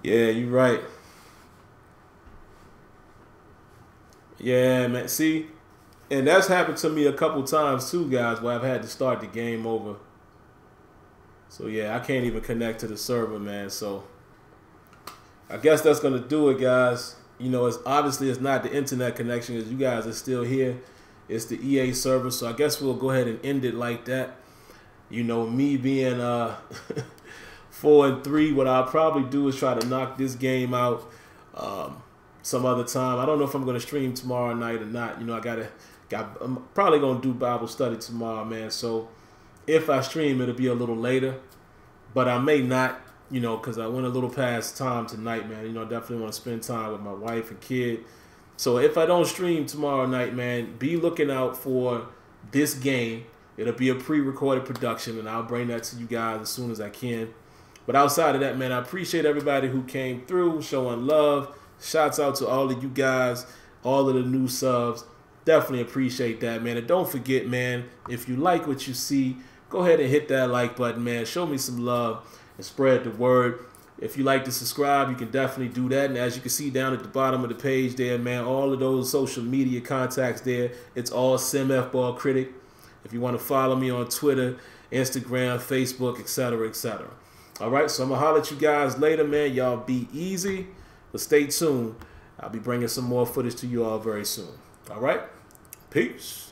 Yeah, you're right. Yeah, man. See, and that's happened to me a couple times too, guys, where I've had to start the game over. So yeah, I can't even connect to the server, man. So I guess that's gonna do it, guys. You know, it's obviously it's not the internet connection because you guys are still here. It's the EA server. So I guess we'll go ahead and end it like that. You know, me being 4-3, what I'll probably do is try to knock this game out some other time. I don't know if I'm going to stream tomorrow night or not. You know, I'm probably going to do Bible study tomorrow, man. So if I stream, it'll be a little later. But I may not, you know, because I went a little past time tonight, man. You know, I definitely want to spend time with my wife and kid. So if I don't stream tomorrow night, man, be looking out for this game. It'll be a pre-recorded production, and I'll bring that to you guys as soon as I can. But outside of that, man, I appreciate everybody who came through, showing love. Shouts out to all of you guys, all of the new subs. Definitely appreciate that, man. And don't forget, man, if you like what you see, go ahead and hit that like button, man. Show me some love and spread the word. If you like to subscribe, you can definitely do that. And as you can see down at the bottom of the page there, man, all of those social media contacts there, it's all SimFBallCritic. If you want to follow me on Twitter, Instagram, Facebook, etc., etc. All right, so I'm going to holler at you guys later, man. Y'all be easy, but stay tuned. I'll be bringing some more footage to you all very soon. All right, peace.